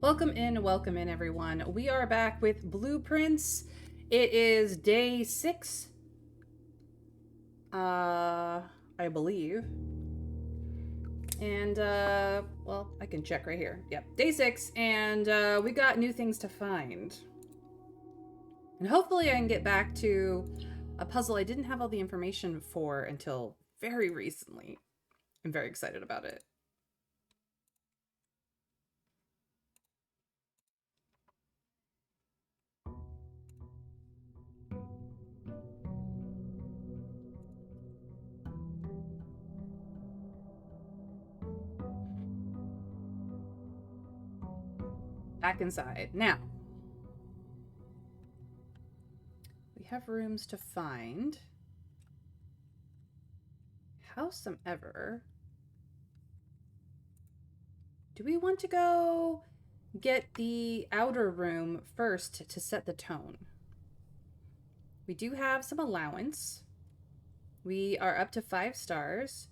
Welcome in, everyone. We are back with Blueprints. It is day 6, I believe. And, well, I can check right here. Yep, day 6, and, we got new things to find. And hopefully I can get back to a puzzle I didn't have all the information for until very recently. I'm very excited about it. Back inside. Now, we have rooms to find. Howsomever, do we want to go get the outer room first to set the tone? We do have some allowance. We are up to 5 stars.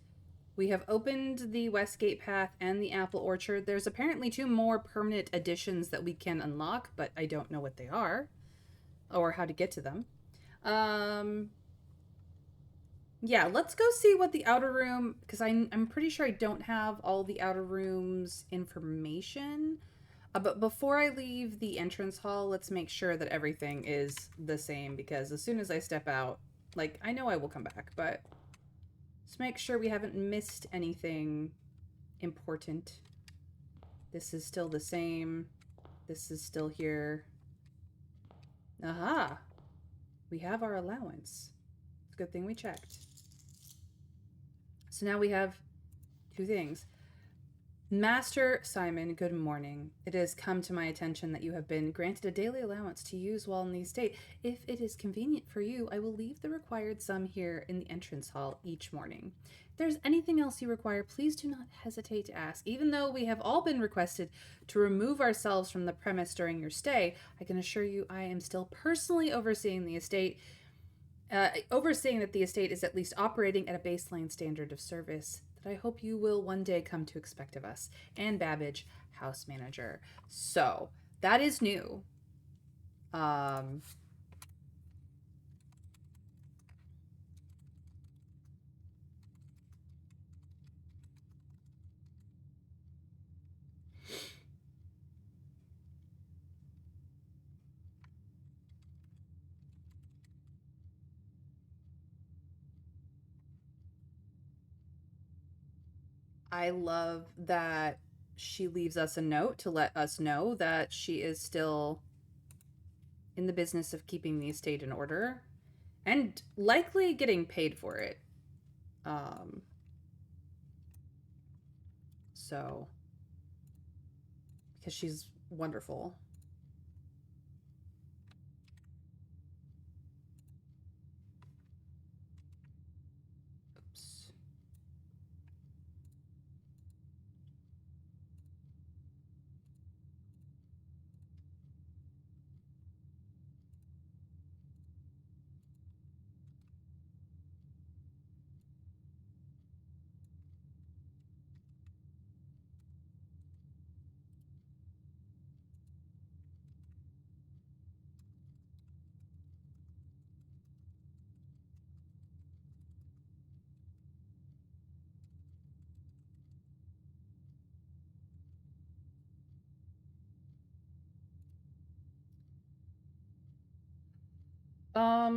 We have opened the Westgate Path and the Apple Orchard. There's apparently 2 more permanent additions that we can unlock, but I don't know what they are or how to get to them. Yeah, let's go see what the outer room, because I'm pretty sure I don't have all the outer rooms information. But before I leave the entrance hall, let's make sure that everything is the same, because as soon as I step out, like, I know I will come back, but let's make sure we haven't missed anything important. This is still the same. This is still here. Aha! We have our allowance. It's a good thing we checked. So now we have 2 things. Master Simon, good morning. It has come to my attention that you have been granted a daily allowance to use while in the estate. If it is convenient for you, I will leave the required sum here in the entrance hall each morning. If there's anything else you require, please do not hesitate to ask. Even though we have all been requested to remove ourselves from the premise during your stay, I can assure you I am still personally overseeing the estate. Overseeing that the estate is at least operating at a baseline standard of service that I hope you will one day come to expect of us. Anne Babbage, house manager. So, that is new. I love that she leaves us a note to let us know that she is still in the business of keeping the estate in order and likely getting paid for it. So, because she's wonderful. Oops.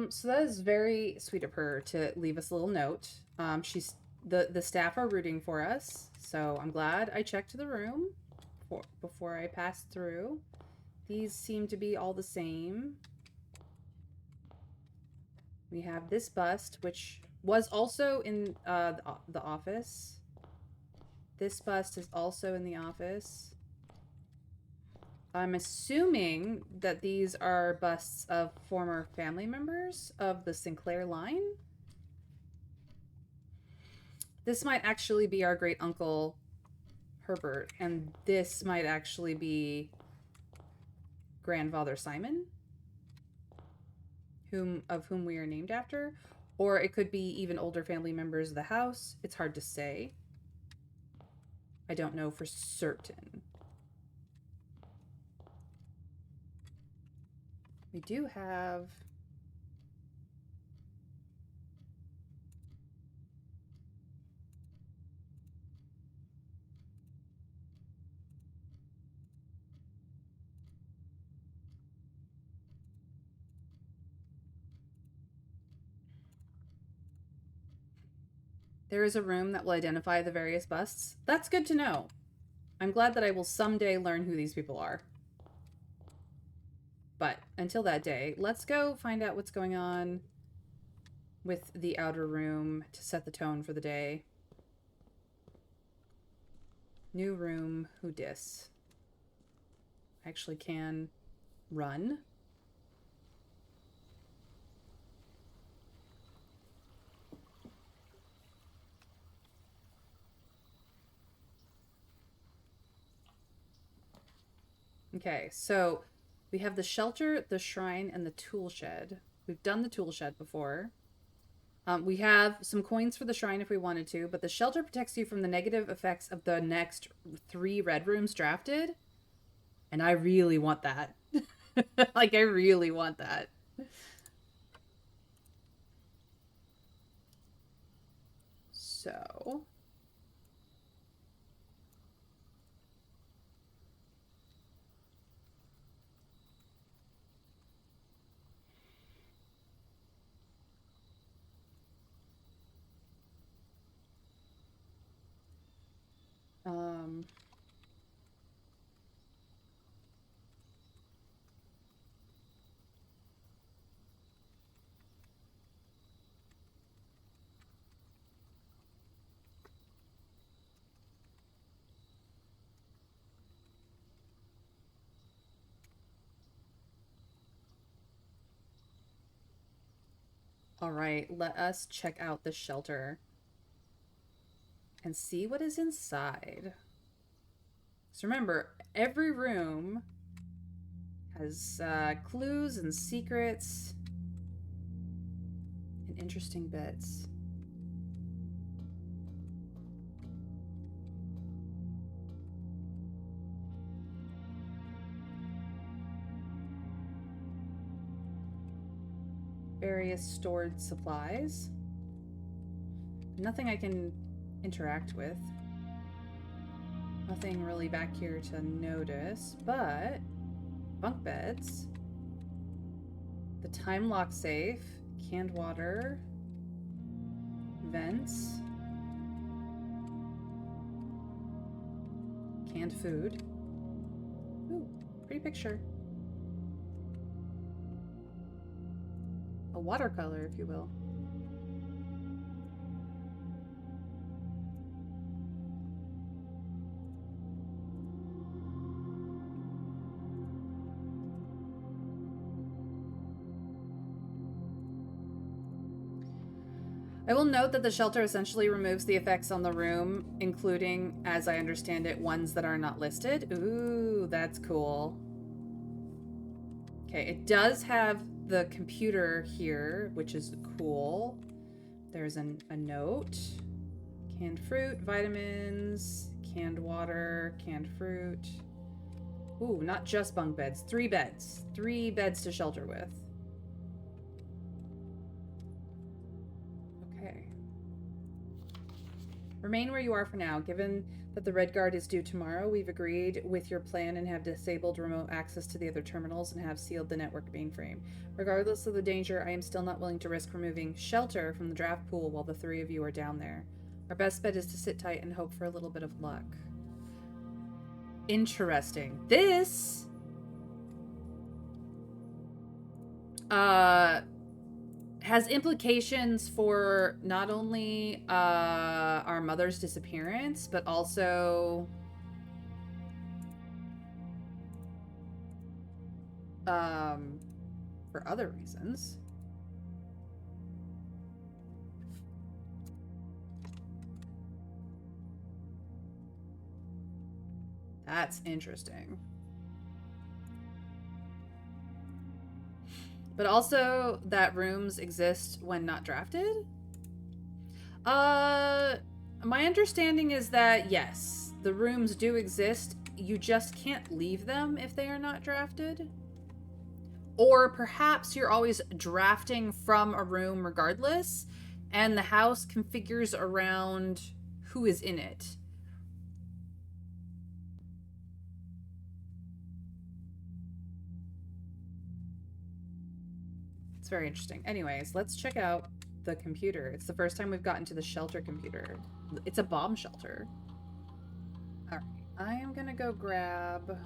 So that is very sweet of her to leave us a little note. She's the staff are rooting for us, so I'm glad I checked the room before I passed through. These seem to be all the same. We have this bust, which was also in the office. This bust is also in the office. I'm assuming that these are busts of former family members of the Sinclair line. This might actually be our great uncle Herbert, and this might actually be grandfather Simon, of whom we are named after, or it could be even older family members of the house. It's hard to say. I don't know for certain. We do have... There is a room that will identify the various busts. That's good to know. I'm glad that I will someday learn who these people are. But until that day, let's go find out what's going on with the outer room to set the tone for the day. New room, who dis? I actually can run. Okay, so we have the shelter, the shrine, and the tool shed. We've done the tool shed before. We have some coins for the shrine if we wanted to, but the shelter protects you from the negative effects of the next 3 red rooms drafted. And I really want that. Like, I really want that. So... all right, let us check out the shelter and see what is inside. So remember, every room has clues and secrets and interesting bits. Various stored supplies. Nothing I can interact with. Nothing really back here to notice, but bunk beds. The time lock safe. Canned water. Vents. Canned food. Ooh, pretty picture. A watercolor, if you will. I will note that the shelter essentially removes the effects on the room, including, as I understand it, ones that are not listed. Ooh, that's cool. Okay, it does have the computer here, which is cool. There's a note. Canned fruit, vitamins, canned water, canned fruit. Ooh, not just bunk beds. 3 beds. 3 beds to shelter with. Okay. Remain where you are for now. Given that the Red Guard is due tomorrow, we've agreed with your plan and have disabled remote access to the other terminals and have sealed the network mainframe. Regardless of the danger, I am still not willing to risk removing shelter from the draft pool while the 3 of you are down there. Our best bet is to sit tight and hope for a little bit of luck. Interesting. This... has implications for not only our mother's disappearance, but also for other reasons. That's interesting. But also that rooms exist when not drafted? My understanding is that, yes, the rooms do exist. You just can't leave them if they are not drafted. Or perhaps you're always drafting from a room regardless, and the house configures around who is in it. It's very interesting. Anyways, let's check out the computer. It's the first time we've gotten to the shelter computer. It's a bomb shelter. All right. I am going to go grab...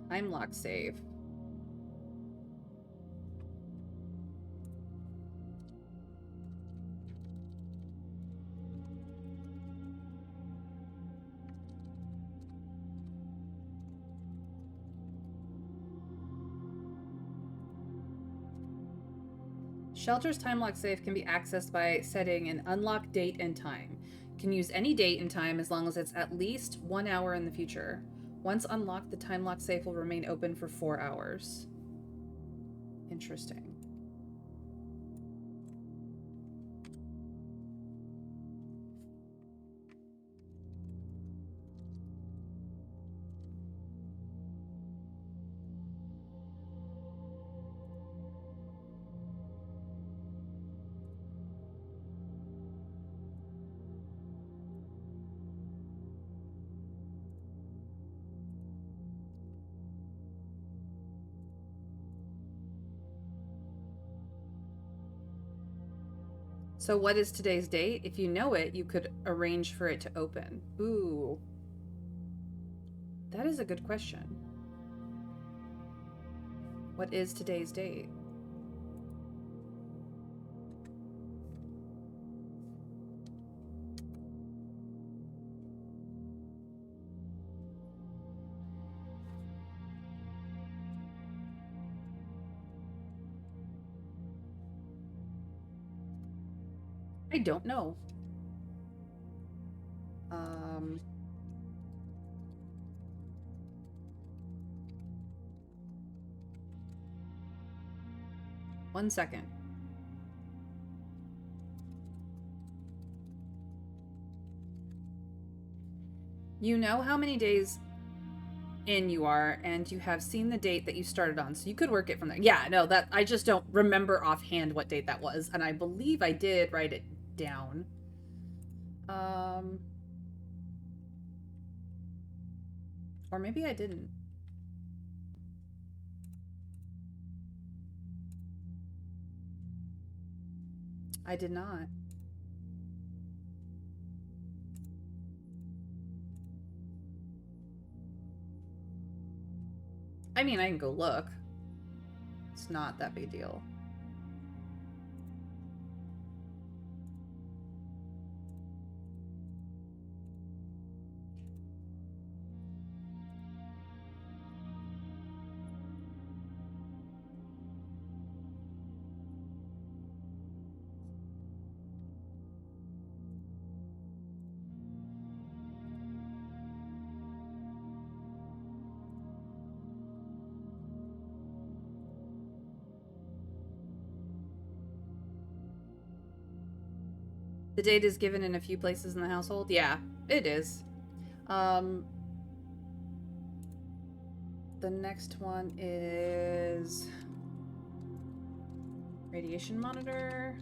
time lock save. Shelter's time lock safe can be accessed by setting an unlock date and time. You can use any date and time as long as it's at least 1 hour in the future. Once unlocked, the time lock safe will remain open for 4 hours. Interesting. So what is today's date? If you know it, you could arrange for it to open. Ooh. That is a good question. What is today's date? I don't know. One second. You know how many days in you are, and you have seen the date that you started on, so you could work it from there. Yeah, no, that I just don't remember offhand what date that was, and I believe I did write it down. Or maybe I didn't. I did not. I mean, I can go look. It's not that big a deal. The date is given in a few places in the household? Yeah, it is. The next one is radiation monitor.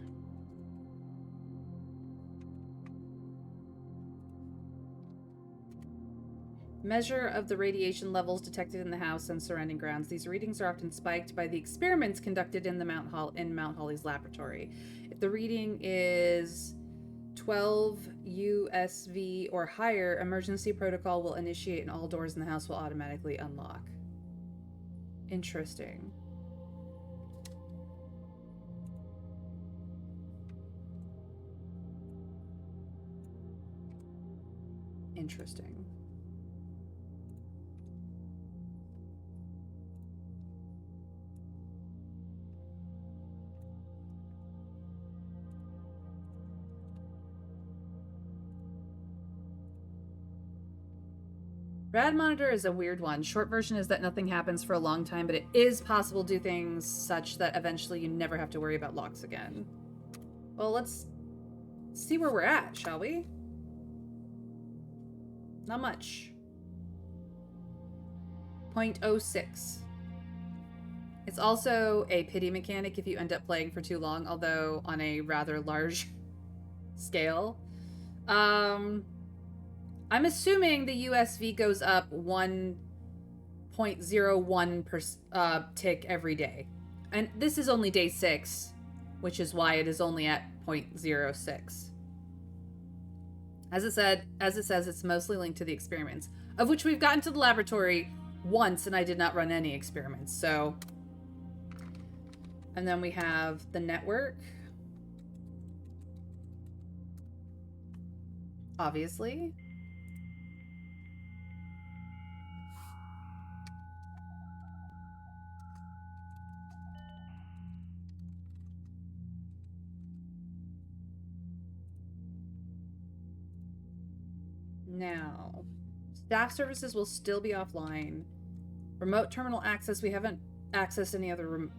Measure of the radiation levels detected in the house and surrounding grounds. These readings are often spiked by the experiments conducted in Mount Holly's laboratory. If the reading is 12 USV or higher, emergency protocol will initiate and all doors in the house will automatically unlock. Interesting. Interesting. Rad monitor is a weird one. Short version is that nothing happens for a long time, but it is possible to do things such that eventually you never have to worry about locks again. Well, let's see where we're at, shall we? Not much. 0.06. It's also a pity mechanic if you end up playing for too long, although on a rather large scale. I'm assuming the USV goes up 1.01 per tick every day. And this is only day 6, which is why it is only at 0.06. As it says, it's mostly linked to the experiments, of which we've gotten to the laboratory once, and I did not run any experiments, so... And then we have the network. Obviously. Now, staff services will still be offline. Remote terminal access, we haven't accessed any other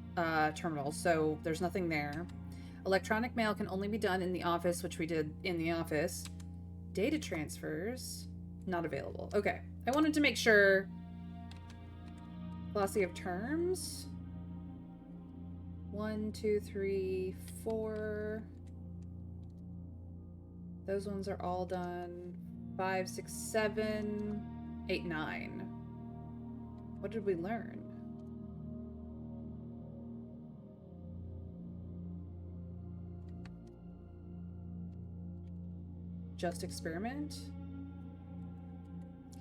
terminals, so there's nothing there. Electronic mail can only be done in the office, which we did in the office. Data transfers, not available. Okay, I wanted to make sure. Glossy of terms. 1, 2, 3, 4. Those ones are all done. 5, 6, 7, 8, 9. What did we learn? Just experiment?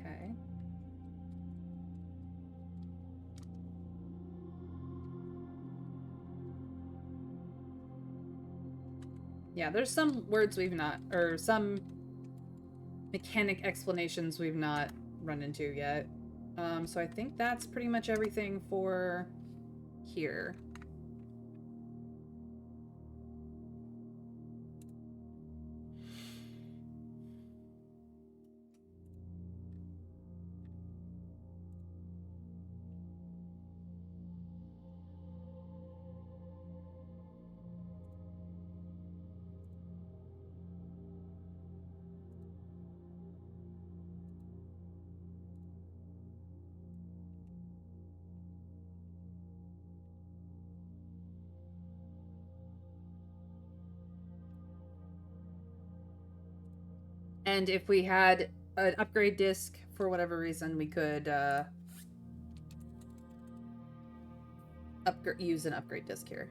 Okay. Yeah, there's some words we've not, or some mechanic explanations we've not run into yet. So I think that's pretty much everything for here. And if we had an upgrade disc for whatever reason, we could use an upgrade disc here.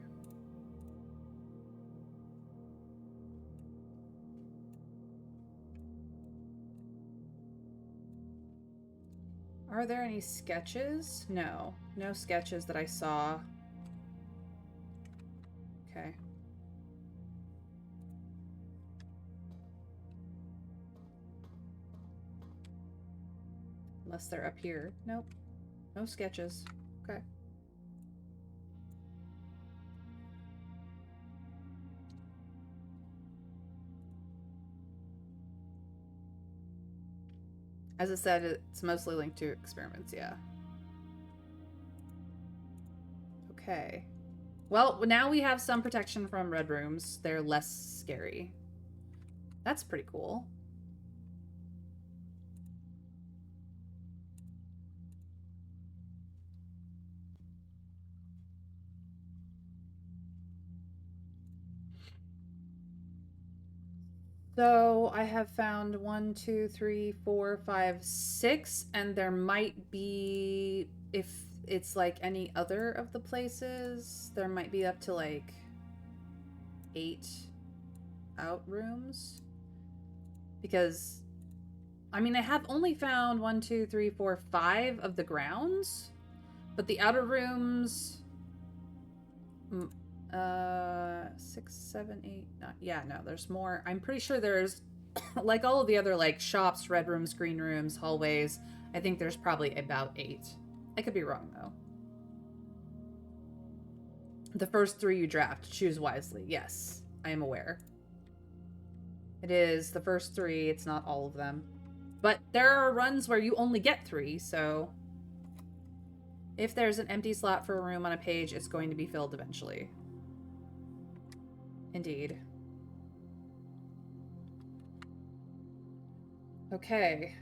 Are there any sketches? No. No sketches that I saw. Okay. Unless they're up here. Nope. No sketches. Okay. As I said, it's mostly linked to experiments, yeah. Okay. Well, now we have some protection from red rooms. They're less scary. That's pretty cool. So I have found 1, 2, 3, 4, 5, 6, and there might be, if it's like any other of the places, there might be up to like 8 out rooms. Because, I mean, I have only found 1, 2, 3, 4, 5 of the grounds, but the outer rooms, 6, 7, 8, 9. Yeah, no, there's more. I'm pretty sure there's, like all of the other like shops, red rooms, green rooms, hallways. I think there's probably about 8. I could be wrong though. The first 3 you draft, choose wisely. Yes, I am aware. It is the first 3. It's not all of them. But there are runs where you only get 3, so if there's an empty slot for a room on a page, it's going to be filled eventually. Indeed. Okay.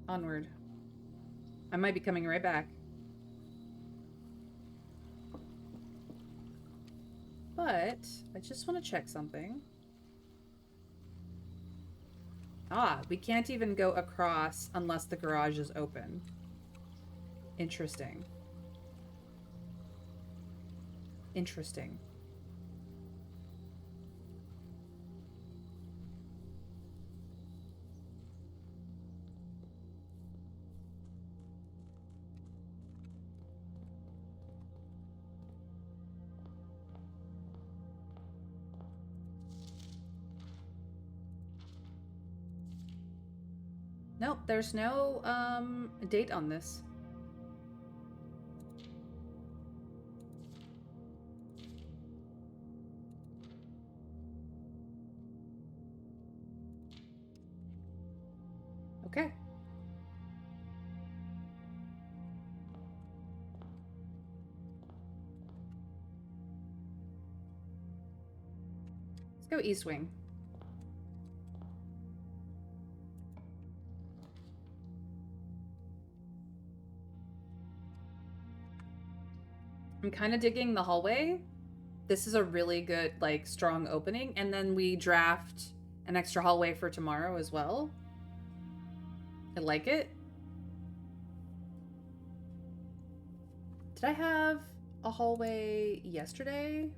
Onward. I might be coming right back. But I just want to check something. Ah, we can't even go across unless the garage is open. Interesting. Interesting. Nope, there's no date on this. Okay. Let's go East Wing. I'm kind of digging the hallway. This is a really good, like, strong opening. And then we draft an extra hallway for tomorrow as well. I like it. Did I have a hallway yesterday?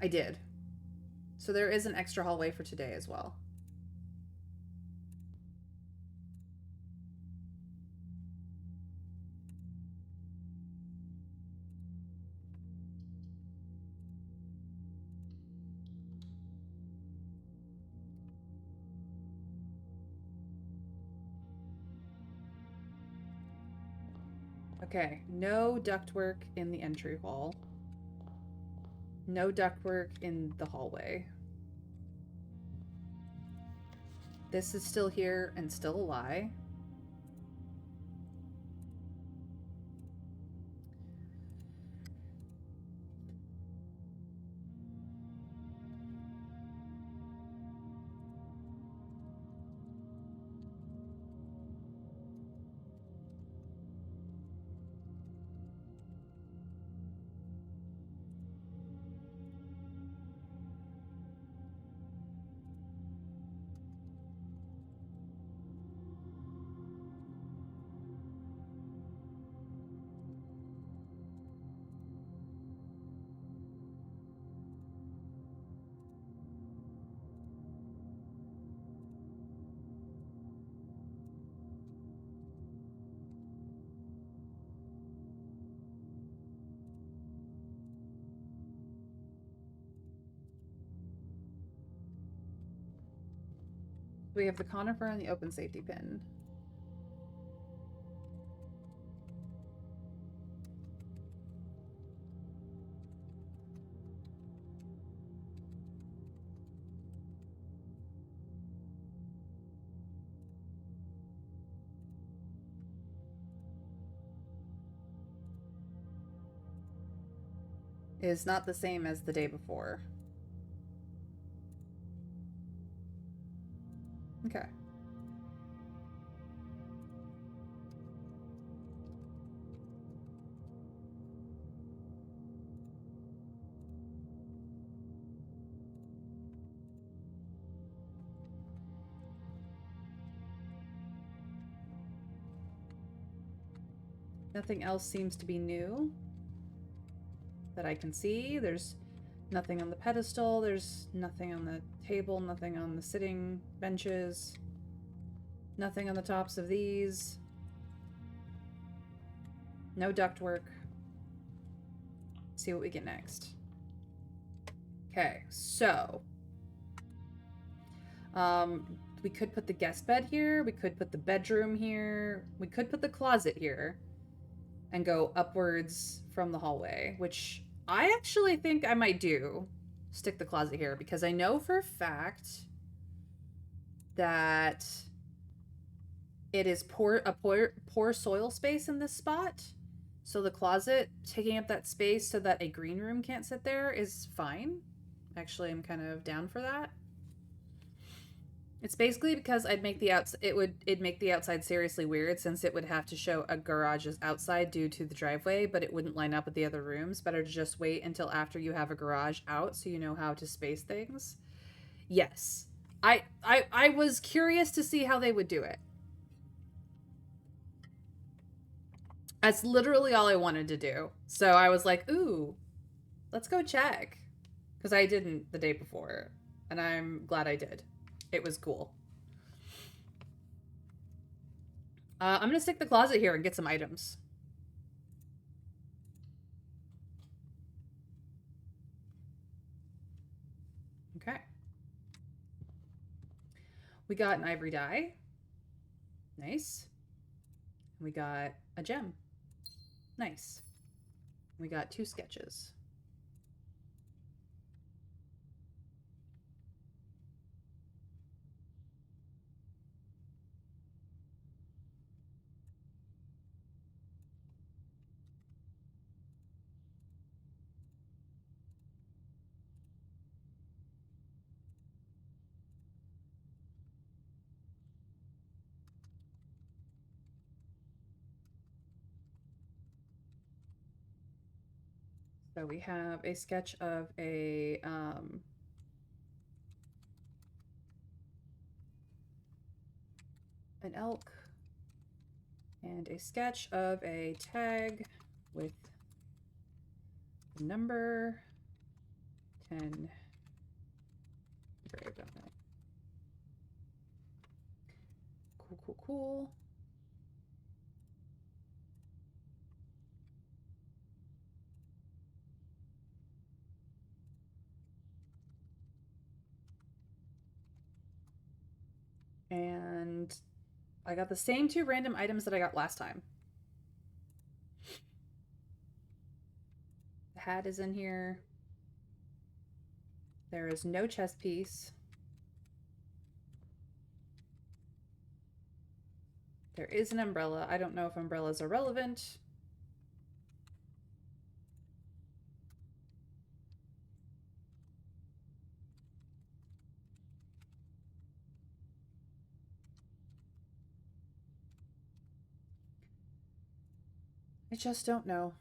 I did. So there is an extra hallway for today as well. Okay, no ductwork in the entry hall. No ductwork in the hallway. This is still here and still a lie. We have the conifer and the open safety pin. Is not the same as the day before. Okay. Nothing else seems to be new that I can see. There's nothing on the pedestal. There's nothing on the table. Nothing on the sitting benches. Nothing on the tops of these. No ductwork. See what we get next. Okay, so we could put the guest bed here. We could put the bedroom here. We could put the closet here and go upwards from the hallway, which I actually think I might do. stick the closet here because I know for a fact that it is poor soil space in this spot. So the closet taking up that space so that a green room can't sit there is fine. Actually, I'm kind of down for that. It's basically because it'd make the outside seriously weird since it would have to show a garage's outside due to the driveway, but it wouldn't line up with the other rooms. Better to just wait until after you have a garage out so you know how to space things. Yes. I was curious to see how they would do it. That's literally all I wanted to do. So I was like, ooh, let's go check. Because I didn't the day before. And I'm glad I did. It was cool. I'm going to stick the closet here and get some items. Okay. We got an ivory dye. Nice. We got a gem. Nice. We got 2 sketches. So we have a sketch of an elk and a sketch of a tag with the number 10 engraved on it. Cool, cool, cool. And I got the same 2 random items that I got last time. The hat is in here. There is no chest piece. There is an umbrella. I don't know if umbrellas are relevant. I just don't know.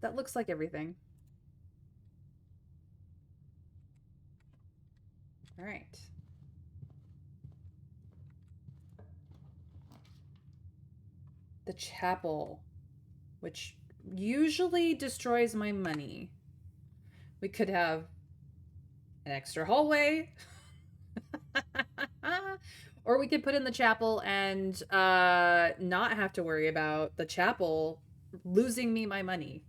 That looks like everything. All right. The chapel, which usually destroys my money. We could have an extra hallway. Or we could put in the chapel and not have to worry about the chapel losing me my money.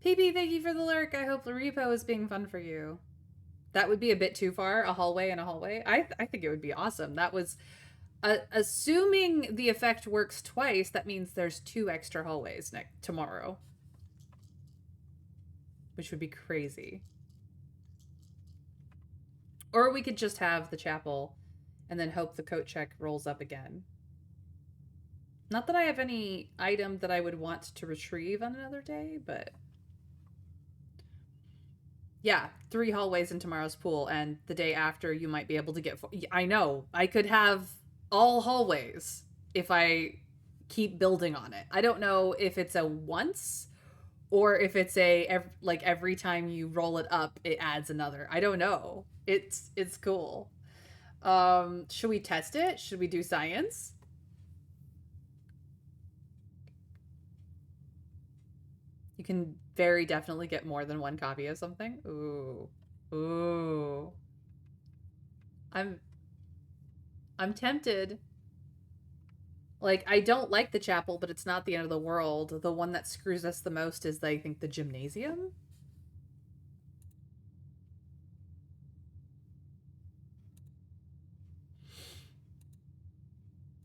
PB, thank you for the lurk. I hope the repo is being fun for you. That would be a bit too far, a hallway and a hallway. I think it would be awesome. That was, assuming the effect works twice, that means there's 2 extra hallways tomorrow. Which would be crazy. Or we could just have the chapel and then hope the coat check rolls up again. Not that I have any item that I would want to retrieve on another day, but... Yeah, 3 hallways in tomorrow's pool, and the day after you might be able to get... I know, I could have all hallways if I keep building on it. I don't know if it's a once or if it's a like every time you roll it up it adds another. I don't know. It's cool. Should we test it? Should we do science? You can very definitely get more than 1 copy of something. Ooh. Ooh. I'm tempted. Like, I don't like the chapel, but it's not the end of the world. The one that screws us the most is, I think, the gymnasium.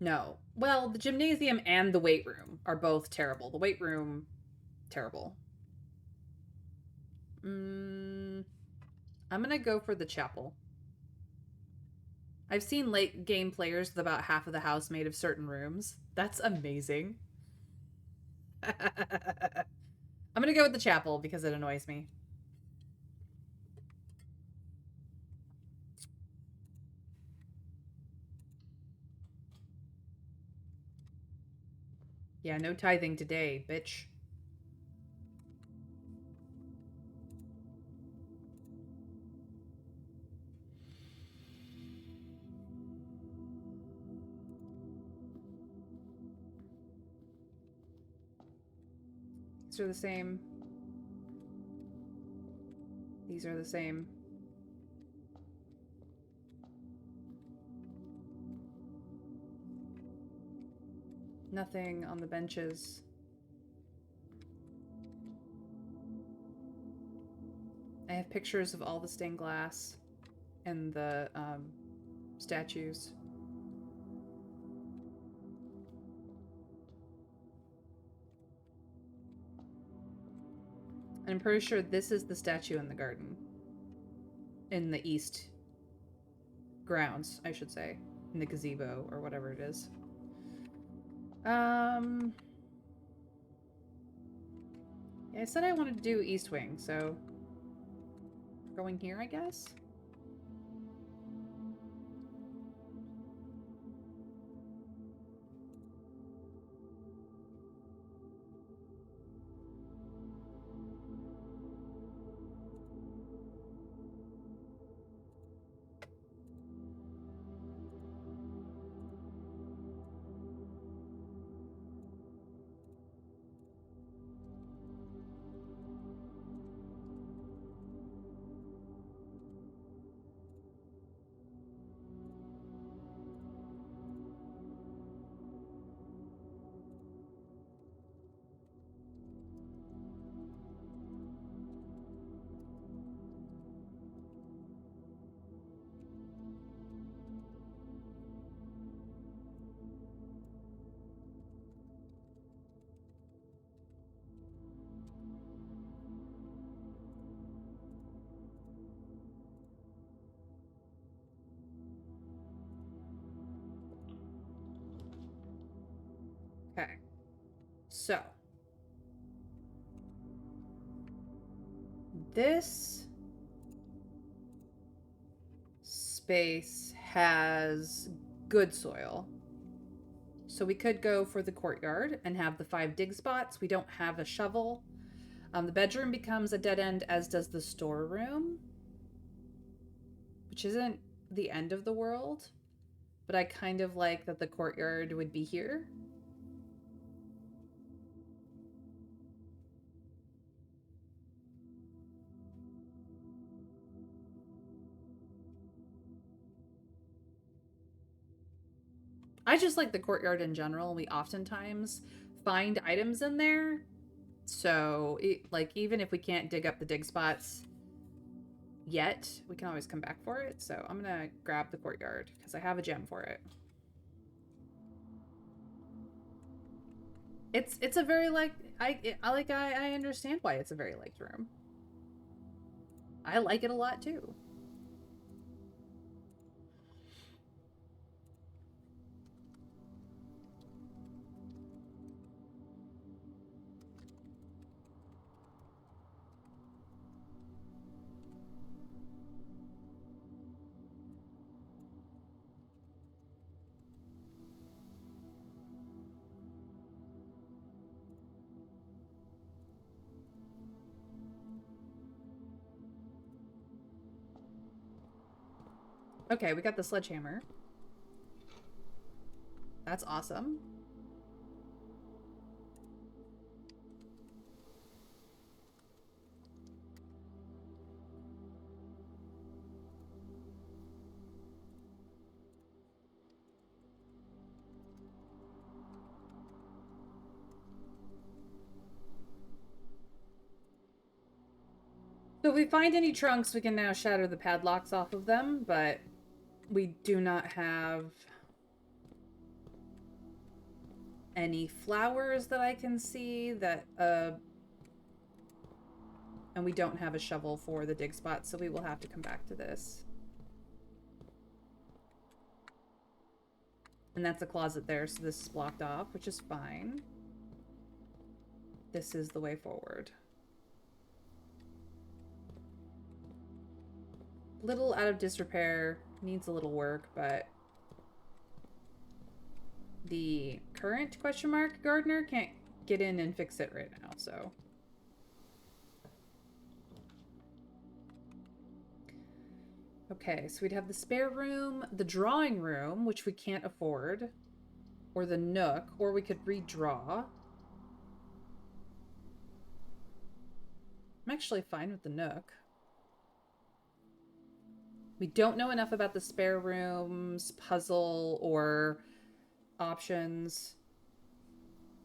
No. Well, the gymnasium and the weight room are both terrible. The weight room, terrible. I'm gonna go for the chapel. I've seen late game players with about half of the house made of certain rooms. That's amazing. I'm gonna go with the chapel because it annoys me. Yeah, no tithing today, bitch. These are the same. These are the same. Nothing on the benches. I have pictures of all the stained glass and the statues. And I'm pretty sure this is the statue in the garden. In the east grounds, I should say. In the gazebo, or whatever it is. Yeah, I said I wanted to do East Wing, so... We're going here, I guess? Okay. So. This space has good soil. So we could go for the courtyard and have the 5 dig spots. We don't have a shovel. The bedroom becomes a dead end, as does the storeroom, which isn't the end of the world, but I kind of like that the courtyard would be here. I just like the courtyard in general. We oftentimes find items in there. So, like, even if we can't dig up the dig spots yet, we can always come back for it. So I'm gonna grab the courtyard because I have a gem for it. It's a very I understand why it's a very liked room. I like it a lot too. Okay, we got the sledgehammer. That's awesome. So if we find any trunks, we can now shatter the padlocks off of them, but we do not have any flowers that I can see that, and we don't have a shovel for the dig spot, so we will have to come back to this. And that's a closet there, so this is blocked off, which is fine. This is the way forward. Little out of disrepair, needs a little work, but the current question mark gardener can't get in and fix it right now, so. Okay, so we'd have the spare room, the drawing room, which we can't afford, or the nook, or we could redraw. I'm actually fine with the nook. We don't know enough about the spare rooms, puzzle, or options.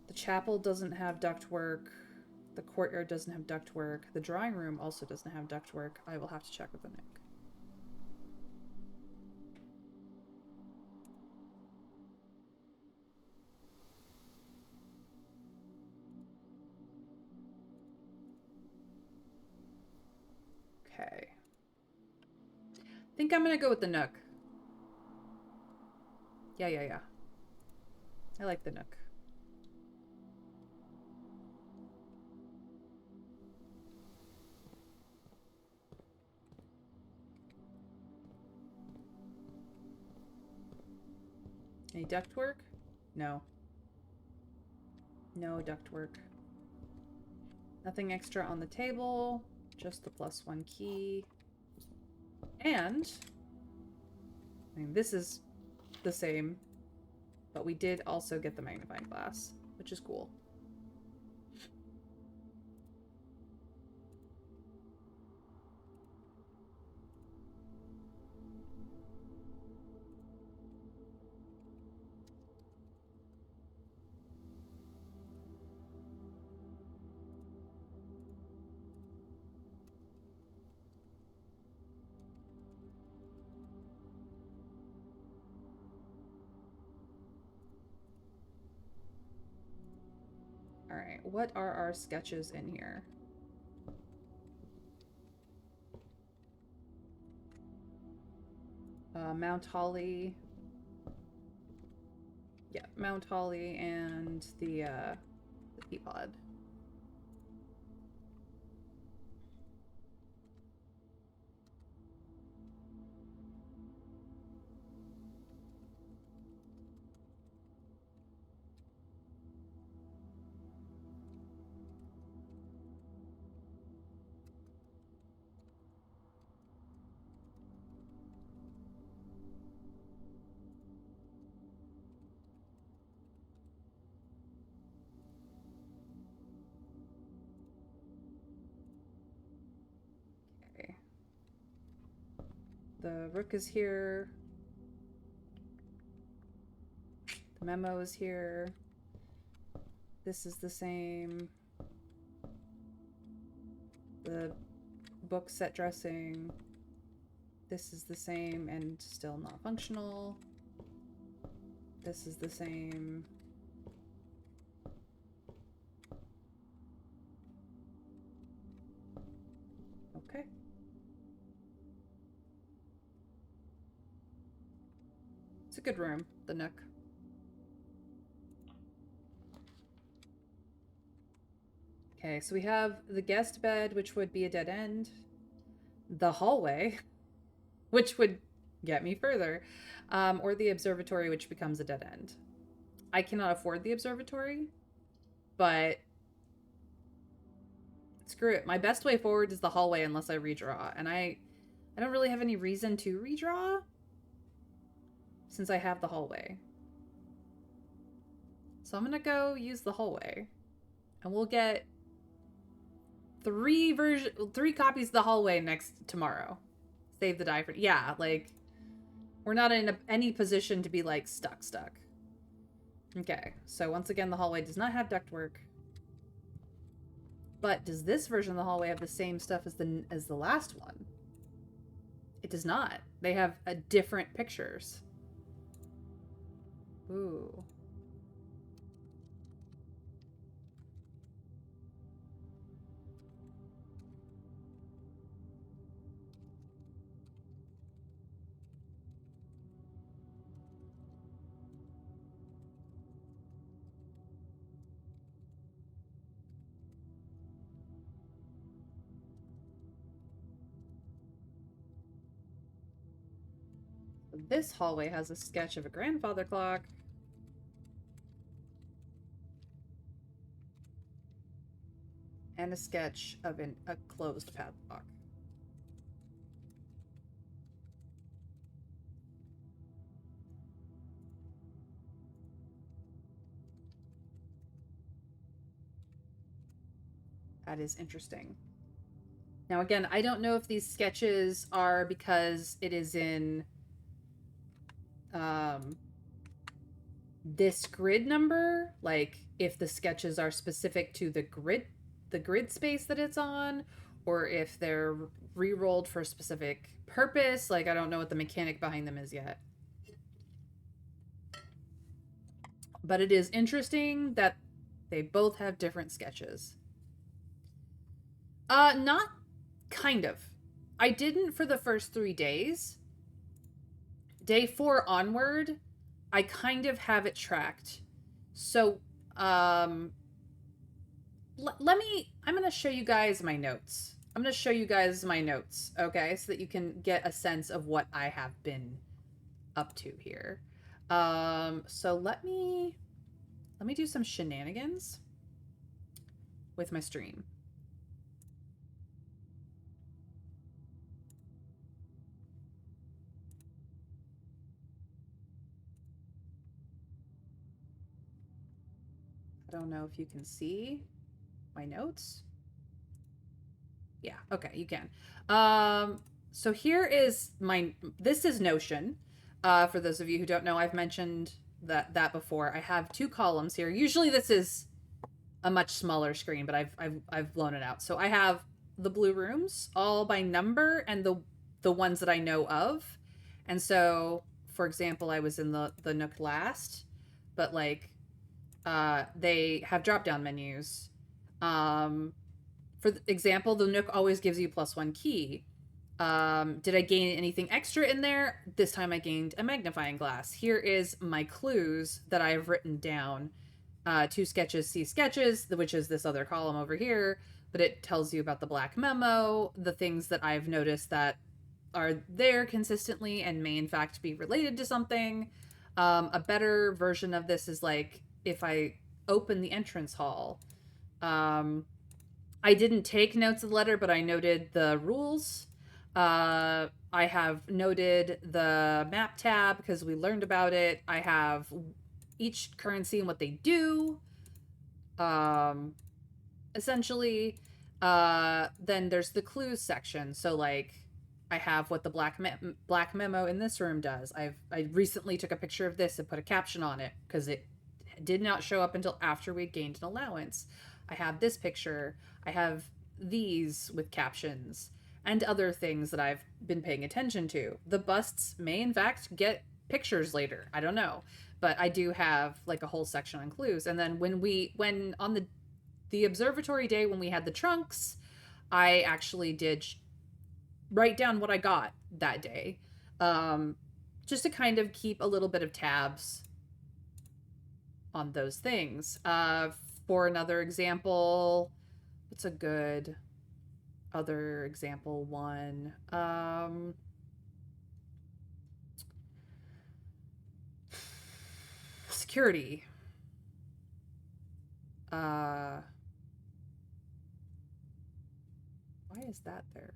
The chapel doesn't have ductwork. The courtyard doesn't have ductwork. The drawing room also doesn't have ductwork. I will have to check with the nook. Okay. I think I'm gonna go with the nook. Yeah. I like the nook. Any ductwork? No. No ductwork. Nothing extra on the table. Just the +1 key. And, I mean, this is the same, but we did also get the magnifying glass, which is cool. All right, what are our sketches in here? Mount Holly. Yeah, Mount Holly and the pea pod. The rook is here. The memo is here. This is the same. The book set dressing. This is the same and still not functional. This is the same. Okay. It's a good room, the nook. Okay, so we have the guest bed, which would be a dead end. The hallway, which would get me further. Or the observatory, which becomes a dead end. I cannot afford the observatory, but screw it. My best way forward is the hallway unless I redraw. And I don't really have any reason to redraw since I have the hallway. So I'm gonna go use the hallway. And we'll get three copies of the hallway tomorrow. Save the die for... Yeah, like... We're not in any position to be, like, stuck. Okay, so once again, the hallway does not have ductwork. But does this version of the hallway have the same stuff as the last one? It does not. They have different pictures. Ooh. This hallway has a sketch of a grandfather clock. And a sketch of a closed padlock. That is interesting. Now, again, I don't know if these sketches are because it is in this grid number, like if the sketches are specific to the grid space that it's on, or if they're re-rolled for a specific purpose. Like, I don't know what the mechanic behind them is yet. But it is interesting that they both have different sketches. Not kind of. I didn't for the first 3 days. Day 4 onward, I kind of have it tracked. So, I'm going to show you guys my notes. Okay? So that you can get a sense of what I have been up to here. So let me do some shenanigans with my stream. I don't know if you can see my notes. Yeah, okay, you can. So here is this is Notion. For those of you who don't know, I've mentioned that before. I have 2 columns here. Usually this is a much smaller screen, but I've blown it out. So I have the blue rooms all by number and the ones that I know of. And so, for example, I was in the Nook last, but like they have drop down menus. For example, the Nook always gives you +1 key. Did I gain anything extra in there? This time I gained a magnifying glass. Here is my clues that I've written down. 2 sketches, see sketches, which is this other column over here, but it tells you about the black memo, the things that I've noticed that are there consistently and may in fact be related to something. A better version of this is like if I open the entrance hall. I didn't take notes of the letter, but I noted the rules. I have noted the map tab because we learned about it. I have each currency and what they do. Essentially, then there's the clues section. So like, I have what the black memo in this room does. I recently took a picture of this and put a caption on it because it did not show up until after we gained an allowance. I have this picture. I have these with captions and other things that I've been paying attention to. The busts may in fact get pictures later. I don't know. But I do have like a whole section on clues. And then when on the observatory day when we had the trunks, I actually did write down what I got that day. Just to kind of keep a little bit of tabs on those things. For another example, what's a good other example one? Security. Why is that there?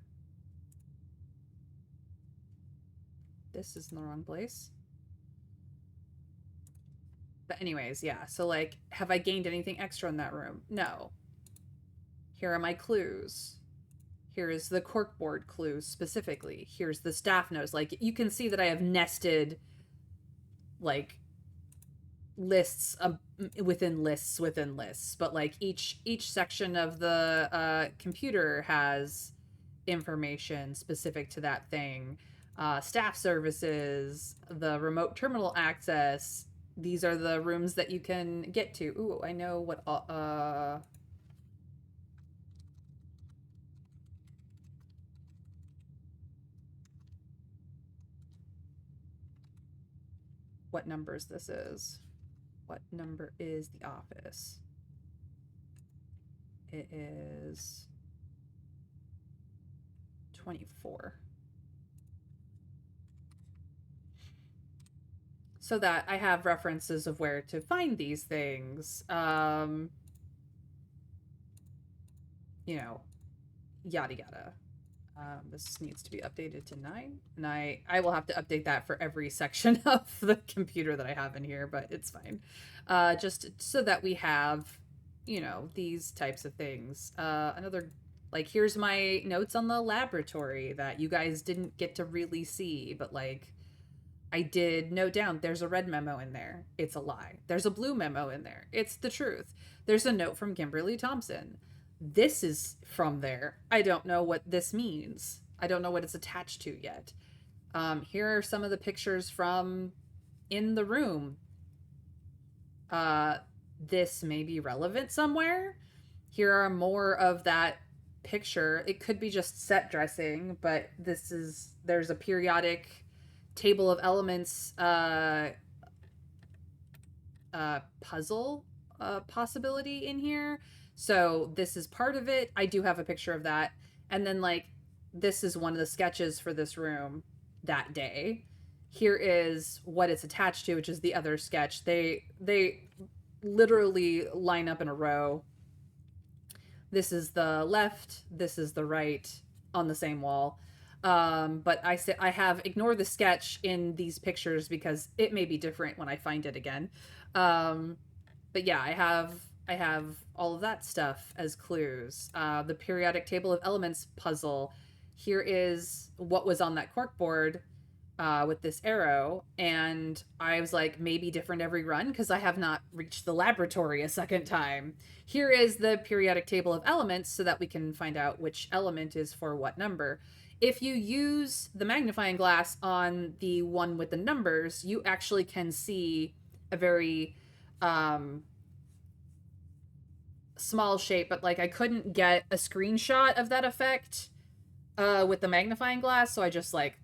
This is in the wrong place. But anyways, yeah. So like, have I gained anything extra in that room? No. Here are my clues. Here is the corkboard clues specifically. Here's the staff notes. Like, you can see that I have nested like lists within lists within lists, but like each section of the computer has information specific to that thing. Staff services, the remote terminal access. These are the rooms that you can get to. Ooh, I know what numbers this is. What number is the office? It is 24. so that I have references of where to find these things. You know, yada yada. This needs to be updated to 9, and I will have to update that for every section of the computer that I have in here, but it's fine. Just so that we have, these types of things. Another, like, here's my notes on the laboratory that you guys didn't get to really see, but like I did note down there's a red memo in there. It's a lie. There's a blue memo in there. It's the truth. There's a note from Kimberly Thompson. This is from there. I don't know what this means. I don't know what it's attached to yet. Here are some of the pictures from in the room. This may be relevant somewhere. Here are more of that picture. It could be just set dressing, but there's a periodic table of elements puzzle possibility in here. So this is part of it. I do have a picture of that. And then, like, this is one of the sketches for this room that day. Here is what it's attached to, which is the other sketch. They literally line up in a row. This is the left, this is the right on the same wall. But I have ignored the sketch in these pictures because it may be different when I find it again. But yeah, I have all of that stuff as clues. The periodic table of elements puzzle. Here is what was on that corkboard with this arrow, and I was like, maybe different every run because I have not reached the laboratory a second time. Here is the periodic table of elements so that we can find out which element is for what number. If you use the magnifying glass on the one with the numbers, you actually can see a very small shape, but like I couldn't get a screenshot of that effect with the magnifying glass, so I just like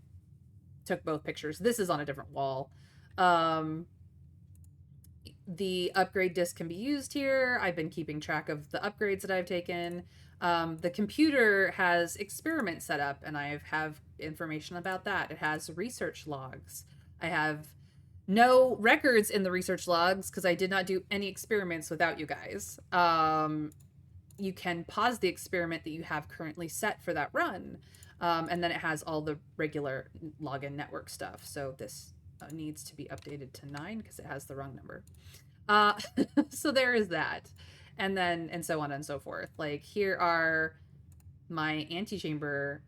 took both pictures. This is on a different wall. The upgrade disc can be used here. I've been keeping track of the upgrades that I've taken. The computer has experiments set up, and I have information about that. It has research logs. I have no records in the research logs because I did not do any experiments without you guys. You can pause the experiment that you have currently set for that run. And then it has all the regular login network stuff. So this needs to be updated to 9 because it has the wrong number. So there is that. And so on and so forth. Like, here are my antechamber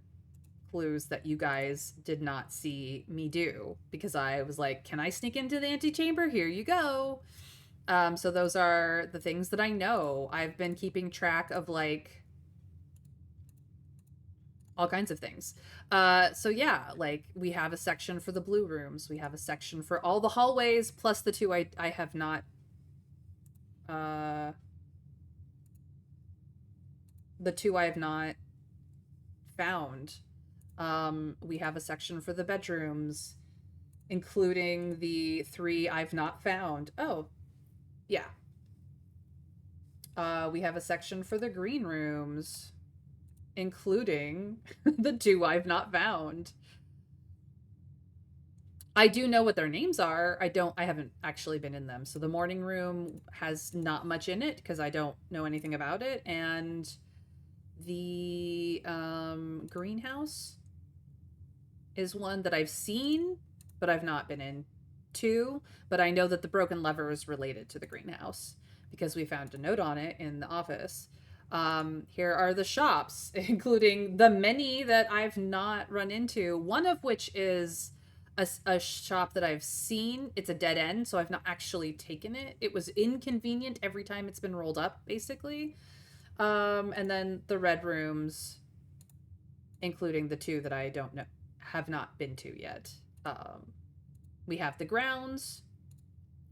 clues that you guys did not see me do because I was like, can I sneak into the antechamber? Here you go. So those are the things that I know. I've been keeping track of, like, all kinds of things. So yeah, like, we have a section for the blue rooms. We have a section for all the hallways, plus the two I have not the two I have not found. We have a section for the bedrooms, including the 3 I've not found. Oh, yeah. We have a section for the green rooms, including the 2 I've not found. I do know what their names are. I haven't actually been in them. So the morning room has not much in it because I don't know anything about it. And the greenhouse is one that I've seen, but I've not been in to. But I know that the broken lever is related to the greenhouse because we found a note on it in the office. Here are the shops, including the many that I've not run into, one of which is a shop that I've seen. It's a dead end, so I've not actually taken it. It was inconvenient every time it's been rolled up, basically. And then the red rooms, including the 2 that I don't know, have not been to yet. We have the grounds,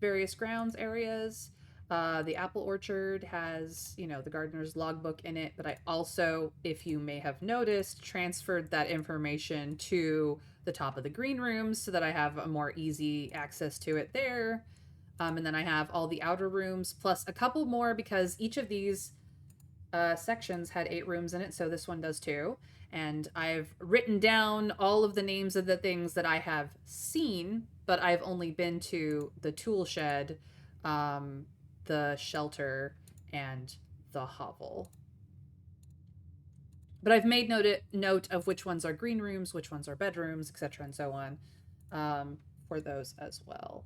various grounds areas. The apple orchard has, the gardener's logbook in it, but I also, if you may have noticed, transferred that information to the top of the green rooms so that I have a more easy access to it there. And then I have all the outer rooms plus a couple more because each of these sections had 8 rooms in it, so this one does too. And I've written down all of the names of the things that I have seen but I've only been to the tool shed, um, the shelter, and the hovel. But I've made note of which ones are green rooms, which ones are bedrooms, etc., and so on, for those as well.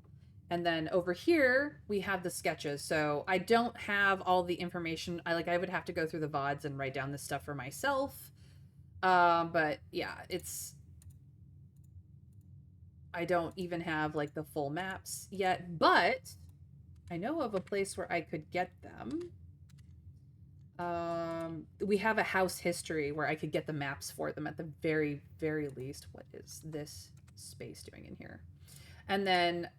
And then over here we have the sketches. So I don't have all the information. I would have to go through the VODs and write down this stuff for myself. But yeah, it's I don't even have like the full maps yet, but I know of a place where I could get them. We have a house history where I could get the maps for them at the very, very least. What is this space doing in here? And then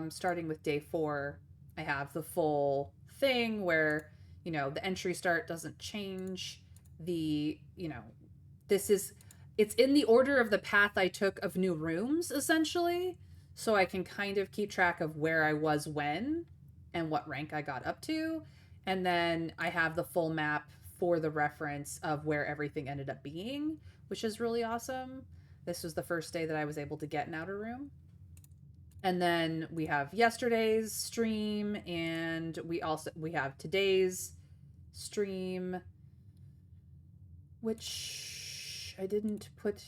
starting with day 4, I have the full thing where, the entry start doesn't change. This is, it's in the order of the path I took of new rooms, essentially. So I can kind of keep track of where I was when and what rank I got up to. And then I have the full map for the reference of where everything ended up being, which is really awesome. This was the first day that I was able to get an outer room. And then we have yesterday's stream, and we have today's stream, which I didn't put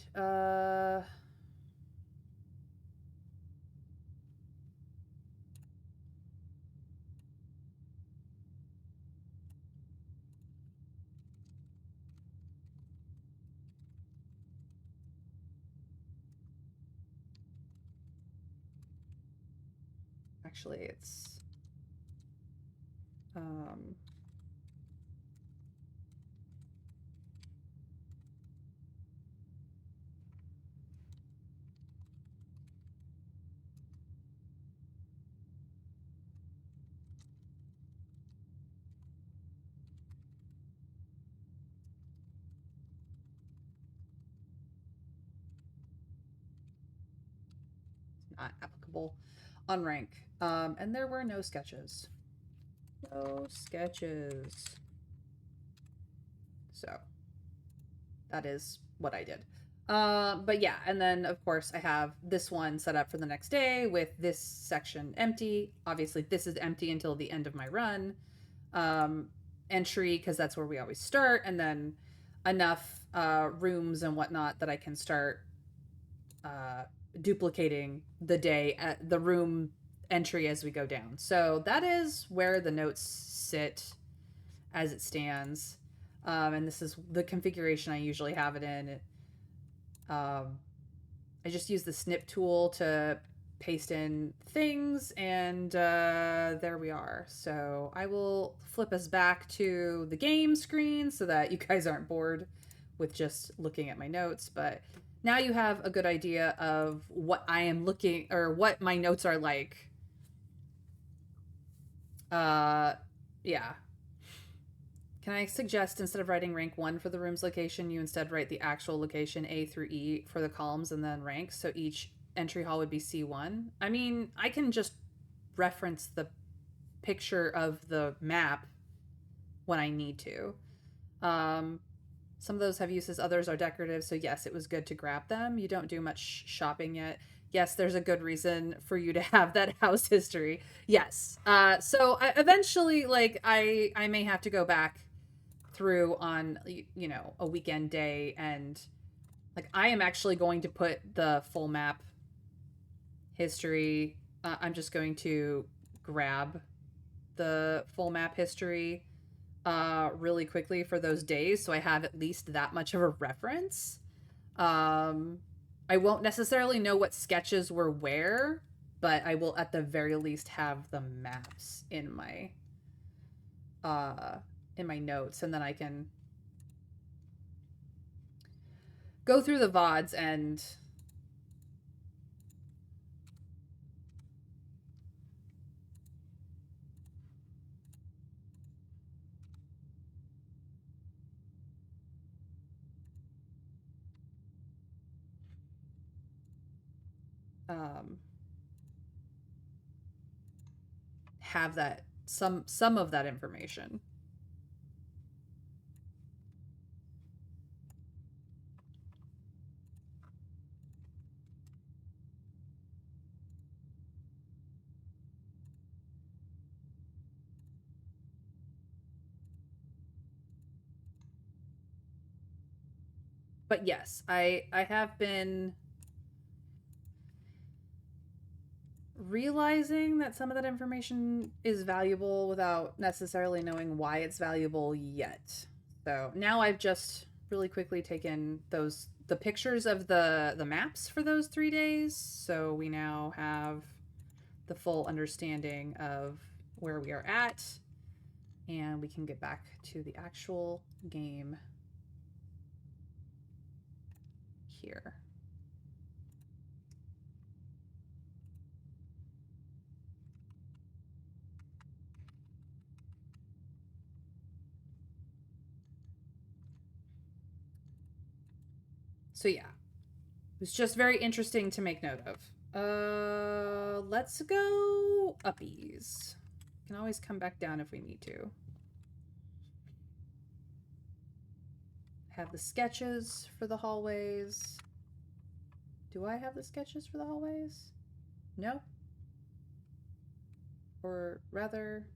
actually it's um not applicable on rank. And there were no sketches. No sketches. So that is what I did. But yeah, and then of course I have this one set up for the next day with this section empty. Obviously, this is empty until the end of my run. Entry, because that's where we always start, and then enough rooms and whatnot that I can start duplicating the day at the room entry as we go down. So that is where the notes sit as it stands. And this is the configuration I usually have it in. I just use the snip tool to paste in things, and there we are. So I will flip us back to the game screen so that you guys aren't bored with just looking at my notes. But now you have a good idea of what I am looking, or what my notes are like. Yeah. Can I suggest, instead of writing rank 1 for the room's location, you instead write the actual location A through E for the columns and then ranks, so each entry hall would be C1? I mean, I can just reference the picture of the map when I need to. Some of those have uses, others are decorative, so yes, it was good to grab them. You don't do much shopping yet. Yes, there's a good reason for you to have that house history. Yes. So eventually, I may have to go back through on a weekend day, and I am actually going to put the full map history. I'm just going to grab the full map history really quickly for those days, so I have at least that much of a reference. I won't necessarily know what sketches were where, but I will at the very least have the maps in my notes, and then I can go through the VODs and have that some of that information. But yes, I have been realizing that some of that information is valuable without necessarily knowing why it's valuable yet. So now I've just really quickly taken the pictures of the maps for those 3 days. So we now have the full understanding of where we are at, and we can get back to the actual game here. So yeah, it was just very interesting to make note of. Let's go uppies. Can always come back down if we need to. Have the sketches for the hallways. Do I have the sketches for the hallways? No. Or rather,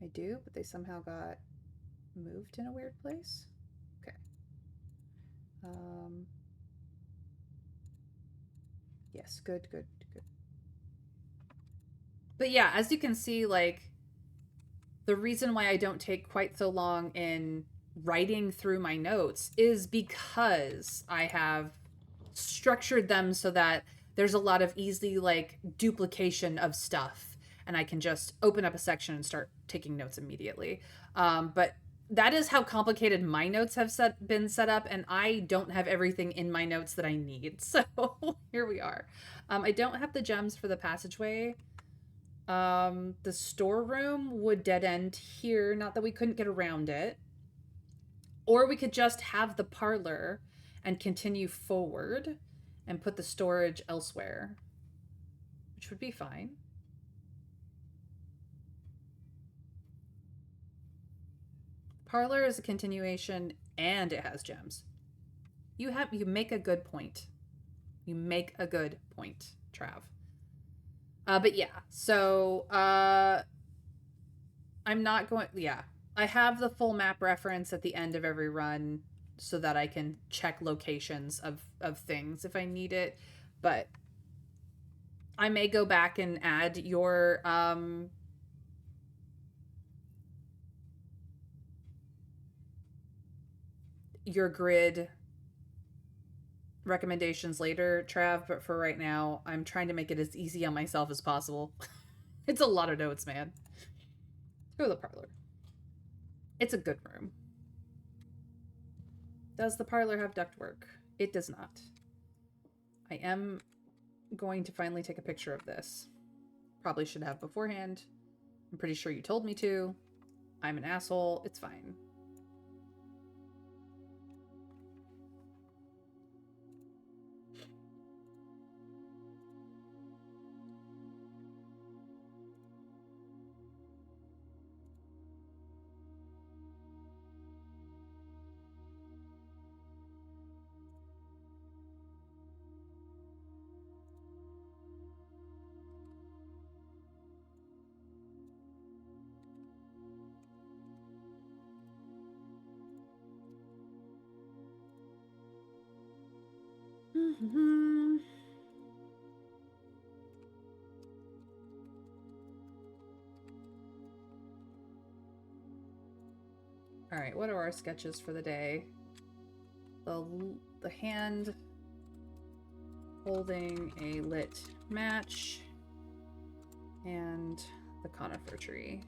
I do, but they somehow got moved in a weird place. Okay. Yes, good, good, good. But yeah, as you can see, like, the reason why I don't take quite so long in writing through my notes is because I have structured them so that there's a lot of easy, like, duplication of stuff, and I can just open up a section and start taking notes immediately. But that is how complicated my notes have been set up, and I don't have everything in my notes that I need. So here we are. I don't have the gems for the passageway. The storeroom would dead end here. Not that we couldn't get around it. Or we could just have the parlor and continue forward and put the storage elsewhere, which would be fine. Parlor is a continuation and it has gems. You make a good point. You make a good point, Trav. But yeah, so I'm not going. Yeah, I have the full map reference at the end of every run so that I can check locations of things if I need it. But I may go back and add your grid recommendations later, Trav, but for right now, I'm trying to make it as easy on myself as possible. It's a lot of notes, man. Let's go to the parlor. It's a good room. Does the parlor have ductwork? It does not. I am going to finally take a picture of this. Probably should have beforehand. I'm pretty sure you told me to. I'm an asshole. It's fine. Mm-hmm. All right, what are our sketches for the day? The hand holding a lit match and the conifer tree.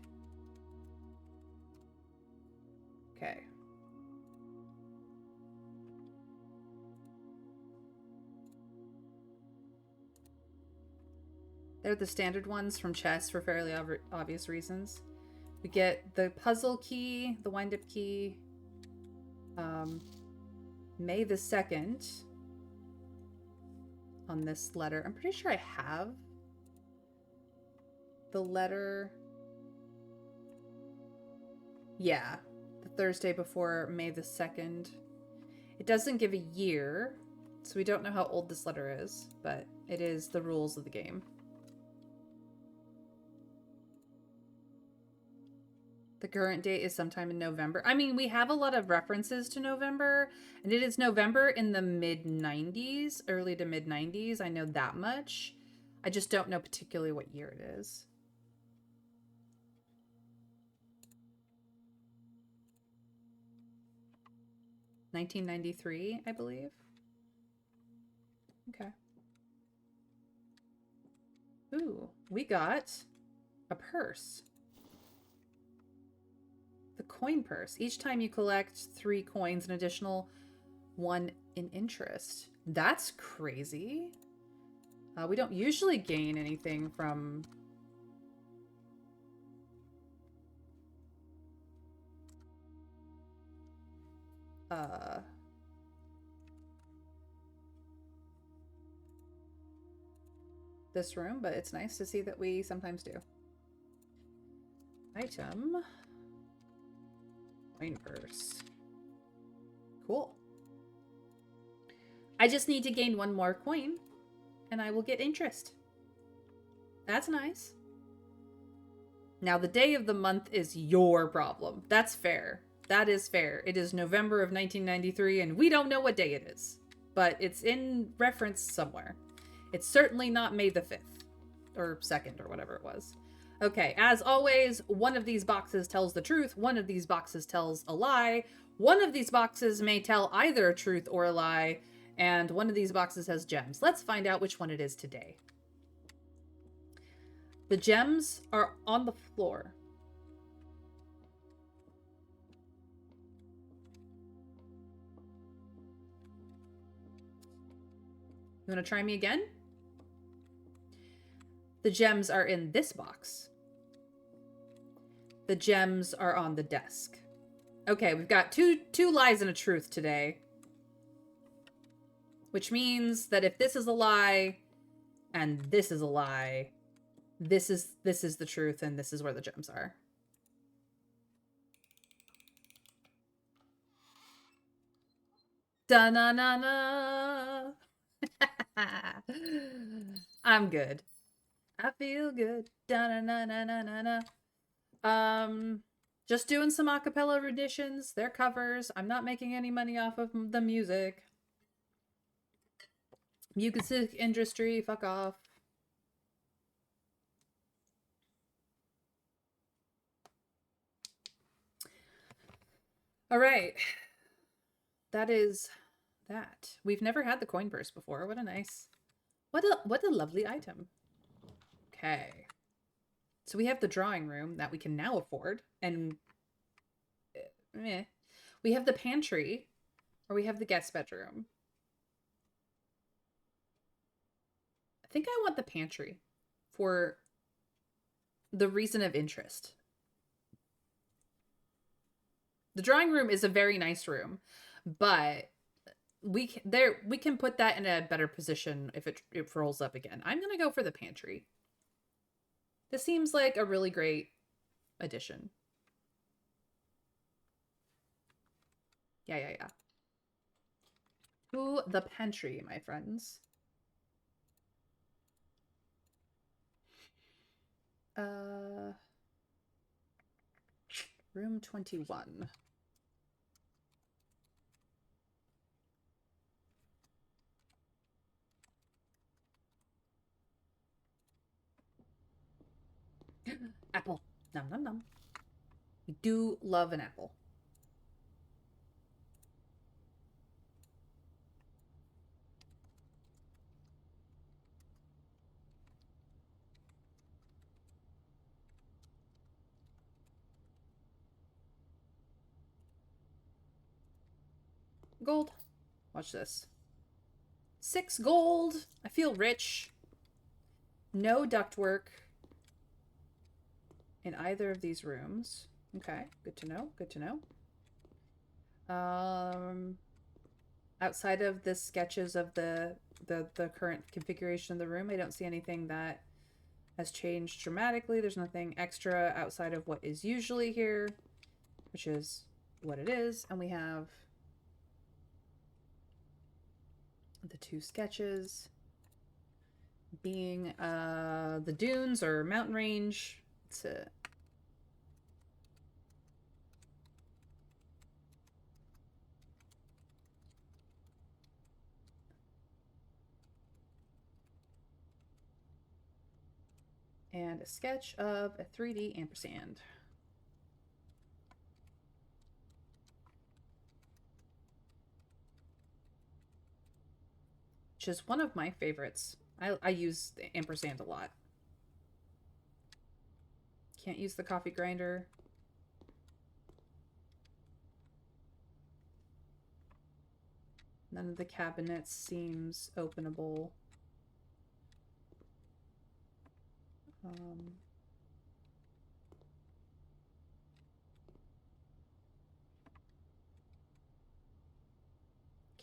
Okay. They're the standard ones from chess for fairly obvious reasons. We get the puzzle key, the wind-up key, May the 2nd on this letter. I'm pretty sure I have the letter. Yeah, the Thursday before May the 2nd. It doesn't give a year, so we don't know how old this letter is, but it is the rules of the game. The current date is sometime in November. I mean, we have a lot of references to November, and it is November in the mid 90s, early to mid 90s. I know that much. I just don't know particularly what year it is. $1993, I believe. Okay. Ooh, we got a purse. The coin purse. Each time you collect 3 coins, an additional 1 in interest. That's crazy. We don't usually gain anything from... this room, but it's nice to see that we sometimes do. Item. Coin purse. Cool. I just need to gain 1 more coin, and I will get interest. That's nice. Now, the day of the month is your problem. That's fair. That is fair. It is November of 1993, and we don't know what day it is. But it's in reference somewhere. It's certainly not May the 5th. Or 2nd, or whatever it was. Okay, as always, one of these boxes tells the truth. One of these boxes tells a lie. One of these boxes may tell either a truth or a lie. And one of these boxes has gems. Let's find out which one it is today. The gems are on the floor. You want to try me again? The gems are in this box. The gems are on the desk. Okay, we've got two lies and a truth today. Which means that if this is a lie and this is a lie, this is the truth and this is where the gems are. Da-na-na-na. I'm good. I feel good. Da-na-na-na-na-na. Just doing some acapella renditions. They're covers. I'm not making any money off of the music. Music industry, fuck off. All right. That is that. We've never had the coin purse before. What a nice... What a lovely item. Okay. So we have the drawing room that we can now afford. And... we have the pantry. Or we have the guest bedroom. I think I want the pantry. For the reason of interest. The drawing room is a very nice room. But... we can put that in a better position if it rolls up again. I'm gonna go for the pantry. This seems like a really great addition. Yeah. To the pantry, my friends. Room 21. Apple. Nom nom nom. We do love an apple. Gold. Watch this. 6 gold. I feel rich. No ductwork in either of these rooms. Okay, good to know. Good to know. Outside of the sketches of the current configuration of the room, I don't see anything that has changed dramatically. There's nothing extra outside of what is usually here, which is what it is. And we have the 2 sketches being the dunes or mountain range. It's a And a sketch of a 3D ampersand. Which is one of my favorites. I use the ampersand a lot. Can't use the coffee grinder. None of the cabinets seems openable.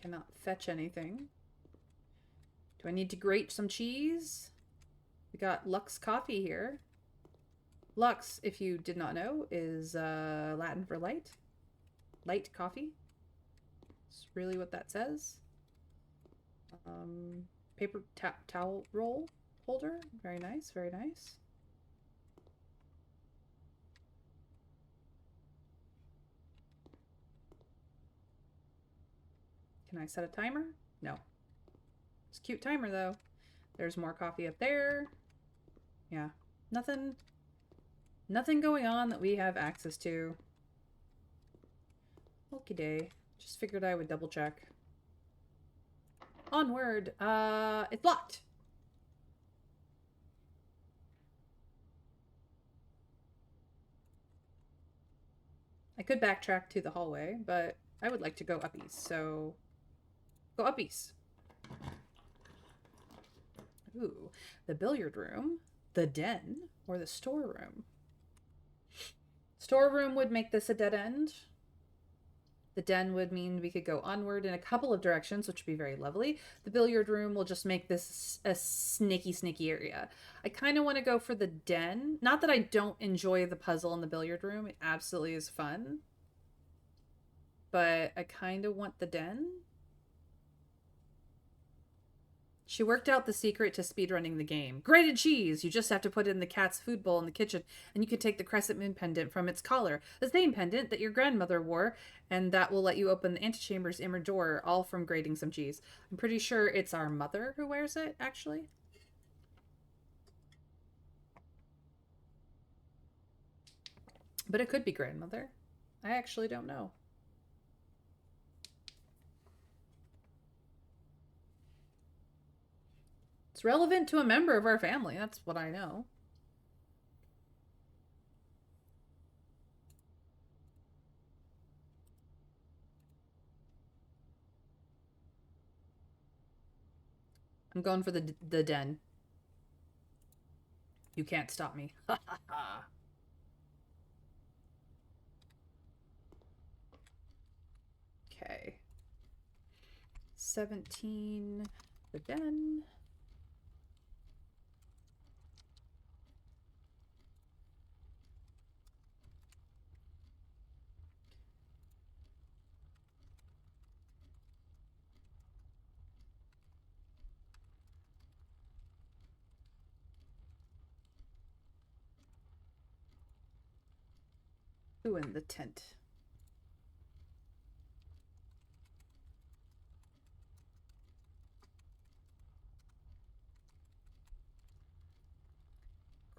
Cannot fetch anything. Do I need to grate some cheese? We got Lux coffee here. Lux, if you did not know, is Latin for light. Light coffee. That's really what that says. Paper towel roll holder. Very nice, very nice. Can I set a timer? No. It's a cute timer, though. There's more coffee up there. Yeah. Nothing going on that we have access to. Okie day. Just figured I would double check. Onward. It's locked. I could backtrack to the hallway, but I would like to go up east, so go up east. Ooh, the billiard room, the den, or the storeroom. Storeroom would make this a dead end. The den would mean we could go onward in a couple of directions, which would be very lovely. The billiard room will just make this a sneaky area. I kind of want to go for the den. Not that I don't enjoy the puzzle in the billiard room. It absolutely is fun. But I kind of want the den. She worked out the secret to speedrunning the game. Grated cheese! You just have to put it in the cat's food bowl in the kitchen, and you can take the crescent moon pendant from its collar. The same pendant that your grandmother wore, and that will let you open the antechamber's inner door, all from grating some cheese. I'm pretty sure it's our mother who wears it, actually. But it could be grandmother. I actually don't know. It's relevant to a member of our family. That's what I know. I'm going for the den. You can't stop me. Okay. 17, the den. Ooh, in the tent.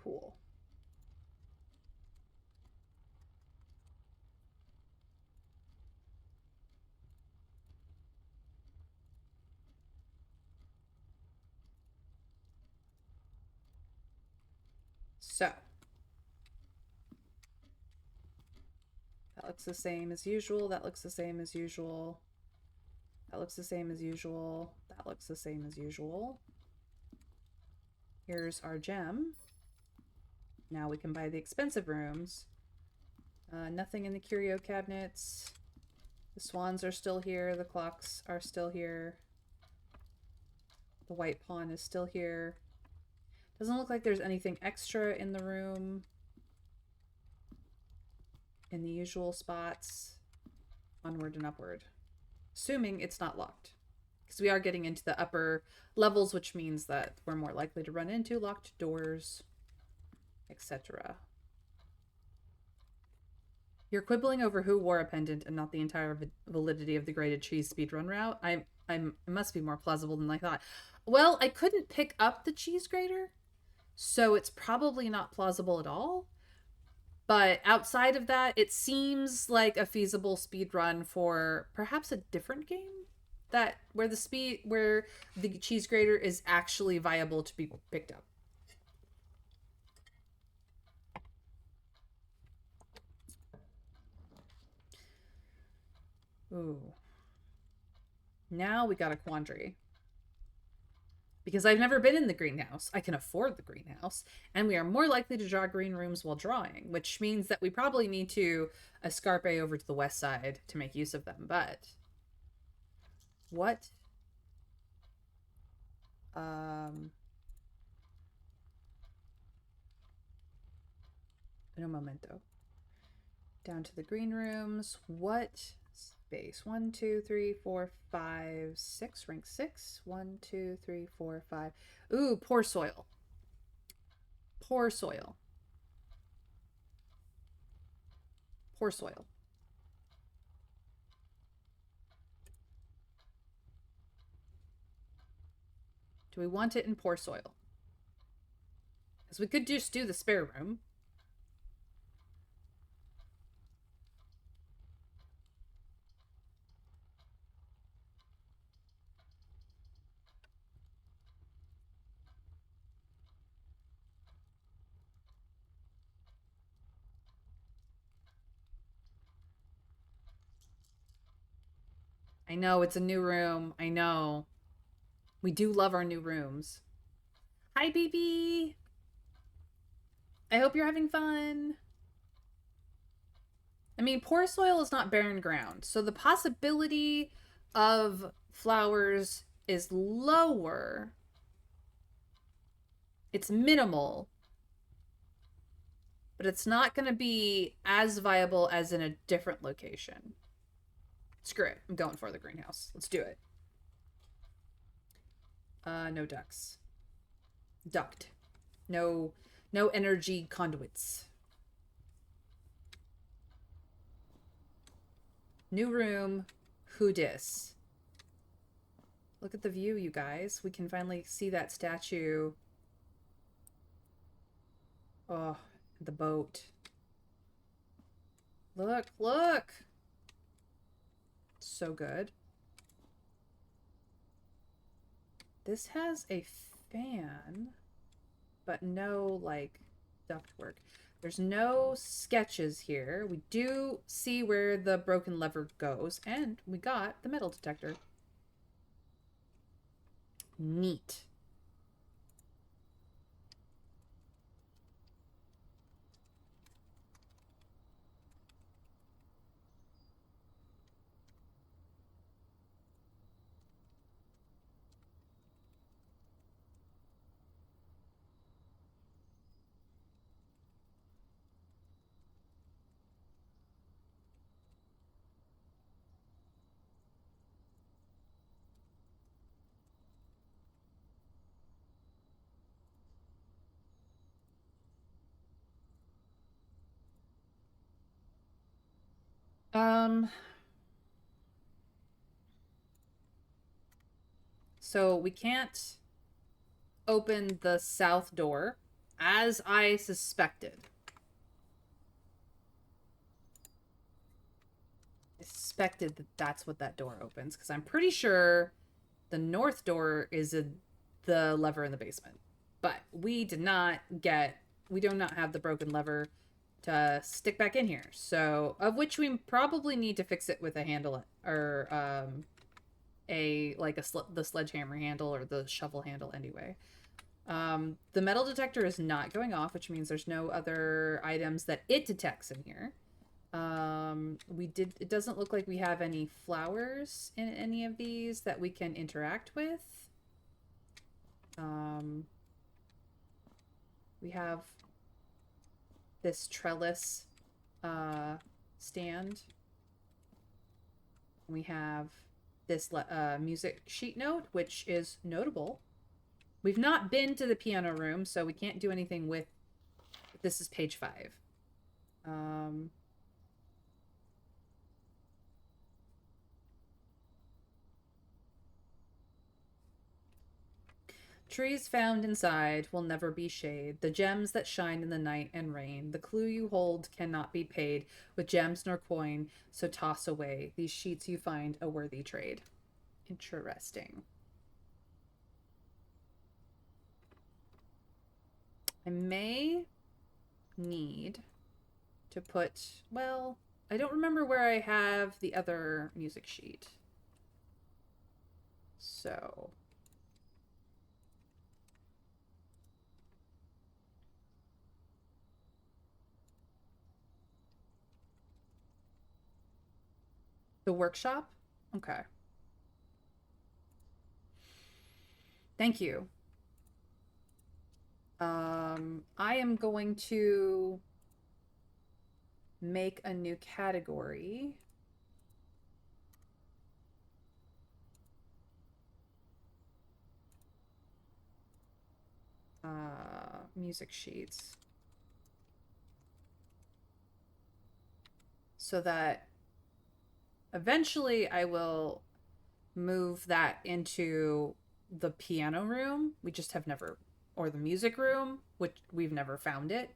Cool. So. That looks the same as usual. That looks the same as usual. That looks the same as usual. That looks the same as usual. Here's our gem. Now we can buy the expensive rooms. Nothing in the curio cabinets. The swans are still here. The clocks are still here. The white pawn is still here. Doesn't look like there's anything extra in the room. In the usual spots. Onward and upward. Assuming it's not locked. Because we are getting into the upper levels, which means that we're more likely to run into locked doors, etc. You're quibbling over who wore a pendant and not the entire validity of the grated cheese speedrun route. I must be more plausible than I thought. Well, I couldn't pick up the cheese grater, So it's probably not plausible at all. But outside of that, it seems like a feasible speed run for perhaps a different game that where the cheese grater is actually viable to be picked up. Ooh. Now we got a quandary. Because I've never been in the greenhouse, I can afford the greenhouse, and we are more likely to draw green rooms while drawing, which means that we probably need to escarpe over to the west side to make use of them. But what? Um, no momento. Down to the green rooms. What space? 1, 2, 3, 4, 5, 6. Rank 6. 1, 2, 3, 4, 5. Ooh, poor soil. Poor soil. Poor soil. Do we want it in poor soil? Because we could just do the spare room. I know it's a new room. I know. We do love our new rooms. Hi, BB. I hope you're having fun. I mean, poor soil is not barren ground, so the possibility of flowers is lower. It's minimal, but it's not going to be as viable as in a different location. Screw it. I'm going for the greenhouse. Let's do it. No ducks. Duct. No energy conduits. New room. Who dis? Look at the view, you guys. We can finally see that statue. Oh, the boat. Look, look. So good. This has a fan, but no, like, ductwork. There's no sketches here. We do see where the broken lever goes, and we got the metal detector. Neat. Um, so we can't open the south door, as I suspected. I suspected that that's what that door opens, because I'm pretty sure the north door is the lever in the basement. But we do not have the broken lever to stick back in here. So, of which we probably need to fix it with a handle or the sledgehammer handle or the shovel handle anyway. The metal detector is not going off, which means there's no other items that it detects in here. It doesn't look like we have any flowers in any of these that we can interact with. We have this trellis stand. We have this music sheet note, which is notable. We've not been to the piano room, so we can't do anything with. This is page 5. Trees found inside will never be shade, the gems that shine in the night and rain. The clue you hold cannot be paid with gems nor coin, so toss away these sheets you find a worthy trade. Interesting. I may need to put, well, I don't remember where I have the other music sheet. So the workshop? Okay. Thank you. I am going to make a new category. Music sheets. So that eventually I will move that into the piano room. We just have never, or the music room, which we've never found it.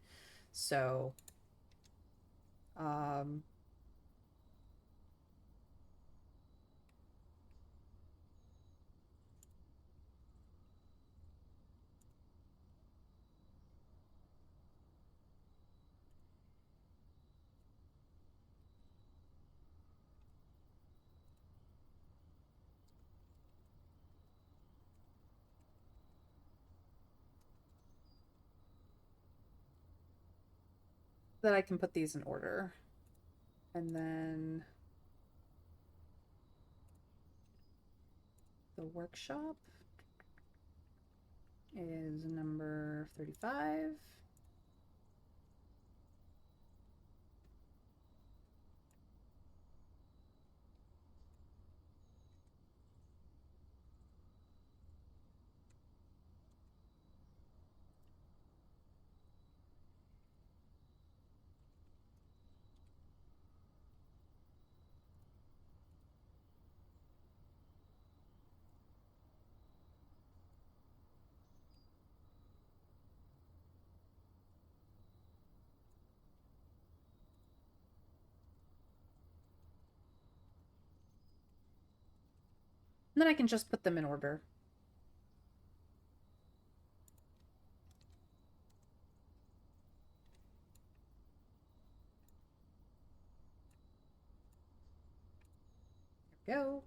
So, um, that I can put these in order. And then the workshop is number 35. And then I can just put them in order. There we go.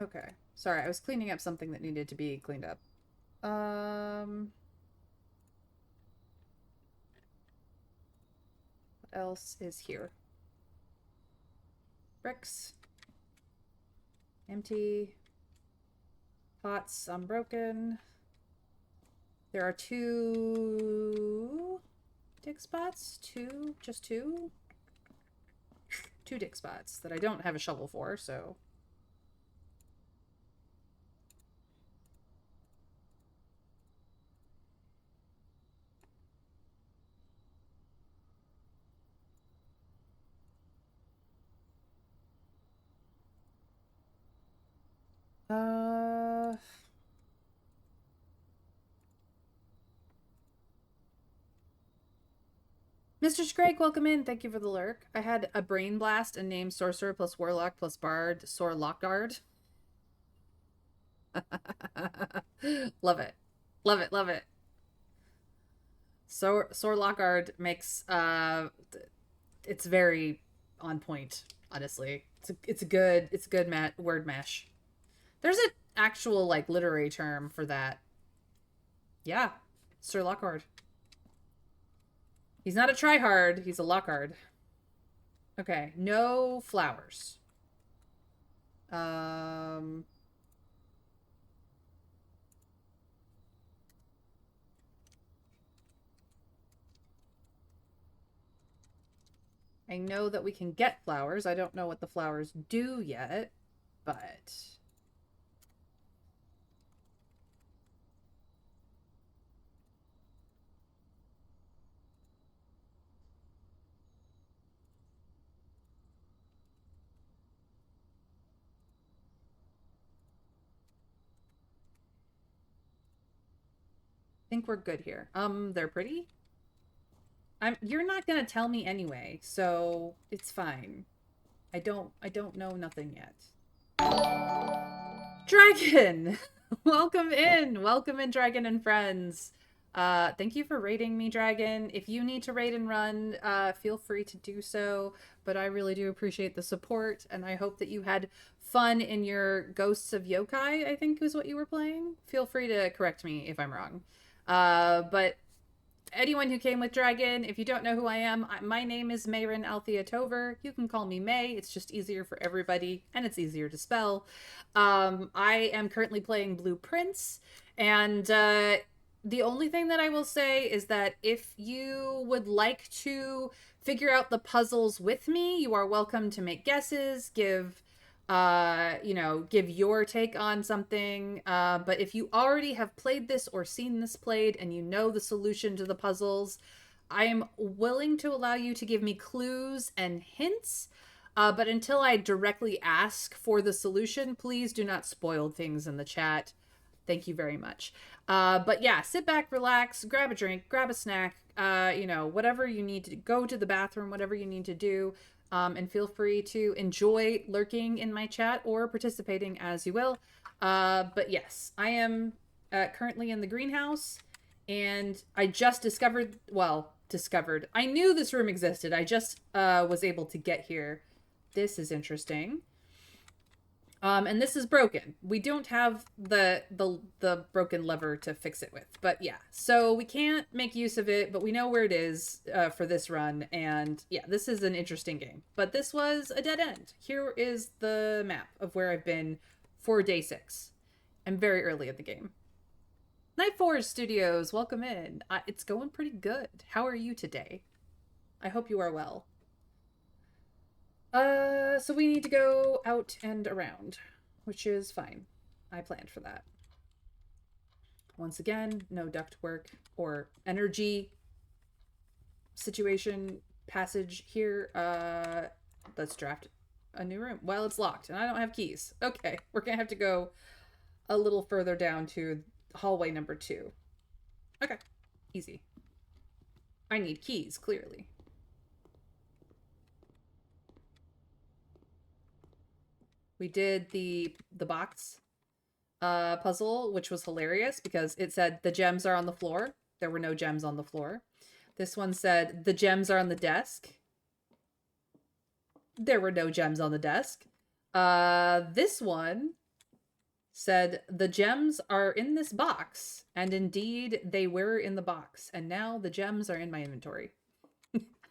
Okay. Sorry, I was cleaning up something that needed to be cleaned up. What else is here? Bricks. Empty. Pots unbroken. There are 2 dig spots. Just two? 2 dig spots that I don't have a shovel for, so... Mr. Scrake, welcome in. Thank you for the lurk. I had a brain blast and named Sorcerer plus Warlock plus Bard Sor Lockguard. Love it. Love it, love it. Sor Lockguard makes it's very on point, honestly. It's a good word mesh. There's an actual like literary term for that. Yeah. Sir Lockhart. He's not a tryhard, he's a Lockhart. Okay, no flowers. I know that we can get flowers. I don't know what the flowers do yet, but... I think we're good here. They're pretty. You're not gonna tell me anyway, so it's fine. I don't know nothing yet. Dragon! Welcome in! Welcome in, Dragon and friends. Thank you for raiding me, Dragon. If you need to raid and run, feel free to do so. But I really do appreciate the support, and I hope that you had fun in your Ghosts of Yokai, I think was what you were playing. Feel free to correct me if I'm wrong. But anyone who came with Dragon, if you don't know who I am, my name is Mayrin Althea Tover. You can call me May. It's just easier for everybody, and it's easier to spell. I am currently playing Blue Prince, and the only thing that I will say is that if you would like to figure out the puzzles with me, you are welcome to make guesses, give your take on something. But if you already have played this or seen this played and you know the solution to the puzzles, I am willing to allow you to give me clues and hints. But until I directly ask for the solution, please do not spoil things in the chat. Thank you very much. But yeah, sit back, relax, grab a drink, grab a snack, whatever you need to go to the bathroom, whatever you need to do. And feel free to enjoy lurking in my chat or participating as you will. But yes, I am currently in the greenhouse, and I just discovered, I knew this room existed. I just was able to get here. This is interesting. And this is broken. We don't have the broken lever to fix it with. But yeah, so we can't make use of it, but we know where it is for this run. And yeah, this is an interesting game. But this was a dead end. Here is the map of where I've been for day 6. I'm very early in the game. Night Forge Studios, welcome in. It's going pretty good. How are you today? I hope you are well. So we need to go out and around, which is fine. I planned for that. Once again, no ductwork or energy situation passage here. Let's draft a new room. Well, it's locked and I don't have keys. Okay, we're gonna have to go a little further down to hallway number 2. Okay, easy. I need keys, clearly. We did the box puzzle, which was hilarious because it said the gems are on the floor. There were no gems on the floor. This one said the gems are on the desk. There were no gems on the desk. This one said the gems are in this box, and indeed they were in the box, and now the gems are in my inventory.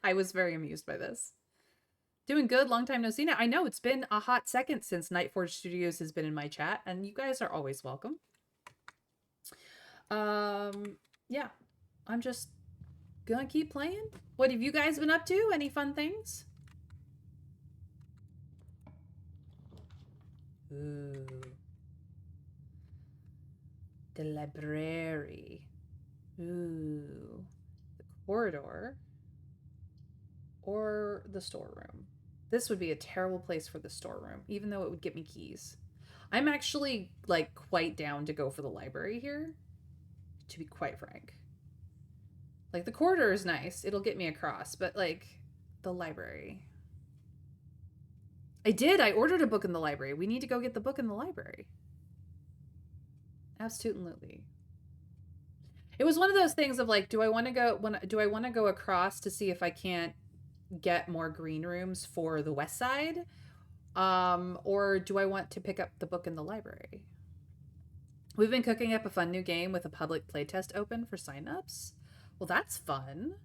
I was very amused by this. Doing good. Long time no see now. I know it's been a hot second since Night Forge Studios has been in my chat, and you guys are always welcome. Yeah, I'm just gonna keep playing. What have you guys been up to? Any fun things? Ooh. The library. Ooh. The corridor. Or the storeroom. This would be a terrible place for the storeroom, even though it would get me keys. I'm actually, like, quite down to go for the library here, to be quite frank. Like, the corridor is nice. It'll get me across, but, like, the library. I did. I ordered a book in the library. We need to go get the book in the library. Absolutely. It was one of those things of like, do I want to go across to see if I can't get more green rooms for the west side? Or do I want to pick up the book in the library? We've been cooking up a fun new game with a public playtest open for signups. Well, that's fun.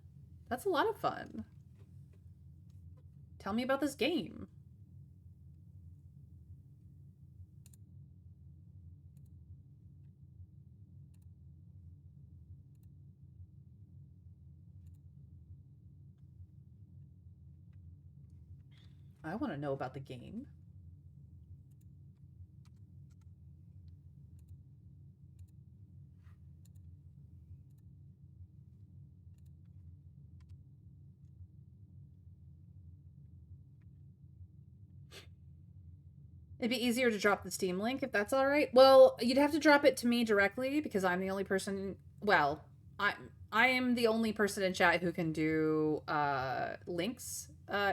That's a lot of fun. Tell me about this game. I want to know about the game. It'd be easier to drop the Steam link if that's all right. Well, you'd have to drop it to me directly because I'm the only person. Well, I am the only person in chat who can do links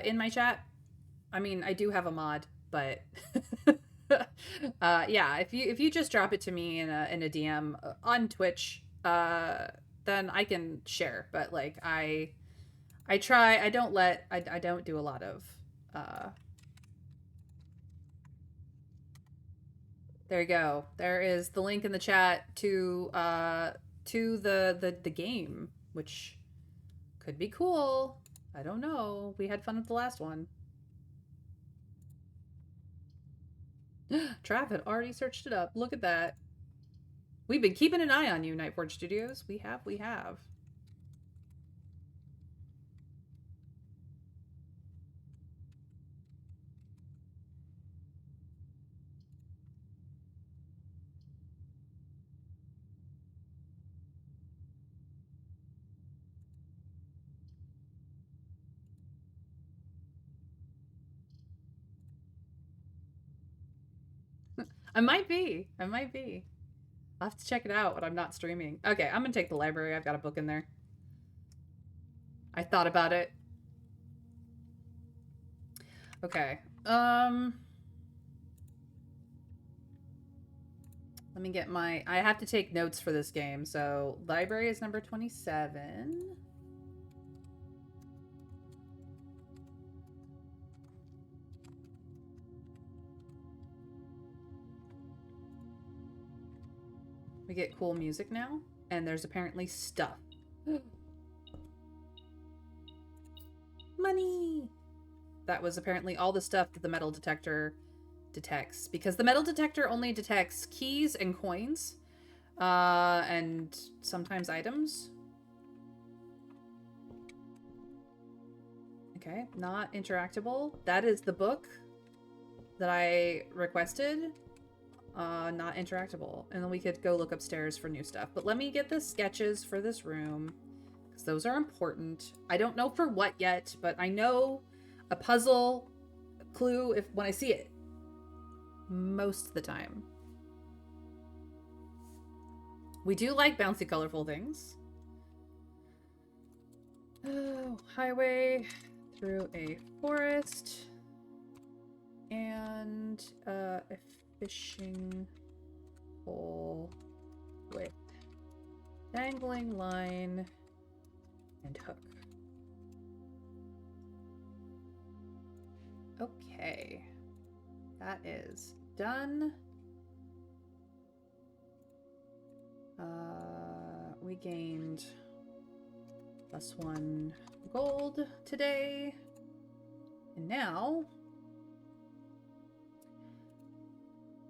in my chat. I mean, I do have a mod, but yeah, if you just drop it to me in a DM on Twitch, then I can share. But like I try. I don't do a lot of. There you go. There is the link in the chat to the game, which could be cool. I don't know. We had fun with the last one. Trav had already searched it up. Look at that. We've been keeping an eye on you, Nightforge Studios. We have. I might be. I might be. I'll have to check it out when I'm not streaming. Okay, I'm gonna take the library. I've got a book in there. I thought about it. Okay. Let me get my... I have to take notes for this game. So, library is number 27. We get cool music now. And there's apparently stuff. Money! That was apparently all the stuff that the metal detector detects. Because the metal detector only detects keys and coins. And sometimes items. Okay, not interactable. That is the book that I requested. Not interactable. And then we could go look upstairs for new stuff. But let me get the sketches for this room, because those are important. I don't know for what yet, but I know a puzzle clue when I see it. Most of the time. We do like bouncy, colorful things. Oh, highway through a forest. And a fishing pole with dangling line and hook. Okay. That is done. We gained +1 gold today. And now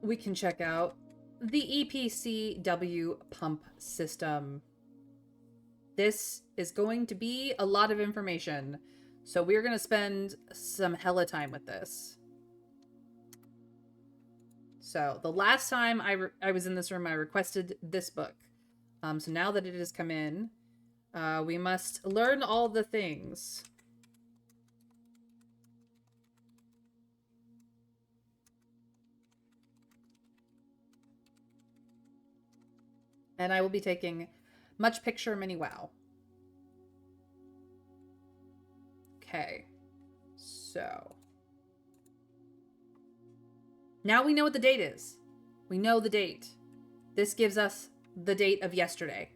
we can check out the EPCW pump system. this is going to be a lot of information. So we're going to spend some hella time with this. So the last time I was in this room, I requested this book. So now that it has come in, we must learn all the things. And I will be taking much picture, many wow. Okay. So. Now we know what the date is. We know the date. This gives us the date of yesterday.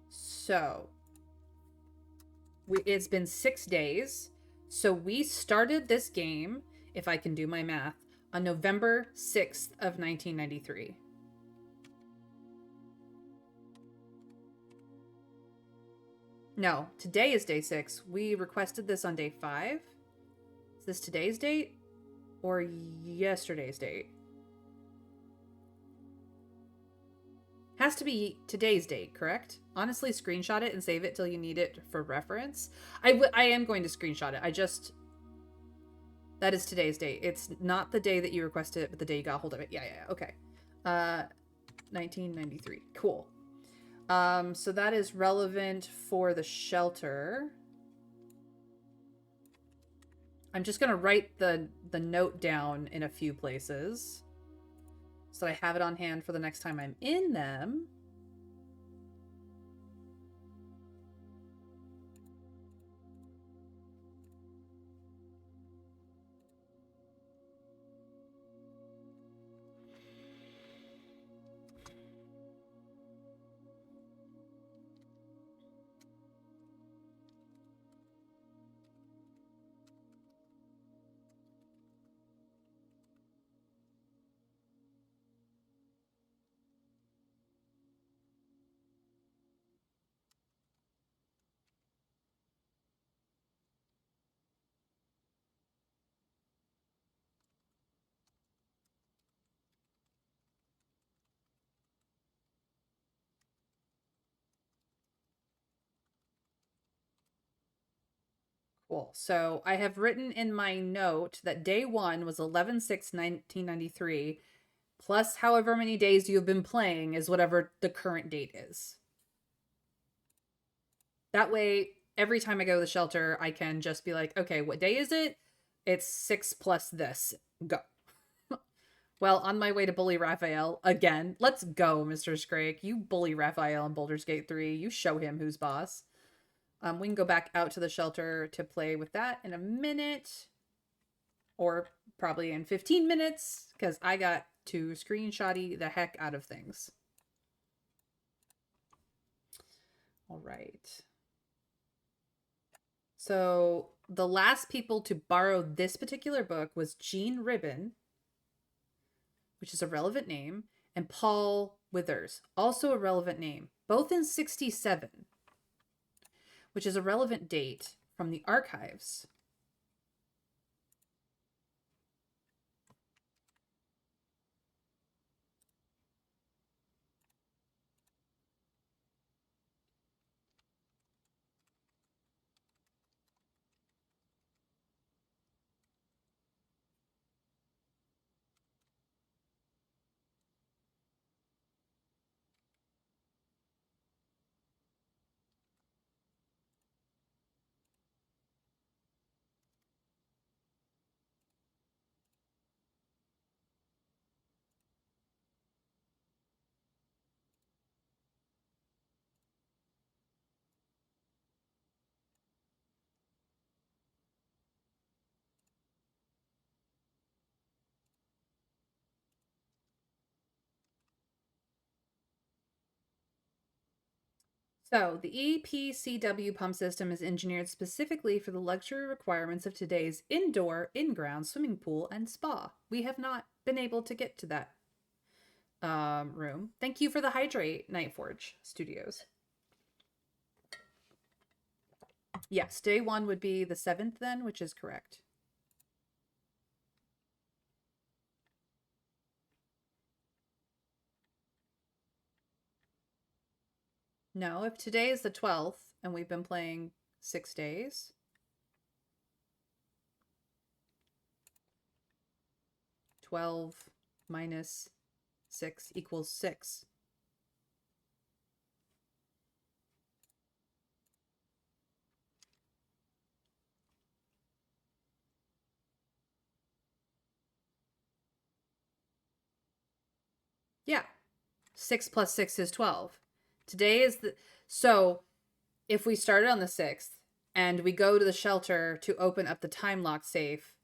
So. It's been 6 days. So we started this game, if I can do my math, on November 6th of 1993. No, today is day 6. We requested this on day 5. Is this today's date or yesterday's date? Has to be today's date, correct? Honestly, screenshot it and save it till you need it for reference. I am going to screenshot it. That is today's date. It's not the day that you requested it, but the day you got hold of it. Yeah, okay. 1993. Cool. So that is relevant for the shelter. I'm just gonna write the note down in a few places so that I have it on hand for the next time I'm in them. Cool. So I have written in my note that day 1 was 11/6/1993, plus however many days you have been playing is whatever the current date is. That way, every time I go to the shelter, I can just be like, okay, what day is it? It's 6 plus this. Go. Well, on my way to bully Raphael again. Let's go, Mr. Scrake. You bully Raphael in Baldur's Gate 3. You show him who's boss. We can go back out to the shelter to play with that in a minute. Or probably in 15 minutes, because I got to screenshotty the heck out of things. All right. So the last people to borrow this particular book was Gene Ribbon, which is a relevant name, and Paul Withers, also a relevant name, both in 67, which is a relevant date from the archives. So, the EPCW pump system is engineered specifically for the luxury requirements of today's indoor, in-ground swimming pool and spa. We have not been able to get to that room. Thank you for the hydrate, Nightforge Studios. Yes, day 1 would be the 7th then, which is correct. No, if today is the 12th and we've been playing 6 days, 12 minus 6 equals 6. Yeah. 6 plus 6 is 12. Today is the. So if we started on the 6th and we go to the shelter to open up the time lock safe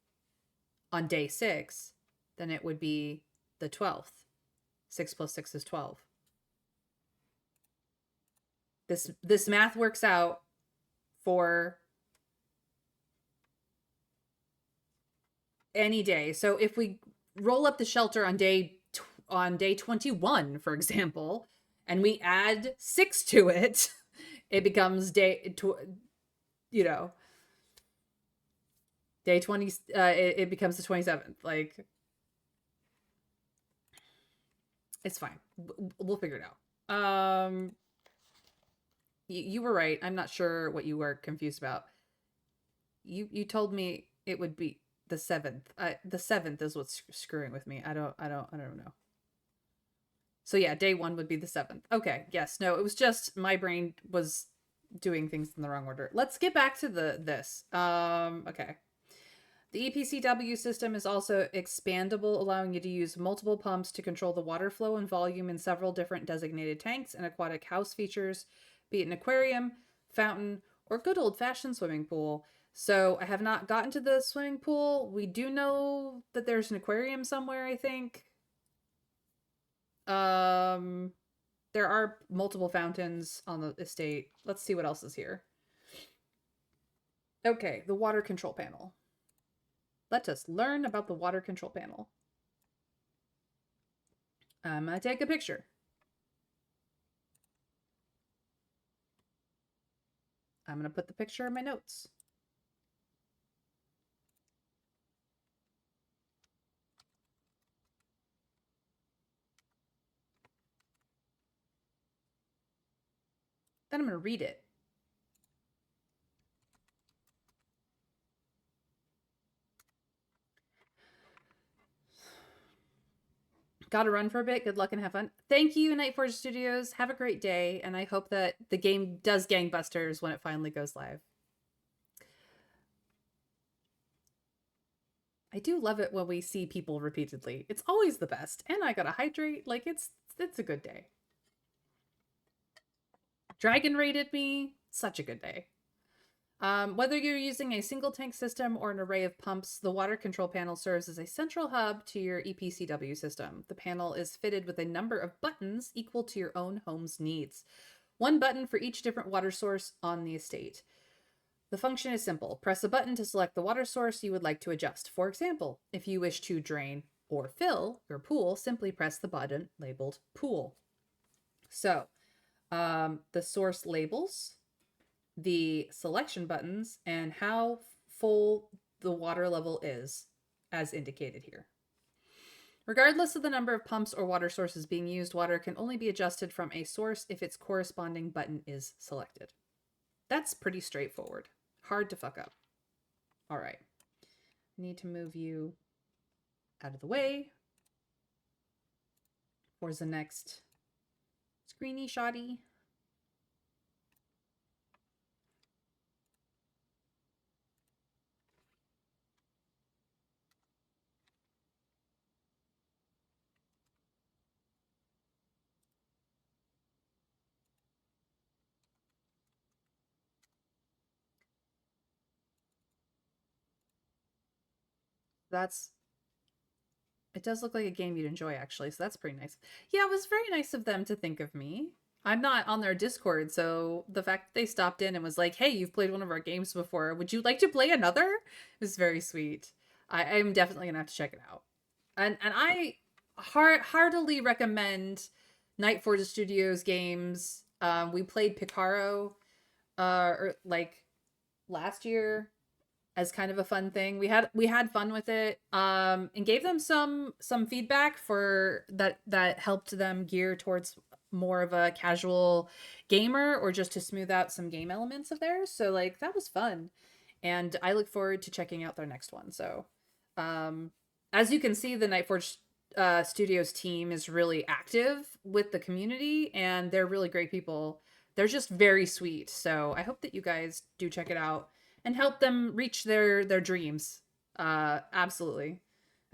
on day 6, then it would be the 12th. 6 plus 6 is 12. This math works out for any day. So if we roll up the shelter on day 21, for example, and we add 6 to it, it becomes day 20. It becomes the 27th. Like, it's fine. We'll figure it out. You were right. I'm not sure what you were confused about. You told me it would be the 7th. The 7th is what's screwing with me. I don't know. So yeah, day 1 would be the 7th. Okay. Yes. No, it was just my brain was doing things in the wrong order. Let's get back to this. Okay. The EPCW system is also expandable, allowing you to use multiple pumps to control the water flow and volume in several different designated tanks and aquatic house features, be it an aquarium, fountain, or good old-fashioned swimming pool. So I have not gotten to the swimming pool. We do know that there's an aquarium somewhere, I think. There are multiple fountains on the estate. Let's see what else is here. Okay, the water control panel. Let us learn about the water control panel. I'm going to take a picture. I'm going to put the picture in my notes. Then I'm going to read it. Gotta run for a bit. Good luck and have fun. Thank you, Nightforge Studios. Have a great day, and I hope that the game does gangbusters when it finally goes live. I do love it when we see people repeatedly. It's always the best. And I gotta hydrate. Like, it's a good day. Dragon raided me. Such a good day. Whether you're using a single tank system or an array of pumps, the water control panel serves as a central hub to your EPCW system. The panel is fitted with a number of buttons equal to your own home's needs. One button for each different water source on the estate. The function is simple. Press a button to select the water source you would like to adjust. For example, if you wish to drain or fill your pool, simply press the button labeled pool. So, the source labels, the selection buttons, and how full the water level is, as indicated here. Regardless of the number of pumps or water sources being used, water can only be adjusted from a source if its corresponding button is selected. That's pretty straightforward. Hard to fuck up. All right. Need to move you out of the way for the next screeny shotty. It does look like a game you'd enjoy, actually, so that's pretty nice. Yeah, it was very nice of them to think of me. I'm not on their Discord, so the fact that they stopped in and was like, hey, you've played one of our games before. Would you like to play another? It was very sweet. I'm definitely going to have to check it out. And I heartily recommend Nightforge Studios games. We played Picaro like last year as kind of a fun thing. We had fun with it, and gave them some feedback for that helped them gear towards more of a casual gamer or just to smooth out some game elements of theirs. So like that was fun. And I look forward to checking out their next one. So um as you can see, the Nightforge Studios team is really active with the community and they're really great people. They're just very sweet. So I hope that you guys do check it out and help them reach their dreams. Absolutely.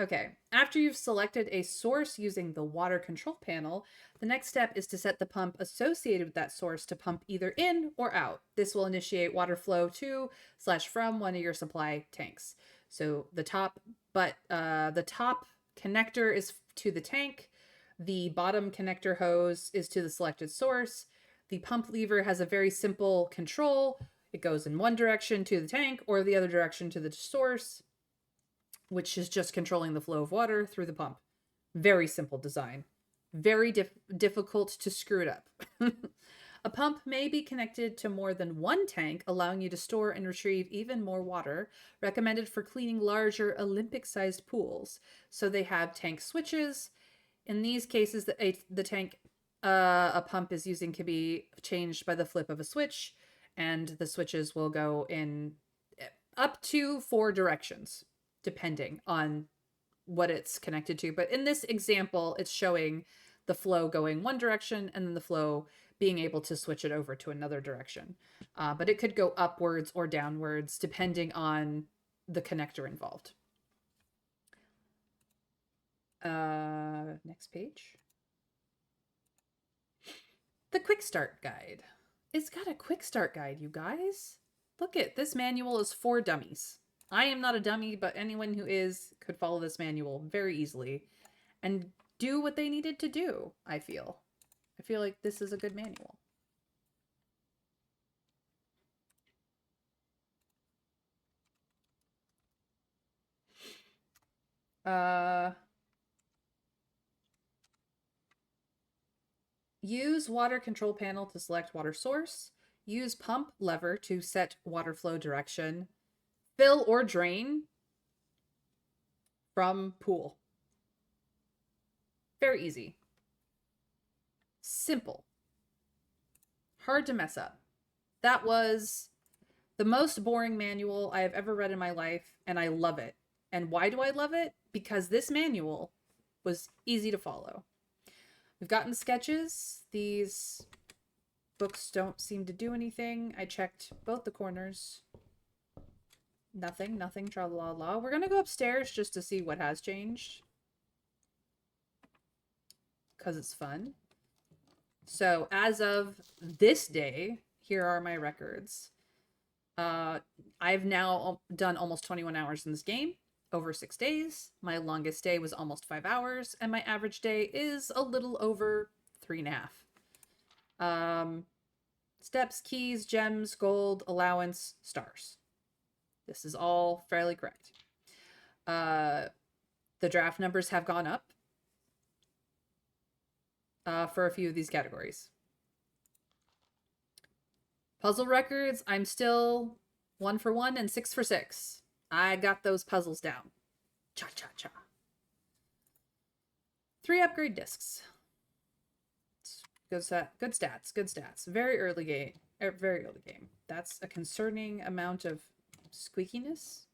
Okay, after you've selected a source using the water control panel, the next step is to set the pump associated with that source to pump either in or out. This will initiate water flow to/from one of your supply tanks. So the top connector is to the tank. The bottom connector hose is to the selected source. The pump lever has a very simple control. It goes in one direction to the tank or the other direction to the source, which is just controlling the flow of water through the pump. Very simple design. Very difficult to screw it up. A pump may be connected to more than one tank, allowing you to store and retrieve even more water, recommended for cleaning larger Olympic-sized pools. So they have tank switches. In these cases, the tank a pump is using can be changed by the flip of a switch, and the switches will go in up to 4 directions, depending on what it's connected to. But in this example, it's showing the flow going one direction and then the flow being able to switch it over to another direction. But it could go upwards or downwards depending on the connector involved. Next page. The quick start guide. It's got a quick start guide, you guys. Look at this manual is for dummies. I am not a dummy, but anyone who is could follow this manual very easily and do what they needed to do, I feel. I feel like this is a good manual. Use water control panel to select water source. Use pump lever to set water flow direction. Fill or drain from pool. Very easy. Simple. Hard to mess up. That was the most boring manual I have ever read in my life, and I love it. And why do I love it? Because this manual was easy to follow. We've gotten sketches. These books don't seem to do anything. I checked both the corners. Nothing, tra la la. We're gonna go upstairs just to see what has changed. Because it's fun. So as of this day, here are my records. I've now done almost 21 hours in this game, over 6 days. My longest day was almost 5 hours, and my average day is a little over 3.5. Steps, keys, gems, gold, allowance, stars. This is all fairly correct. The draft numbers have gone up for a few of these categories. Puzzle records, I'm still 1 for 1 and 6 for 6. I got those puzzles down. Cha-cha-cha. 3 upgrade discs. Good stats. Very early game. That's a concerning amount of squeakiness.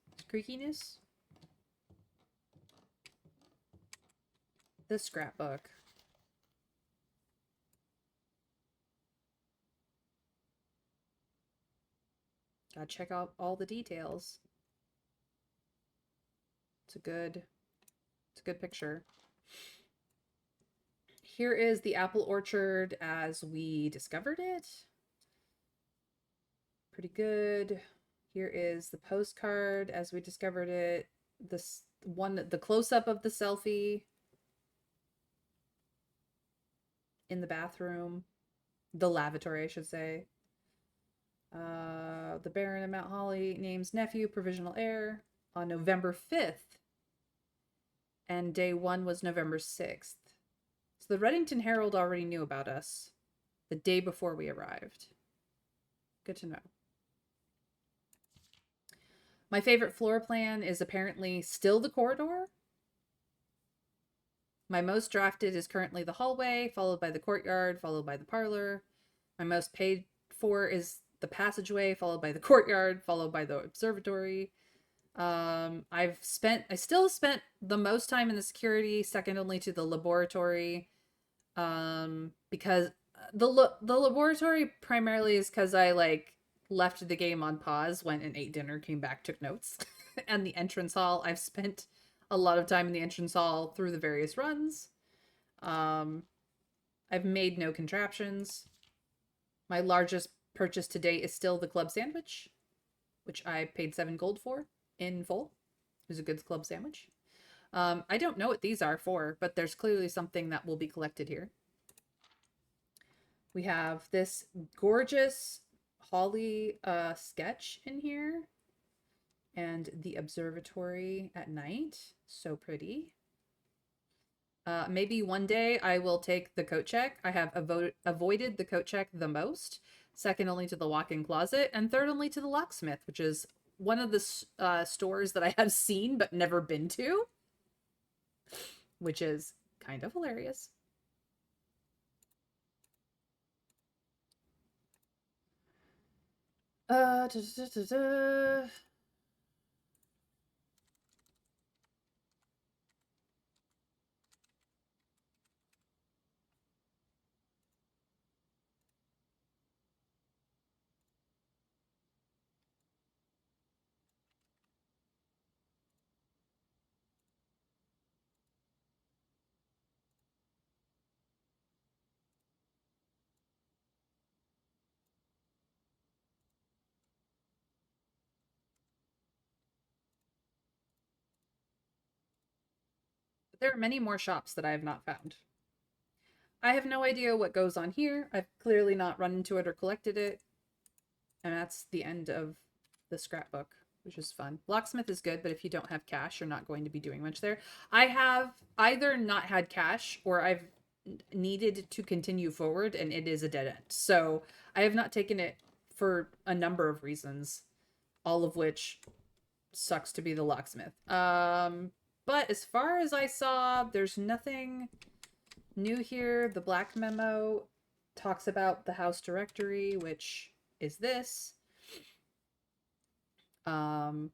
The scrapbook. Gotta check out all the details. It's a good picture. Here is the apple orchard as we discovered it. Pretty good. Here is the postcard as we discovered it. This one, the close-up of the selfie in the bathroom. The lavatory, I should say. The Baron of Mount Holly names nephew provisional heir on November 5th. And day 1 was November 6th. So the Reddington Herald already knew about us the day before we arrived. Good to know. My favorite floor plan is apparently still the corridor. My most drafted is currently the hallway, followed by the courtyard, followed by the parlor. My most paid for is the passageway, followed by the courtyard, followed by the observatory. I still spent the most time in the security, second only to the laboratory. Because the laboratory primarily is because I like left the game on pause, went and ate dinner, came back, took notes. And the entrance hall, I've spent a lot of time in the entrance hall through the various runs. Um, I've made no contraptions. My largest purchase to date is still the club sandwich, which I paid 7 gold for in full. It was a good club sandwich. I don't know what these are for, but there's clearly something that will be collected here. We have this gorgeous holly sketch in here, and the observatory at night. So pretty. Maybe one day I will take the coat check. I have avoided the coat check the most, second only to the walk-in closet, and third only to the locksmith, which is one of the stores that I have seen but never been to, which is kind of hilarious. Da, da, da, da. There are many more shops that I have not found. I have no idea what goes on here. I've clearly not run into it or collected it. And that's the end of the scrapbook, which is fun. Locksmith is good, but if you don't have cash, you're not going to be doing much there. I have either not had cash or I've needed to continue forward and it is a dead end. So I have not taken it for a number of reasons, all of which sucks to be the locksmith. But as far as I saw, there's nothing new here. The black memo talks about the house directory, which is this. I've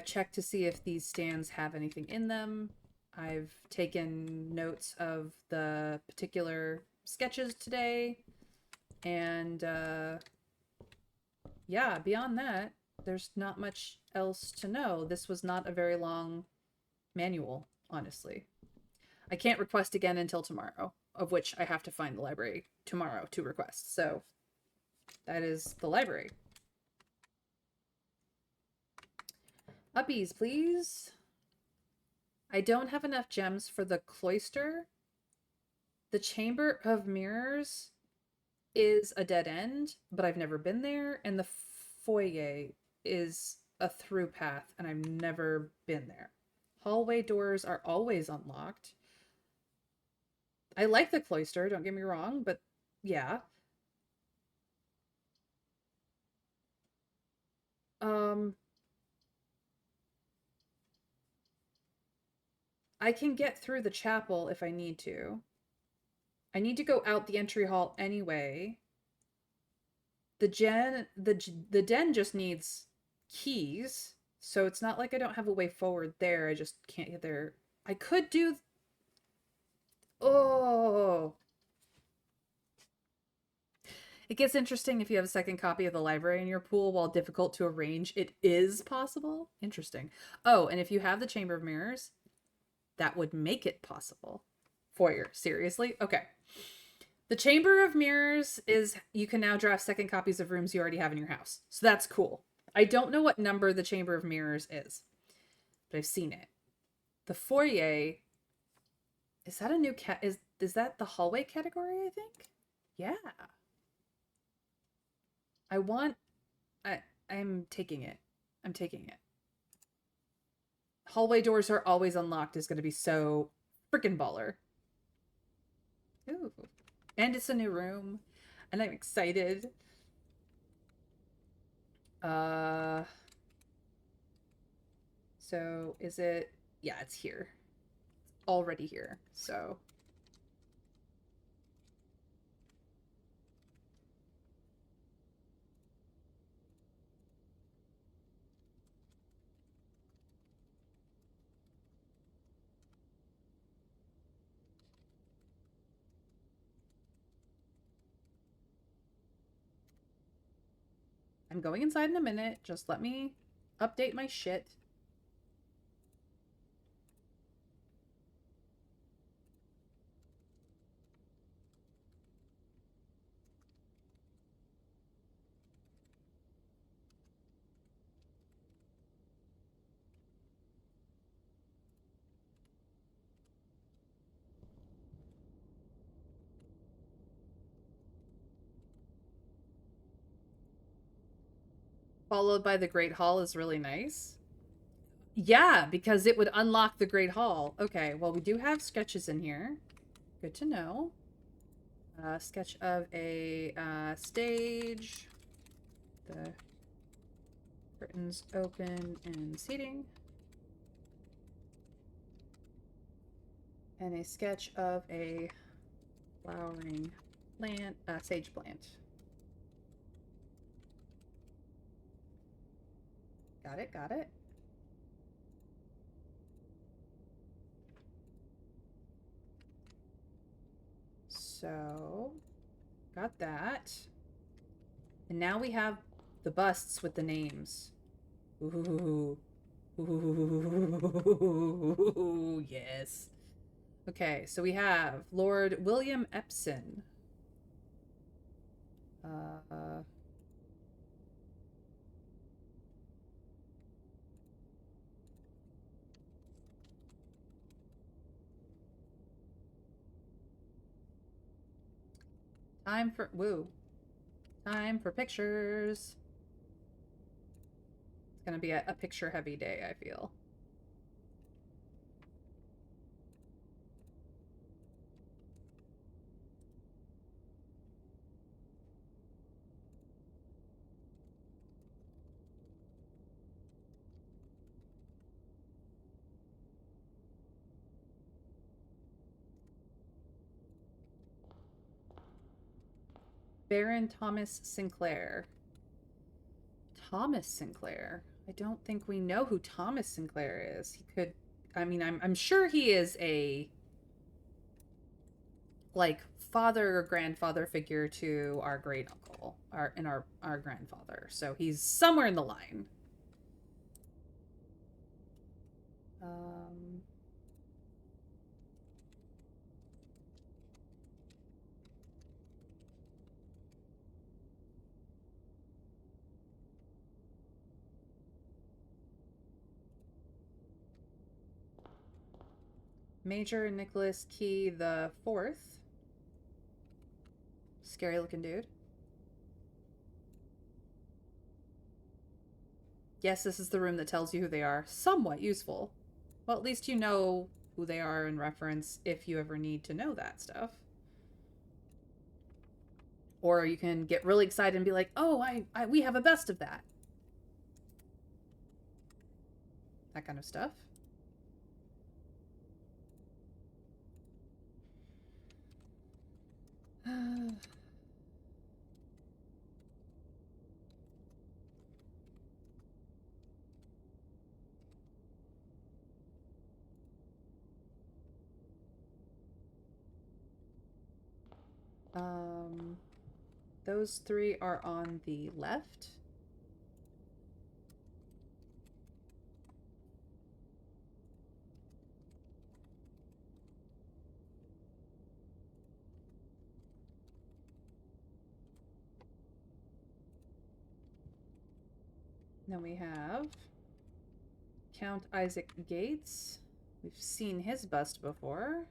checked to see if these stands have anything in them. I've taken notes of the particular sketches today, and yeah, beyond that, there's not much else to know. This was not a very long manual, honestly. I can't request again until tomorrow, of which I have to find the library tomorrow to request. So that is the library. Uppies, please. I don't have enough gems for the cloister. The Chamber of Mirrors is a dead end, but I've never been there. And the foyer is a through path, and I've never been there. Hallway doors are always unlocked. I like the cloister, don't get me wrong, but yeah. I can get through the chapel if I need to. I need to go out the entry hall anyway. The den just needs keys, so it's not like I don't have a way forward there. I just can't get there. I could do. Oh, it gets interesting if you have a second copy of the library in your pool. While difficult to arrange, it is possible. Interesting. Oh, and if you have the Chamber of Mirrors, that would make it possible. Foyer, seriously? Okay. The Chamber of Mirrors is you can now draft second copies of rooms you already have in your house. So that's cool. I don't know what number the Chamber of Mirrors is, but I've seen it. The foyer, is that a new cat? Is that the hallway category, I think? Yeah. I want I'm taking it. I'm taking it. Hallway doors are always unlocked is going to be so freaking baller. Ooh. And it's a new room. And I'm excited. So is it? Yeah, it's here. already here, so. I'm going inside in a minute. Just let me update my shit. Followed by the Great Hall is really nice. Yeah, because it would unlock the Great Hall. Okay, well, we do have sketches in here. Good to know. Sketch of a stage. The curtains open and seating. And a sketch of a flowering plant, sage plant. Got it, got it. So, got that. And now we have the busts with the names. Ooh. Ooh, yes. Okay, so we have Lord William Epson. Uh, time for time for pictures. It's gonna be a picture heavy day, I feel. Baron Thomas Sinclair. Thomas Sinclair. I don't think we know who Thomas Sinclair is. He could, I mean, I'm sure he is a like father or grandfather figure to our great uncle, our grandfather. So he's somewhere in the line. Um, Major Nicholas Key the Fourth. Scary looking dude. Yes, this is the room that tells you who they are. Somewhat useful. Well, at least you know who they are in reference if you ever need to know that stuff. Or you can get really excited and be like, oh, we have a best of that. That kind of stuff. um, those three are on the left. Then we have Count Isaac Gates. We've seen his bust before.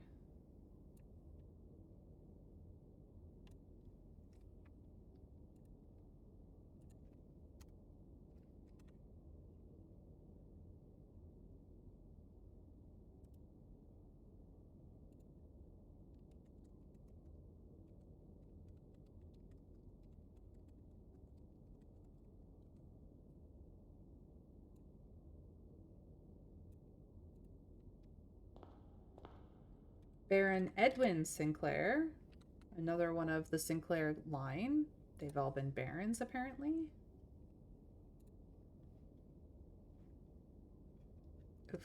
Baron Edwin Sinclair, another one of the Sinclair line. They've all been barons, apparently. Oof.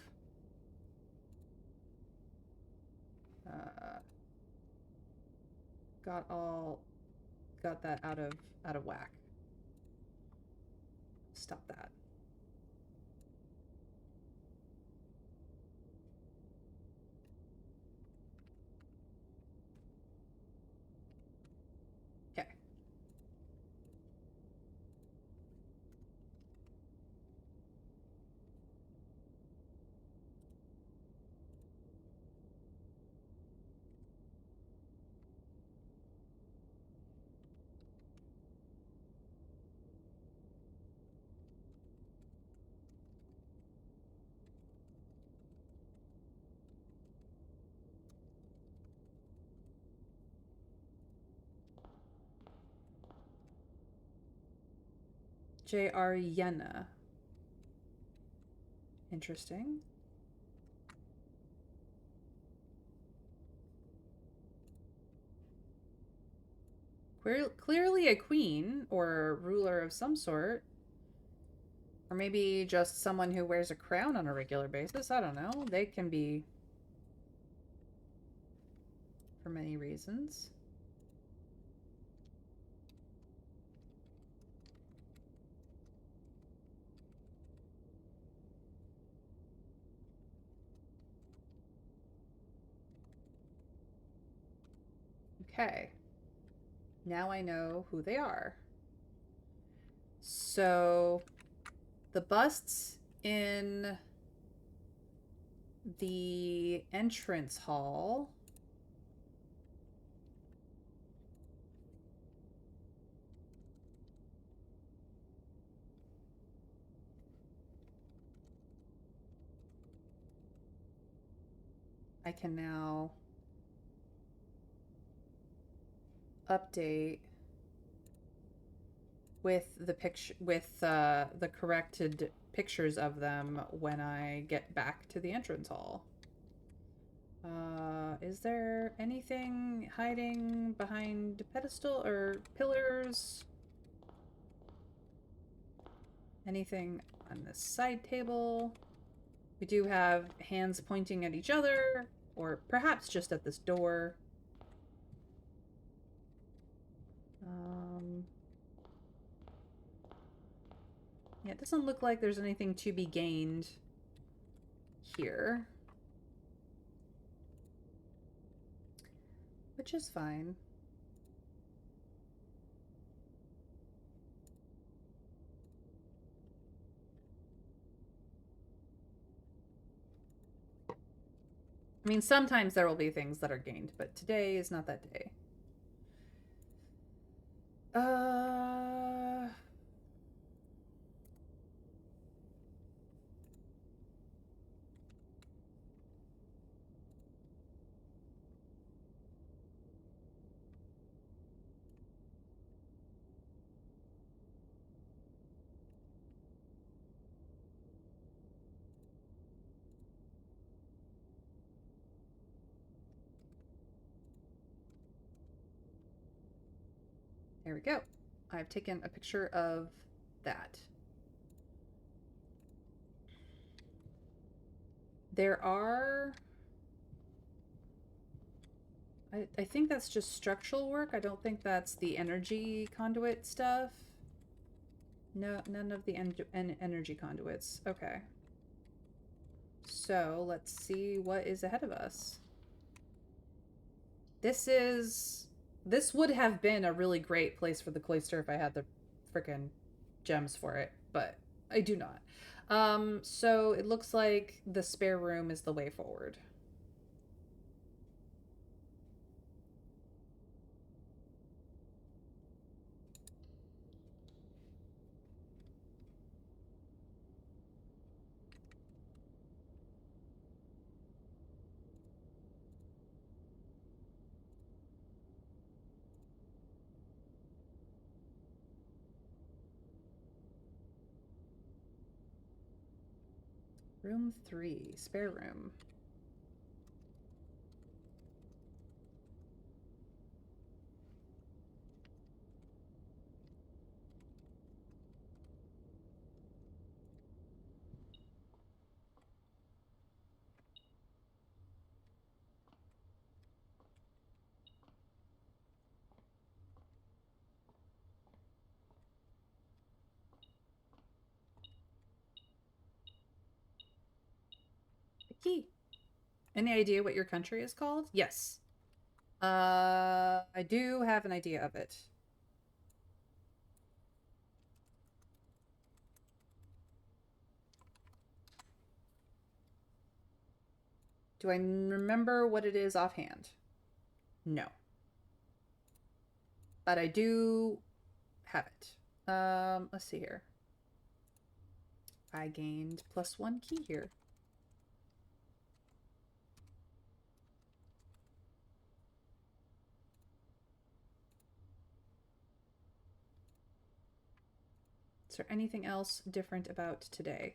Uh, got that out of whack. Stop that. Okay. J.R. Yenna. Interesting. Clearly a queen or ruler of some sort. Or maybe just someone who wears a crown on a regular basis. I don't know. They can be for many reasons. Okay. Now I know who they are. So, the busts in the entrance hall. I can now update with the corrected pictures of them when I get back to the entrance hall. Is there anything hiding behind pedestal or pillars? Anything on this side table? We do have hands pointing at each other, or perhaps just at this door. Yeah, it doesn't look like there's anything to be gained here. Which is fine. I mean, sometimes there will be things that are gained, but today is not that day. There we go. I've taken a picture of that. There are... I think that's just structural work. I don't think that's the energy conduit stuff. No, none of the energy conduits. Okay. So, let's see what is ahead of us. This would have been a really great place for the cloister if I had the freaking gems for it, but I do not. So it looks like the spare room is the way forward. Room 3, spare room. Key. Any idea what your country is called? Yes. I do have an idea of it. Do I remember what it is offhand? No. But I do have it. Let's see here. I gained +1 key here. Is there anything else different about today?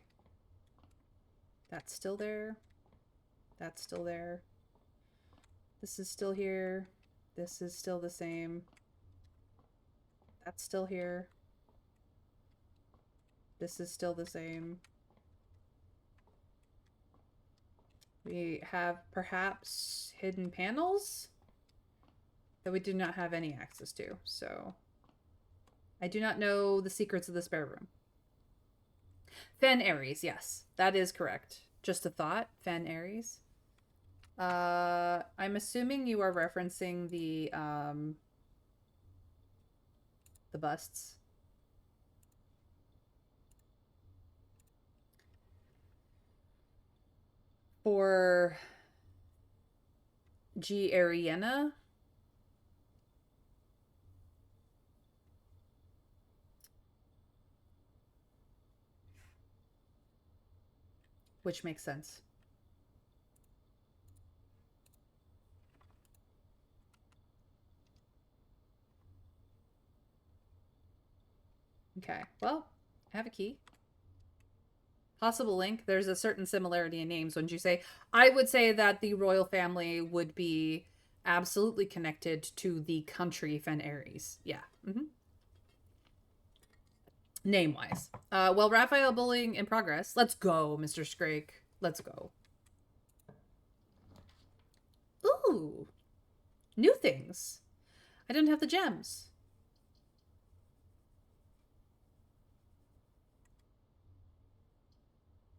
That's still there. That's still there. This is still here. This is still the same. That's still here. This is still the same. We have perhaps hidden panels that we do not have any access to, so I do not know the secrets of the spare room. Fen Aries, yes, that is correct. Just a thought, Fen Aries. I'm assuming you are referencing the busts. For G. Ariana, which makes sense. Okay, well, I have a key. Possible link. There's a certain similarity in names, wouldn't you say? I would say that the royal family would be absolutely connected to the country Fen Aries. Yeah. Name-wise. Well, Raphael bullying in progress. Let's go, Mr. Scrake. Let's go. Ooh. New things. I didn't have the gems.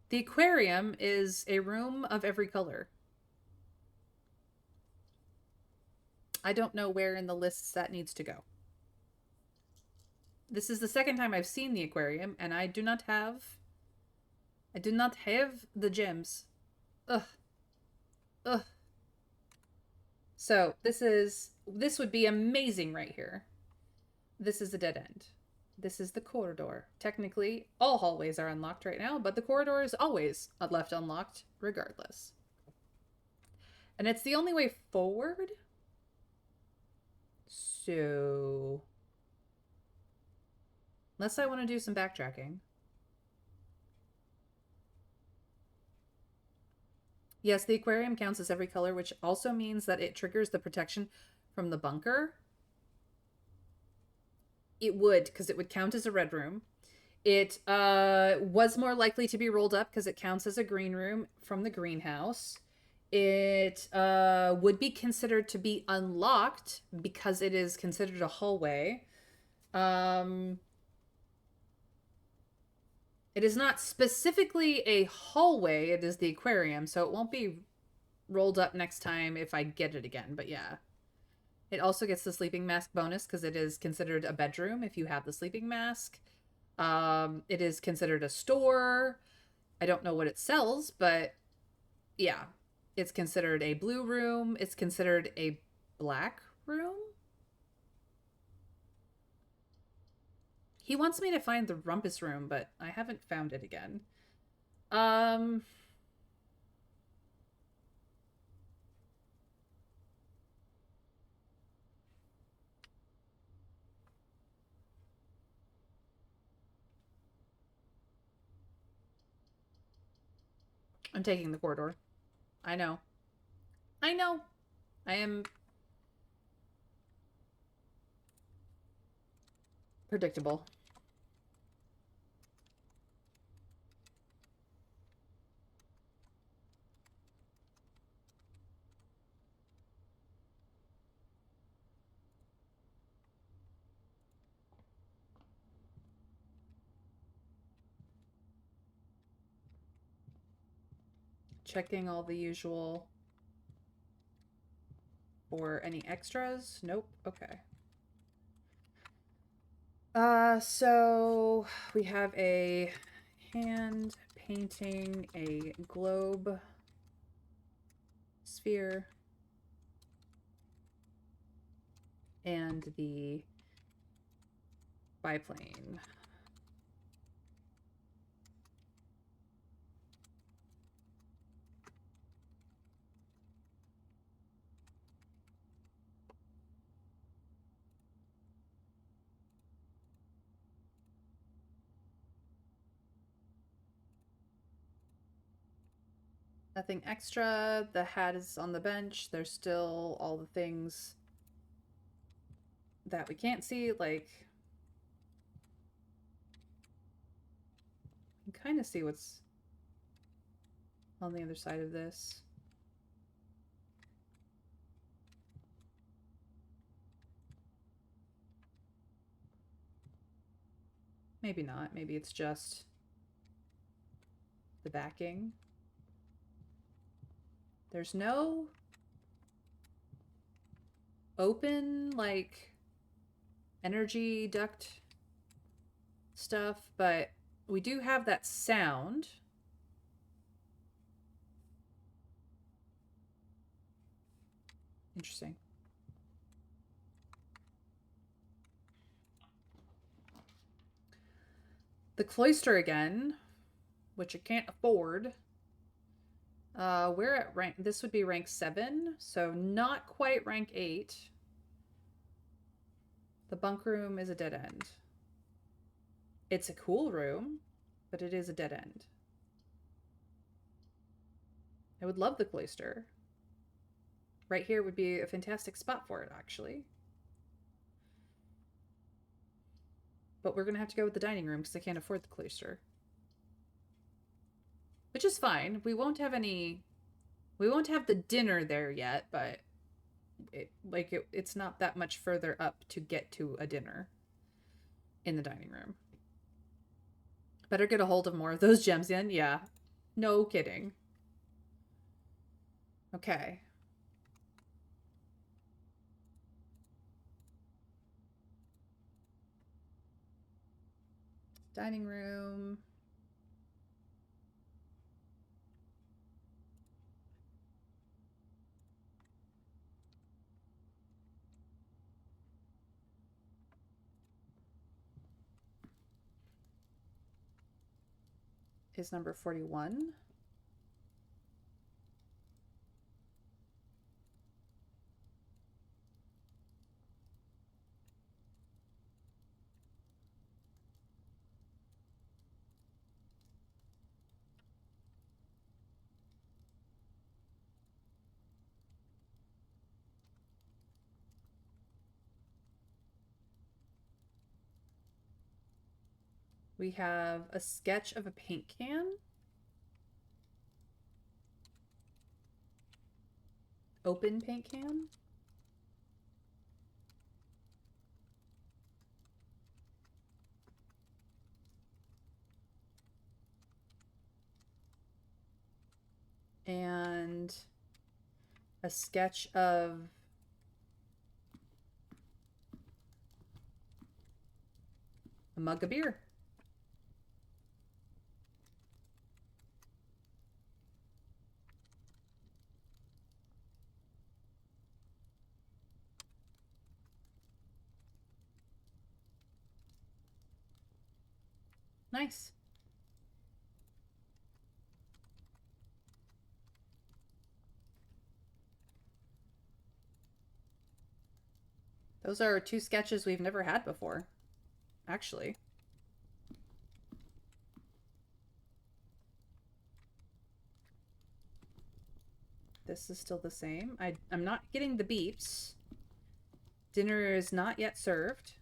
The aquarium is a room of every color. I don't know where in the lists that needs to go. This is the second time I've seen the aquarium, and I do not have the gems. Ugh. Ugh. So this would be amazing right here. This is the dead end. This is the corridor. Technically, all hallways are unlocked right now, but the corridor is always left unlocked regardless. And it's the only way forward. So, unless I want to do some backtracking. Yes, the aquarium counts as every color, which also means that it triggers the protection from the bunker. It would, because it would count as a red room. It was more likely to be rolled up because it counts as a green room from the greenhouse. It would be considered to be unlocked because it is considered a hallway. It is not specifically a hallway, it is the aquarium, so it won't be rolled up next time if I get it again, but yeah. It also gets the sleeping mask bonus because it is considered a bedroom if you have the sleeping mask. It is considered a store. I don't know what it sells, but yeah. It's considered a blue room. It's considered a black room. He wants me to find the rumpus room, but I haven't found it again. I'm taking the corridor. I know. I know. I am predictable. Checking all the usual. Or any extras? Nope. Okay. So we have a hand painting a globe sphere and the biplane. Nothing extra. The hat is on the bench. There's still all the things that we can't see, like you can kind of see what's on the other side of this. Maybe not. Maybe it's just the backing. There's no open, like, energy duct stuff, but we do have that sound. Interesting. The cloister again, which I can't afford. We're at rank, this would be rank 7, so not quite rank 8. The bunk room is a dead end. It's a cool room, but it is a dead end. I would love the cloister. Right here would be a fantastic spot for it, actually. But we're going to have to go with the dining room because I can't afford the cloister. Which is fine. We won't have the dinner there yet, but it's not that much further up to get to a dinner in the dining room. Better get a hold of more of those gems in. Yeah. No kidding. Okay. Dining room. Is number 41. We have a sketch of a paint can. Open paint can. And a sketch of a mug of beer. Nice. Those are 2 sketches we've never had before, actually. This is still the same. I'm not getting the beeps. Dinner is not yet served.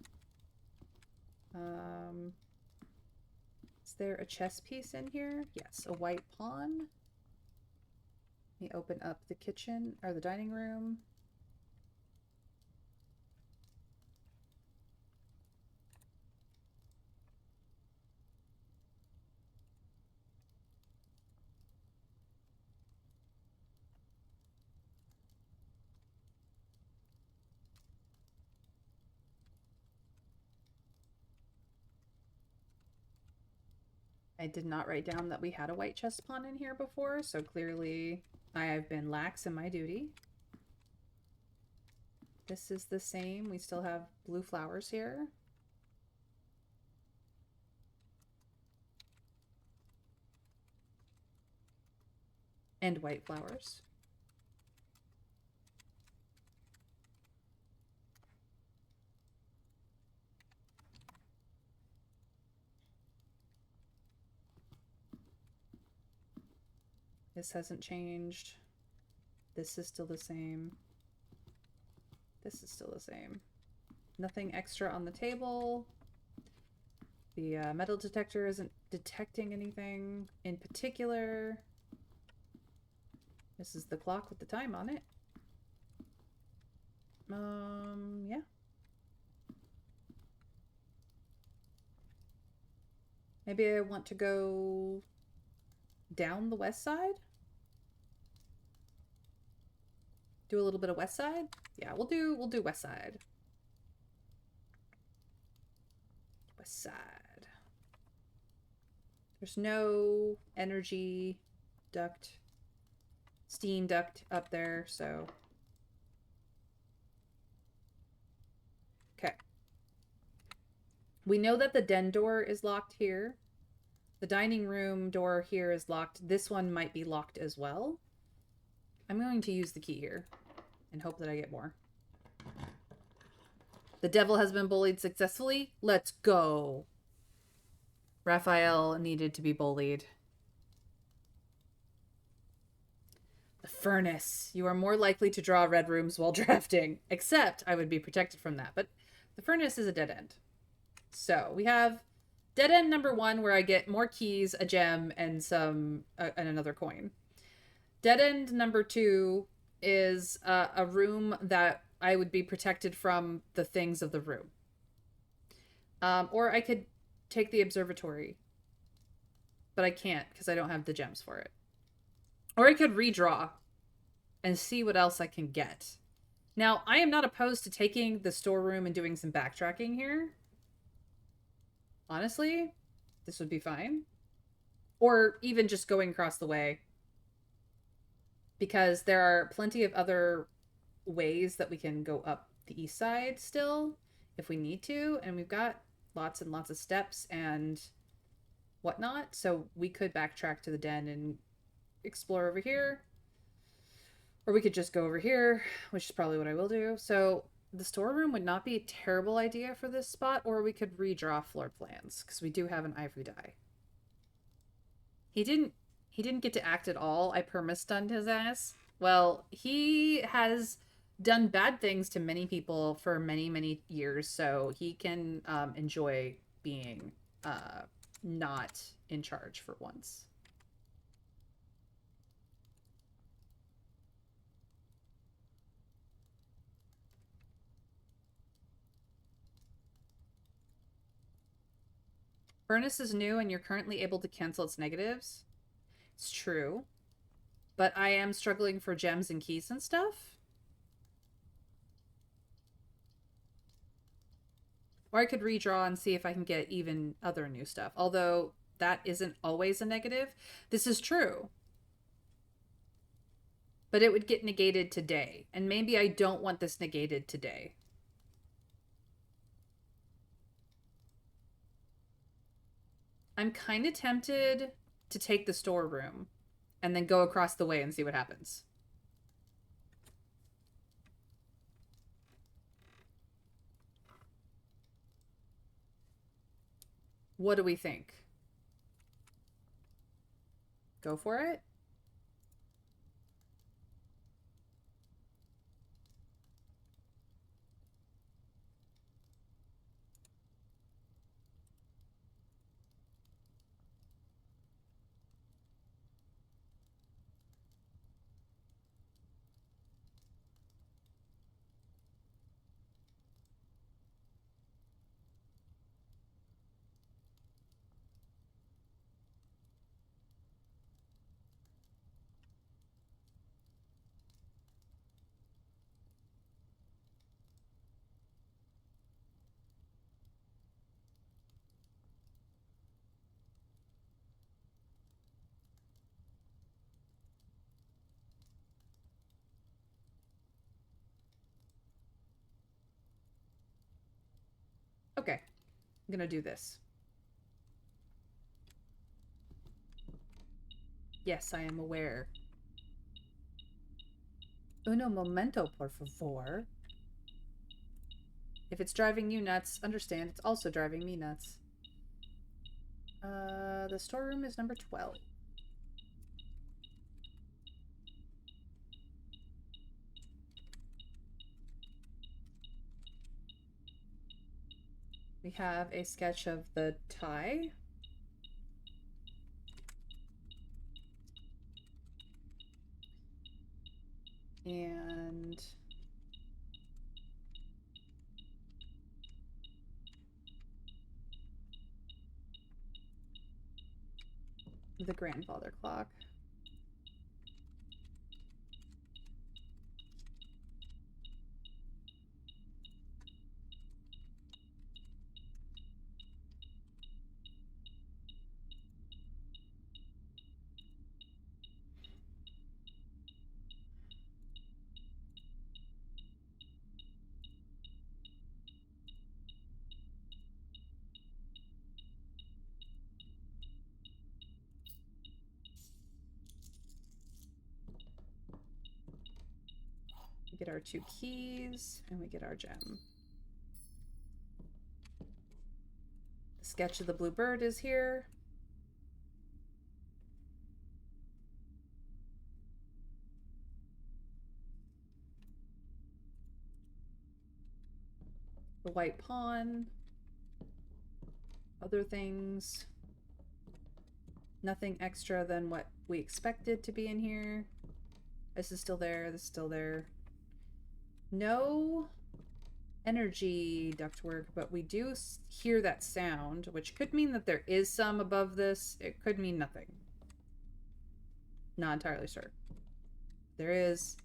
Is there a chess piece in here? Yes, a white pawn. Let me open up the kitchen, or the dining room. I did not write down that we had a white chest pawn in here before, so clearly I have been lax in my duty. This is the same. We still have blue flowers here. And white flowers. This hasn't changed. This is still the same. This is still the same. Nothing extra on the table. The metal detector isn't detecting anything in particular. This is the clock with the time on it. Yeah. Maybe I want to go down the west side? Do a little bit of west side? Yeah, we'll do west side. West side. There's no energy duct, steam duct up there, so. Okay. We know that the den door is locked here. The dining room door here is locked. This one might be locked as well. I'm going to use the key here and hope that I get more. The devil has been bullied successfully. Let's go. Raphael needed to be bullied. The furnace. You are more likely to draw red rooms while drafting. Except I would be protected from that. But the furnace is a dead end. So we have dead end number 1 where I get more keys, a gem, and and another coin. Dead end number 2 is a room that I would be protected from the things of the room. Or I could take the observatory. But I can't because I don't have the gems for it. Or I could redraw and see what else I can get. Now, I am not opposed to taking the storeroom and doing some backtracking here. Honestly, this would be fine. Or even just going across the way. Because there are plenty of other ways that we can go up the east side still, if we need to. And we've got lots and lots of steps and whatnot. So we could backtrack to the den and explore over here. Or we could just go over here, which is probably what I will do. So the storeroom would not be a terrible idea for this spot, or we could redraw floor plans, because we do have an ivory die. He didn't get to act at all. I perma-stunned his ass. Well, he has done bad things to many people for many, many years, so he can enjoy being not in charge for once. Furnace is new and you're currently able to cancel its negatives. It's true. But I am struggling for gems and keys and stuff. Or I could redraw and see if I can get even other new stuff. Although that isn't always a negative. This is true. But it would get negated today. And maybe I don't want this negated today. I'm kind of tempted to take the storeroom and then go across the way and see what happens. What do we think? Go for it? Okay, I'm gonna do this. Yes, I am aware. Uno momento, por favor. If it's driving you nuts, understand it's also driving me nuts. The storeroom is number 12. We have a sketch of the tie. And the grandfather clock. We get our 2 keys, and we get our gem. The sketch of the blue bird is here. The white pawn. Other things. Nothing extra than what we expected to be in here. This is still there. This is still there. No energy ductwork, but we do hear that sound, which could mean that there is some above this. It could mean nothing. Not entirely sure. There is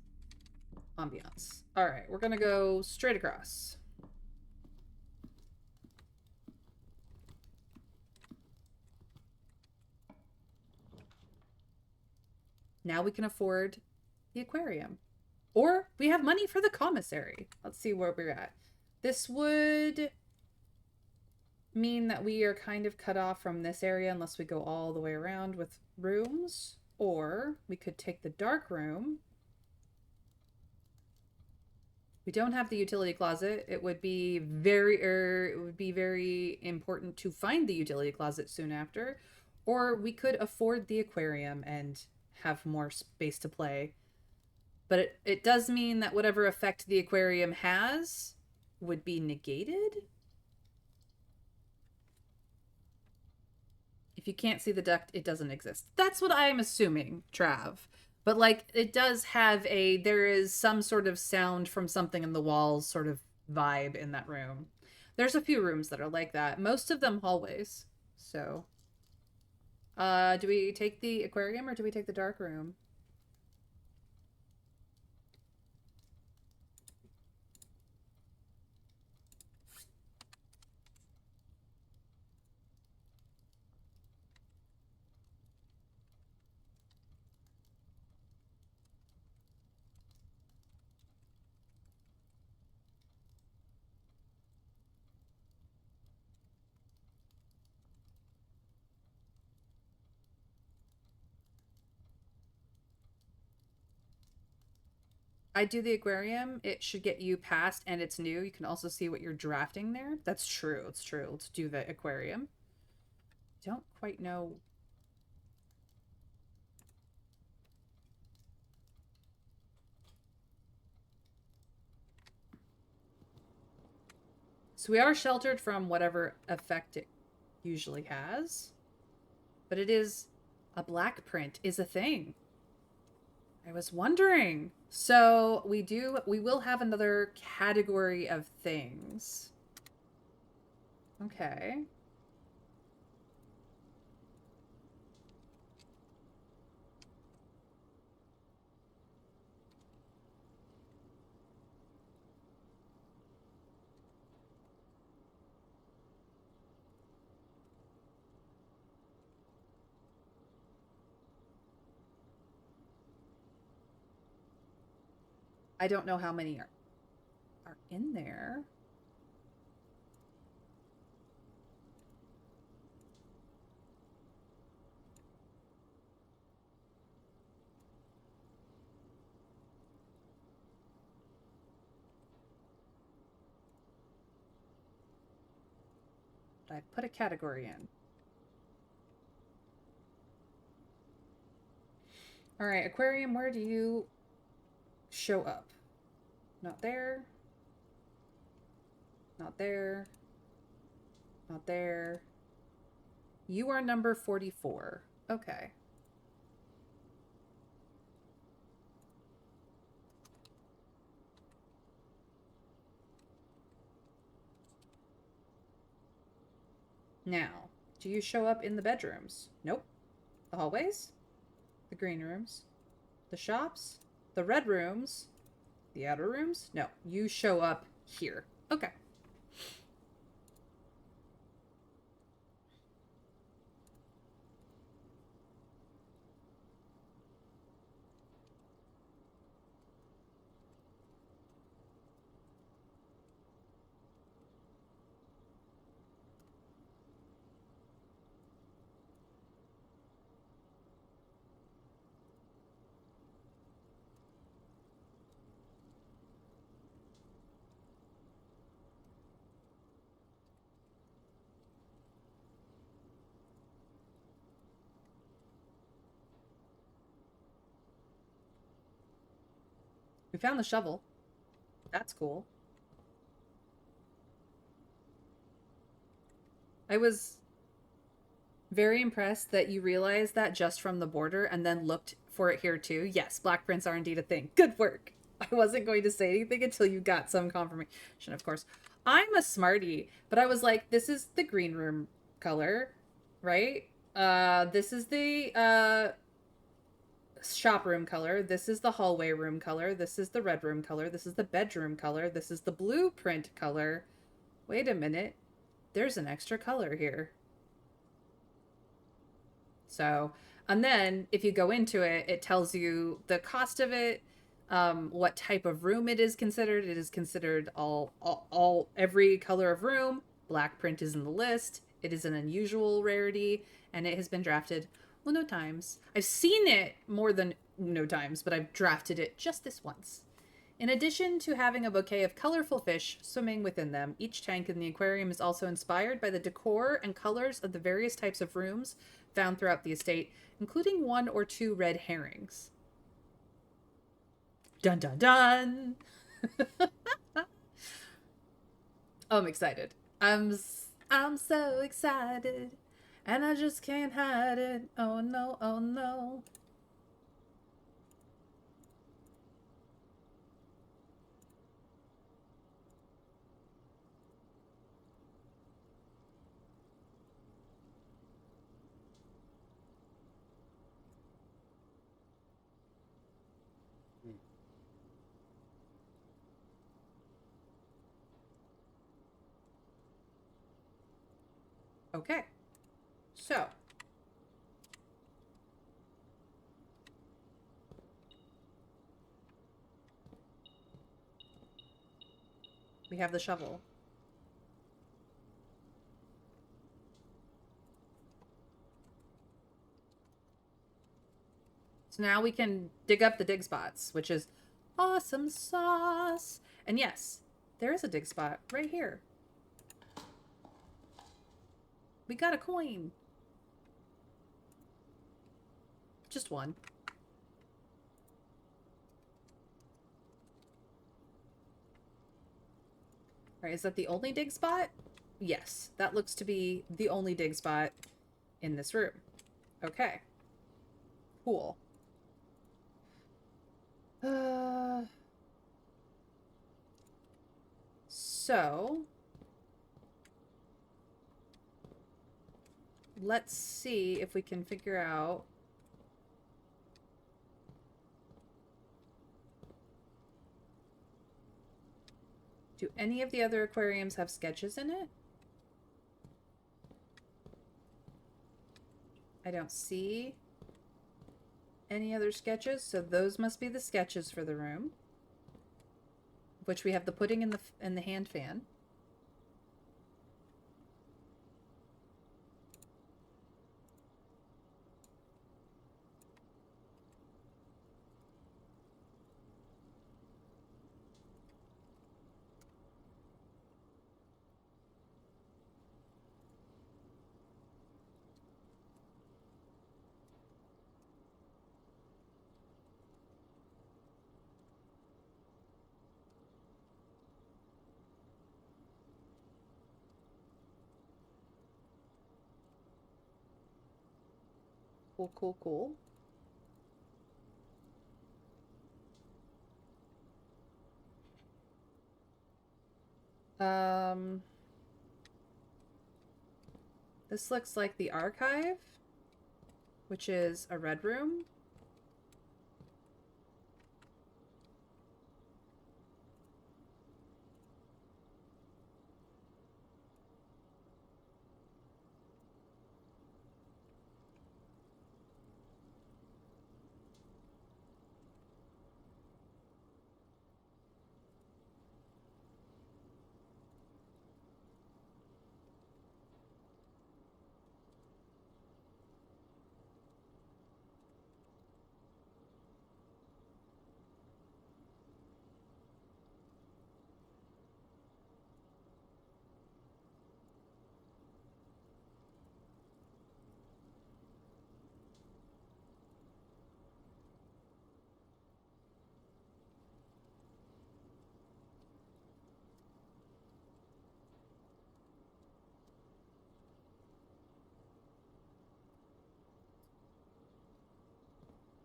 ambiance. All right, we're gonna go straight across. Now we can afford the aquarium. Or we have money for the commissary. Let's see where we're at. This would mean that we are kind of cut off from this area unless we go all the way around with rooms. Or we could take the dark room. We don't have the utility closet. It would be very important to find the utility closet soon after. Or we could afford the aquarium and have more space to play. But it does mean that whatever effect the aquarium has would be negated. If you can't see the duct, it doesn't exist. That's what I'm assuming, Trav. But like, it does have there is some sort of sound from something in the walls sort of vibe in that room. There's a few rooms that are like that. Most of them hallways. So, do we take the aquarium or do we take the dark room? I do the aquarium. It should get you past, and it's new. You can also see what you're drafting there. That's true. It's true. Let's do the aquarium. Don't quite know. So we are sheltered from whatever effect it usually has. But it is a black print is a thing. I was wondering. So we will have another category of things. Okay. I don't know how many are in there. but I put a category in. All right, aquarium, where do you show up? Not there. Not there. Not there. You are number 44. Okay. Now, do you show up in the bedrooms? Nope. The hallways? The green rooms? The shops? The red rooms? The outer rooms? No, you show up here. Okay. We found the shovel. That's cool. I was very impressed that you realized that just from the border and then looked for it here too. Yes, black prints are indeed a thing. Good work. I wasn't going to say anything until you got some confirmation, of course. I'm a smarty, but I was like, this is the green room color, right? This is the shop room color. This is the hallway room color. This is the red room color. This is the bedroom color. This is the blueprint color. Wait a minute. There's an extra color here. So, and then if you go into it, it tells you the cost of it, what type of room it is considered. It is considered every color of room. Black print is in the list. It is an unusual rarity, and it has been drafted no times. I've seen it more than no times, but I've drafted it just this once. In addition to having a bouquet of colorful fish swimming within them, each tank in the aquarium is also inspired by the decor and colors of the various types of rooms found throughout the estate, including 1 or 2 red herrings. Dun dun dun! Oh, I'm excited. I'm so excited, and I just can't hide it. Oh no, oh no. Okay, so we have the shovel. So now we can dig up the dig spots, which is awesome sauce. And yes, there is a dig spot right here. We got a coin. Just one. All right, is that the only dig spot? Yes, that looks to be the only dig spot in this room. Okay. Cool. So let's see if we can figure out do any of the other aquariums have sketches in it? I don't see any other sketches, so those must be the sketches for the room, which we have the pudding and the hand fan. Cool, cool, cool. Um, this looks like the archive, which is a red room.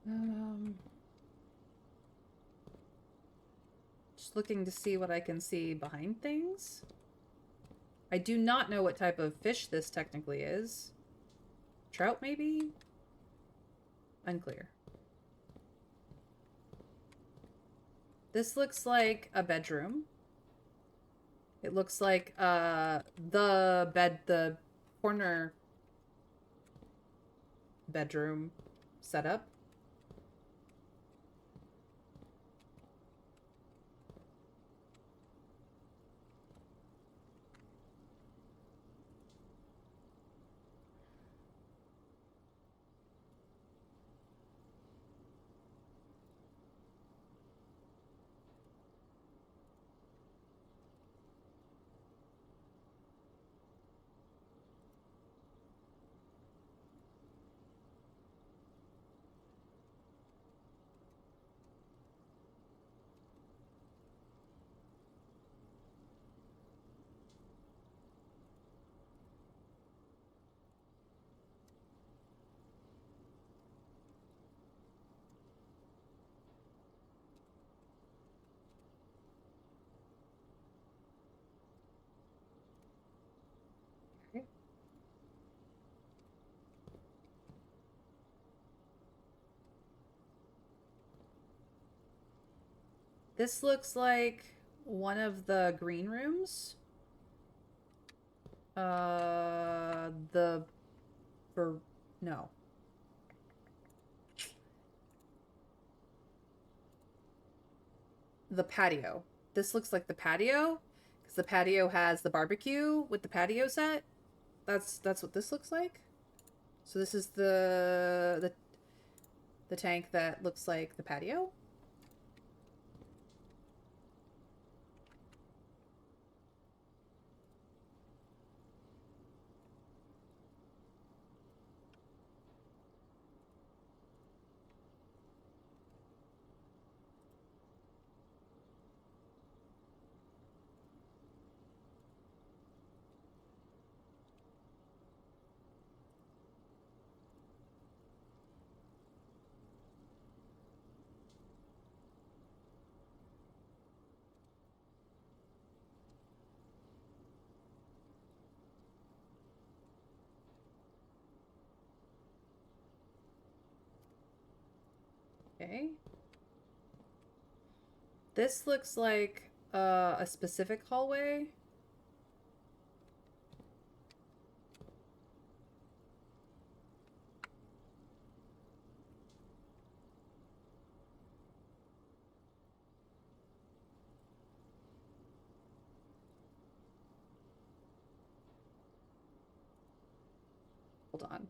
Um, just looking to see what I can see behind things. I do not know what type of fish this technically is. Trout, maybe? Unclear. This looks like a bedroom. It looks like the corner bedroom setup. Okay. This looks like one of the green rooms. The for no. The patio. This looks like the patio because the patio has the barbecue with the patio set. That's what this looks like. So this is the tank that looks like the patio. Okay. This looks like a specific hallway. Hold on.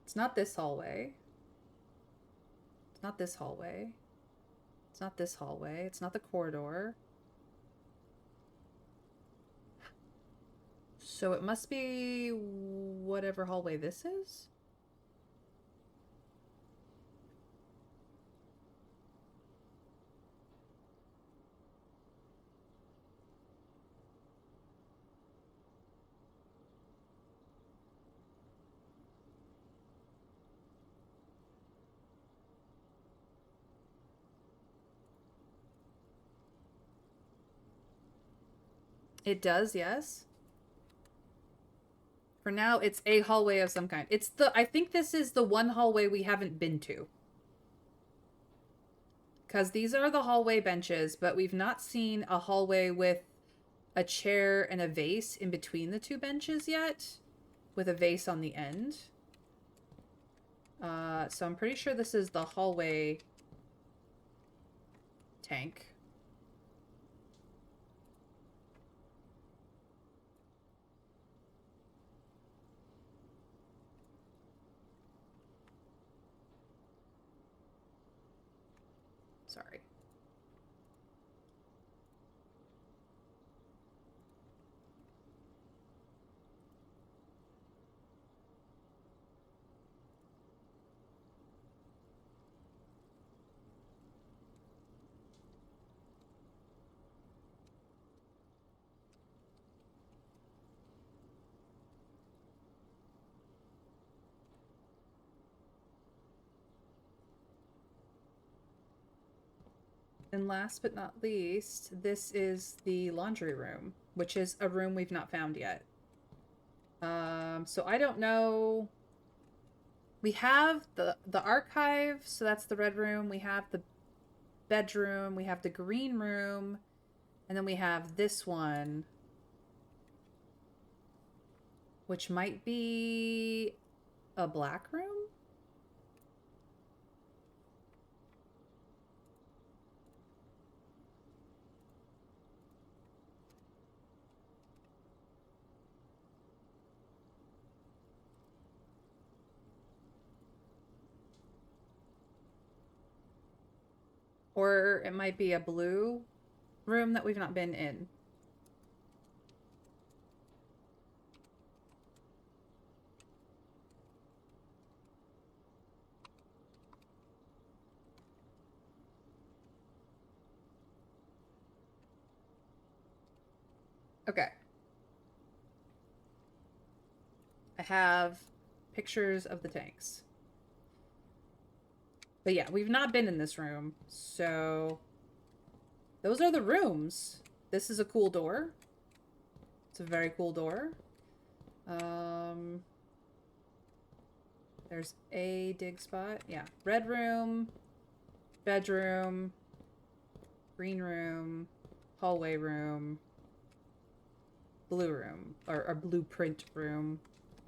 It's not this hallway. It's not this hallway. It's not this hallway. It's not the corridor. So it must be whatever hallway this is. It does, yes. For now, it's a hallway of some kind. I think this is the one hallway we haven't been to. Because these are the hallway benches, but we've not seen a hallway with a chair and a vase in between the two benches yet, with a vase on the end. So I'm pretty sure this is the hallway tank. Sorry. And last but not least, this is the laundry room, which is a room we've not found yet. So I don't know. We have the archive, so that's the red room. We have the bedroom. We have the green room. And then we have this one, which might be a black room? Or it might be a blue room that we've not been in. Okay. I have pictures of the tanks. But yeah, we've not been in this room, so those are the rooms. This is a cool door. It's a very cool door. There's a dig spot. Yeah. Red room, bedroom, green room, hallway room, blue room, or blueprint room,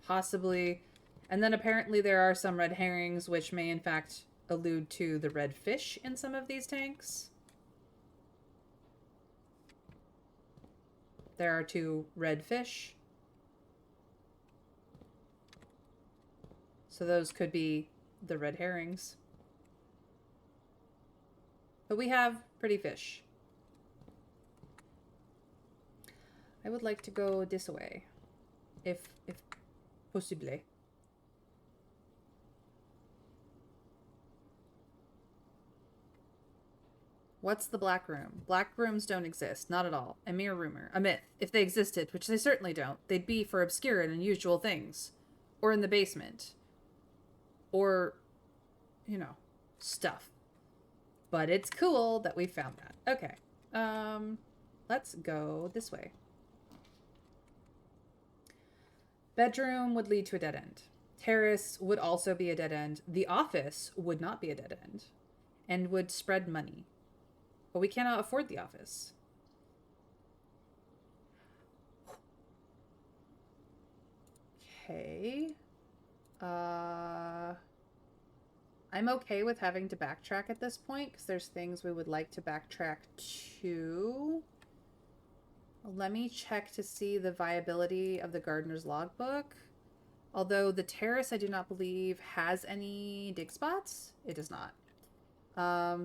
possibly. And then apparently there are some red herrings, which may in fact allude to the red fish in some of these tanks. There are 2 red fish. So those could be the red herrings. But we have pretty fish. I would like to go this way. If possible. What's the black room? Black rooms don't exist. Not at all. A mere rumor. A myth. If they existed, which they certainly don't, they'd be for obscure and unusual things. Or in the basement. Or, you know, stuff. But it's cool that we found that. Okay. Let's go this way. Bedroom would lead to a dead end. Terrace would also be a dead end. The office would not be a dead end. And would spread money. But we cannot afford the office. Okay. I'm okay with having to backtrack at this point, because there's things we would like to backtrack to. Let me check to see the viability of the gardener's logbook. Although the terrace, I do not believe, has any dig spots. It does not.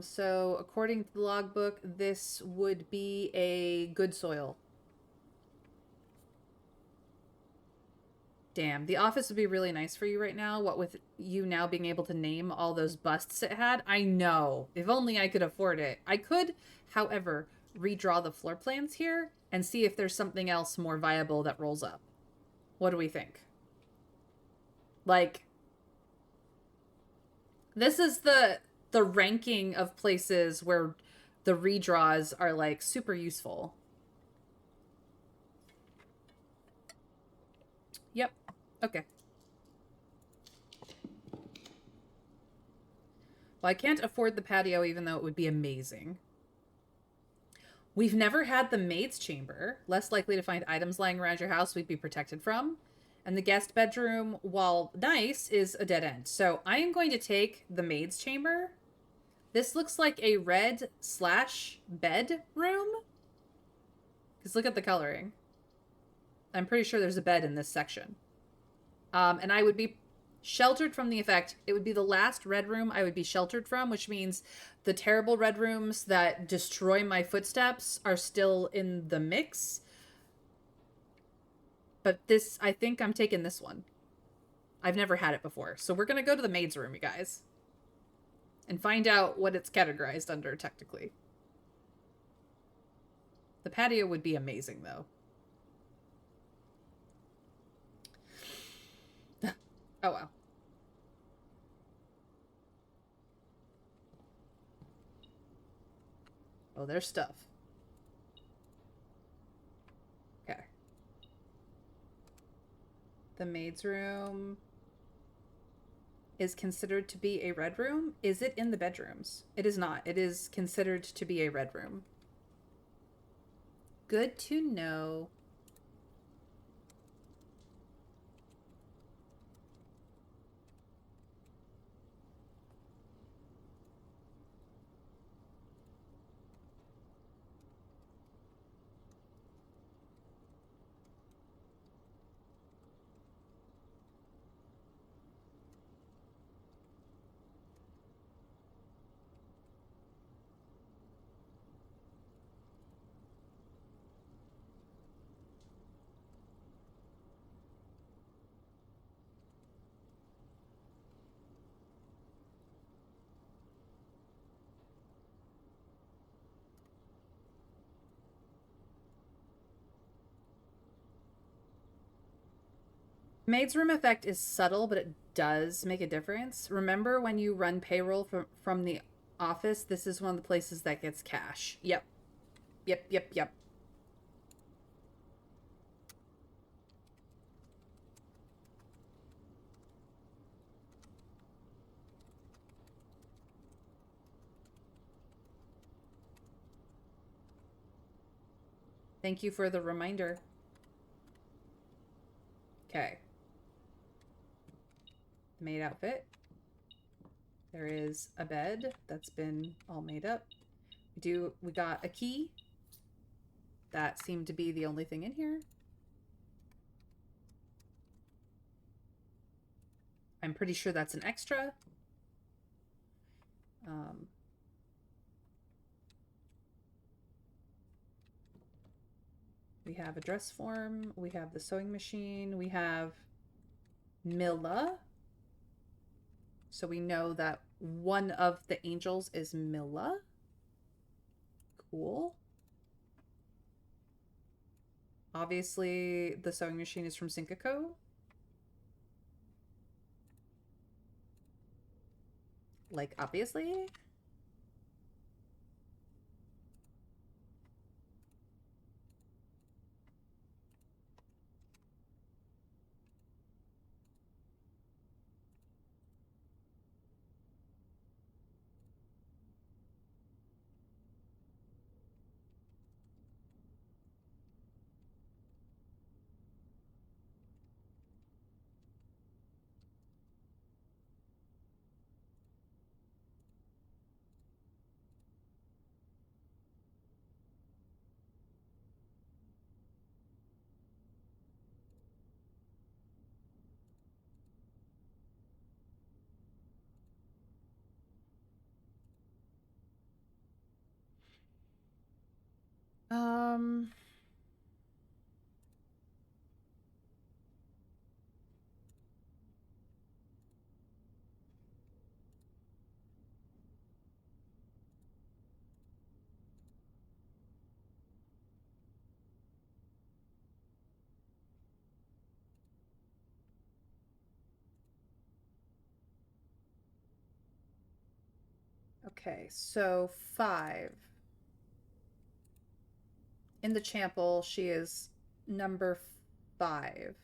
So according to the logbook, this would be a good soil. Damn, the office would be really nice for you right now, what with you now being able to name all those busts it had. I know. If only I could afford it. I could, however, redraw the floor plans here and see if there's something else more viable that rolls up. What do we think? Like, this is the ranking of places where the redraws are, like, super useful. Yep. Okay. Well, I can't afford the patio, even though it would be amazing. We've never had the maid's chamber. Less likely to find items lying around your house we'd be protected from. And the guest bedroom, while nice, is a dead end. So I am going to take the maid's chamber. This looks like a red slash bed room. Because look at the coloring. I'm pretty sure there's a bed in this section. And I would be sheltered from the effect. It would be the last red room I would be sheltered from, which means the terrible red rooms that destroy my footsteps are still in the mix. But this, I think I'm taking this one. I've never had it before. So we're going to go to the maid's room, you guys. And find out what it's categorized under, technically. The patio would be amazing, though. Oh, wow. Oh, there's stuff. Okay. The maid's room is considered to be a red room. Is it in the bedrooms? It is not. It is considered to be a red room. Good to know. Maid's room effect is subtle, but it does make a difference. Remember when you run payroll from the office, this is one of the places that gets cash. Yep. Yep, yep, yep. Thank you for the reminder. Okay. Maid outfit. There is a bed that's been all made up. We got a key. That seemed to be the only thing in here. I'm pretty sure that's an extra. We have a dress form. We have the sewing machine. We have Milla. So we know that one of the angels is Milla. Cool. Obviously, the sewing machine is from Syncaco. Like, obviously. Um, okay, so 5. In the Chample, she is number 5.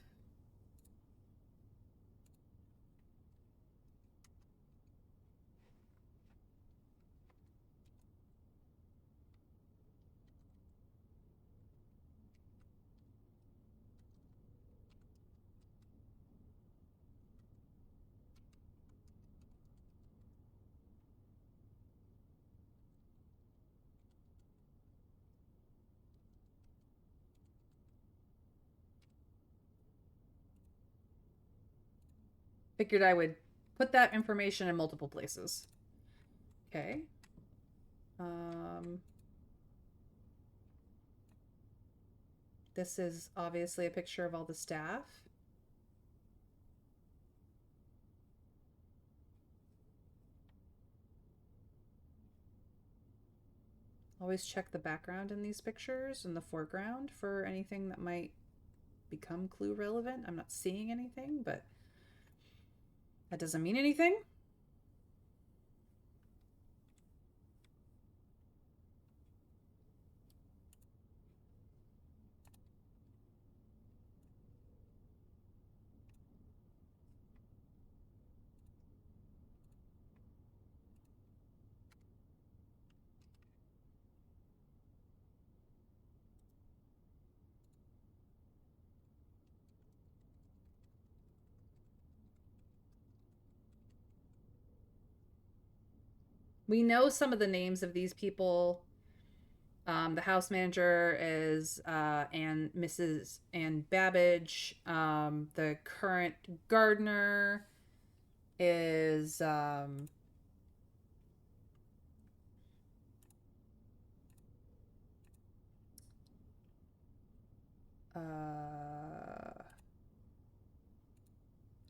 Figured I would put that information in multiple places. Okay. This is obviously a picture of all the staff. Always check the background in these pictures and the foreground for anything that might become clue relevant. I'm not seeing anything, but that doesn't mean anything. We know some of the names of these people. The house manager is Mrs. Ann Babbage. The current gardener is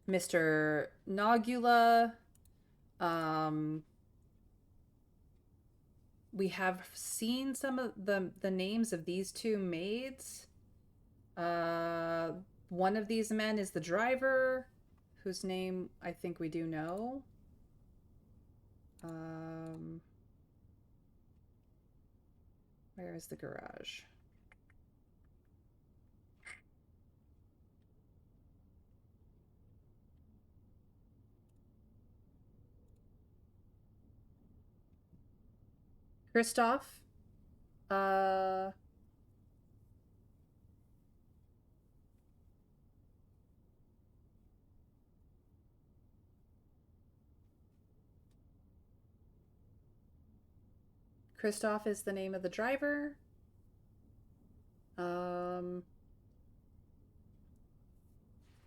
Mr. Nogula. Um, we have seen some of the names of these two maids. One of these men is the driver, whose name I think we do know. Where is the garage? Christoph. Uh, Christoph is the name of the driver.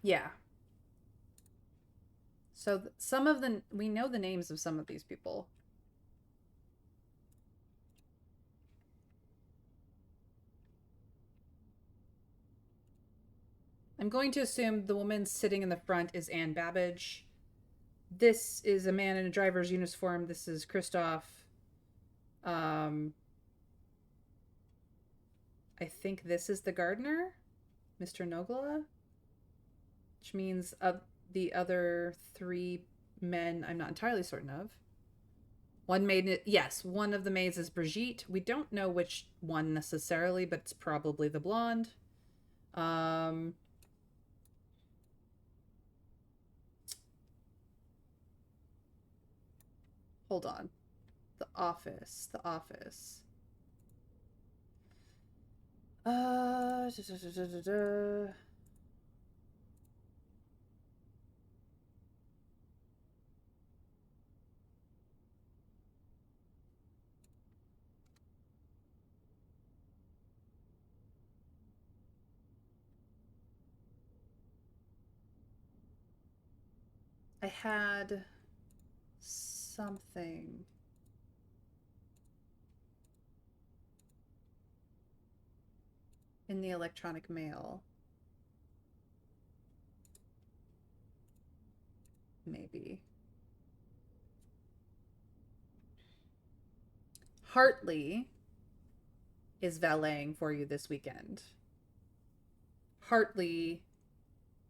Yeah. So some of the we know the names of some of these people. I'm going to assume the woman sitting in the front is Anne Babbage. This is a man in a driver's uniform. This is Christoph. I think this is the gardener, Mr. Nogla, which means the other three men I'm not entirely certain of. One maid, yes, one of the maids is Brigitte. We don't know which one necessarily, but it's probably the blonde. Hold on. The office. The office. Da, da, da, da. I had something. In the electronic mail. Maybe. Hartley is valeting for you this weekend. Hartley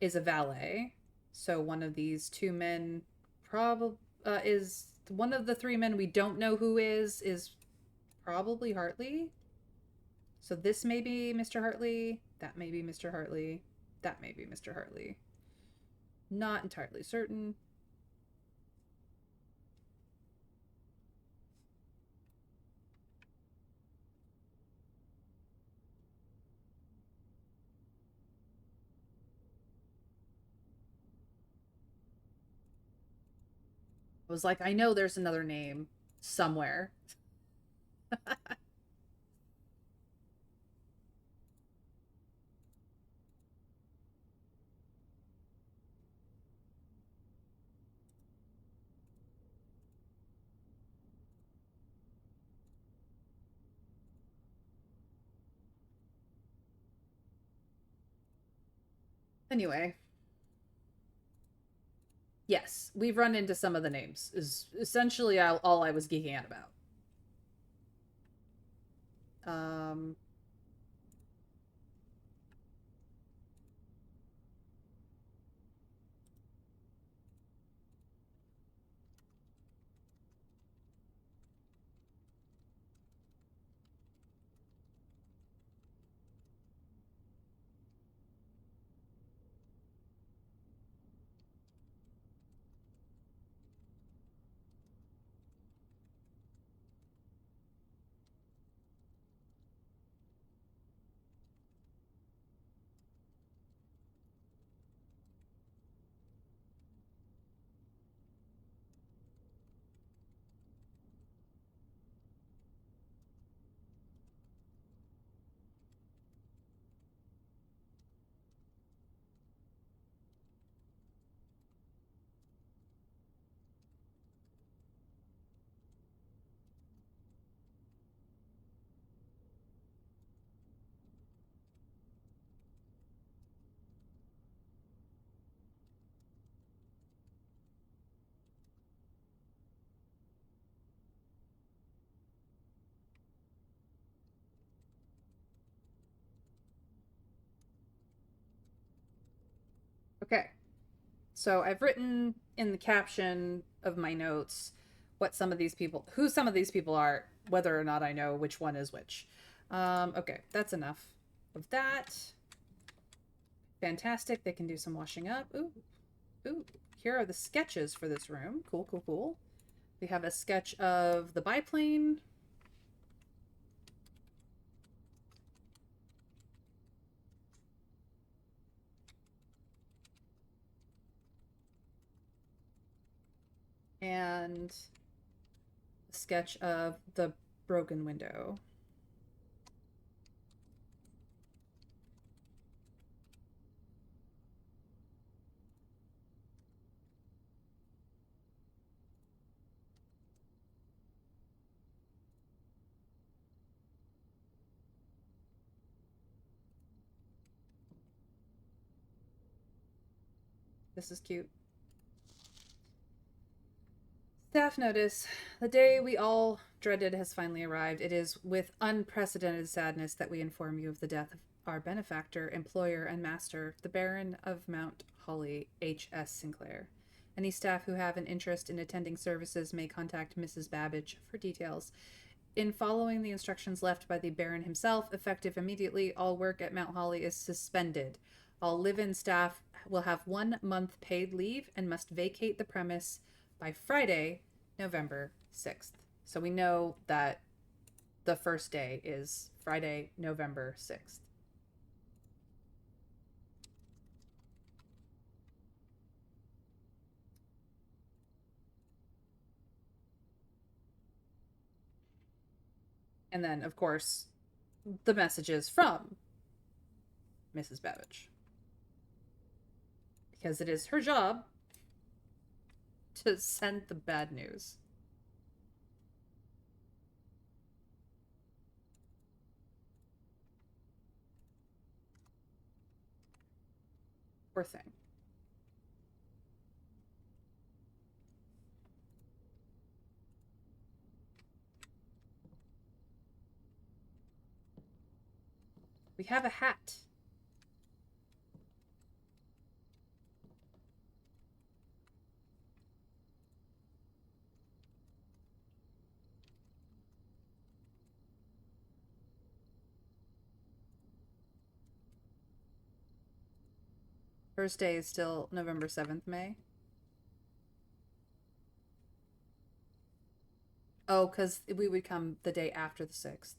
is a valet. So one of these two men probably is one of the three men we don't know who is probably Hartley. So this may be Mr. Hartley. That may be Mr. Hartley. That may be Mr. Hartley. Not entirely certain. I was like, I know there's another name somewhere. Anyway, yes, we've run into some of the names. Is essentially all I was geeking out about. Um, okay, so I've written in the caption of my notes who some of these people are, whether or not I know which one is which. Okay, that's enough of that. Fantastic. They can do some washing up. Ooh, ooh. Here are the sketches for this room. Cool, cool, cool. We have a sketch of the biplane. And a sketch of the broken window. This is cute. Staff notice. The day we all dreaded has finally arrived. It is with unprecedented sadness that we inform you of the death of our benefactor, employer, and master, the Baron of Mount Holly, H.S. Sinclair. Any staff who have an interest in attending services may contact Mrs. Babbage for details. In following the instructions left by the Baron himself, effective immediately, all work at Mount Holly is suspended. All live in staff will have 1 month paid leave and must vacate the premise by Friday, November 6th. So we know that the first day is Friday, November 6th. And then, of course, the messages from Mrs. Babbage. Because it is her job to send the bad news. Poor thing. We have a hat. First day is still November 7th, May. Oh, because we would come the day after the 6th.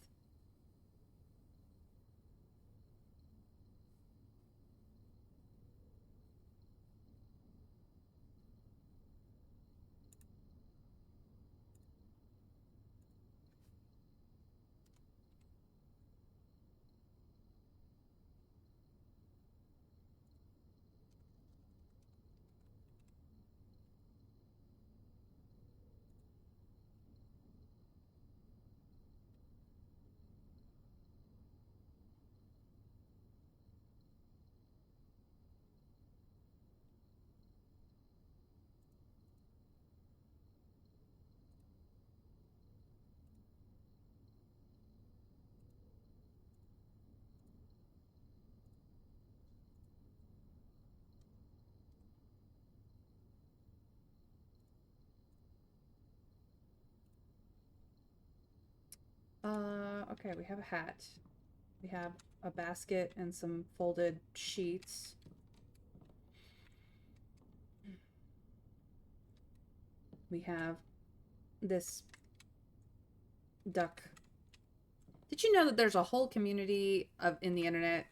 Okay, we have a hat. We have a basket and some folded sheets. We have this duck. Did you know that there's a whole community of in the internet?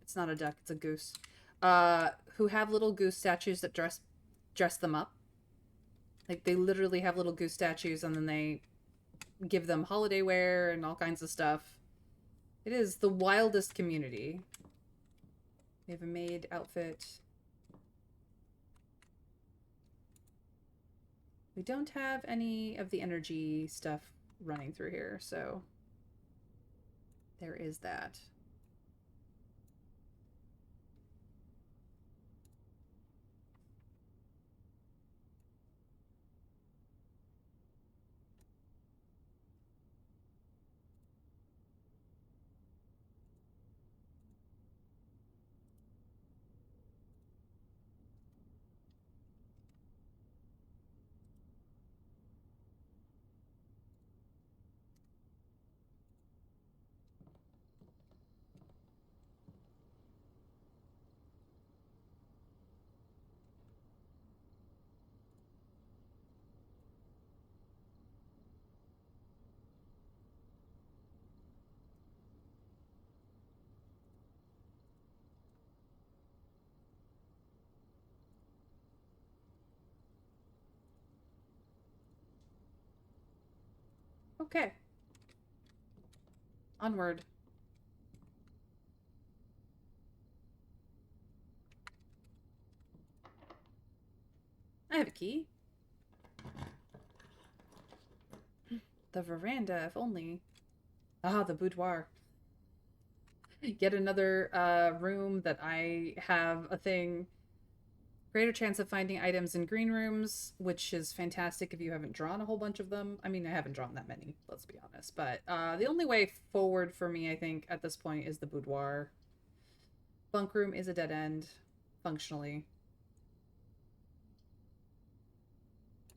It's not a duck, it's a goose. Who have little goose statues that dress them up. Like they literally have little goose statues and then they give them holiday wear and all kinds of stuff. It is the wildest community. We have a maid outfit. We don't have any of the energy stuff running through here, so there is that. Okay. Onward. I have a key. The veranda, if only. Ah, the boudoir. Yet another room that I have a thing. Greater chance of finding items in green rooms, which is fantastic if you haven't drawn a whole bunch of them. I mean, I haven't drawn that many, let's be honest. But the only way forward for me, I think, at this point is the boudoir. Bunk room is a dead end, functionally.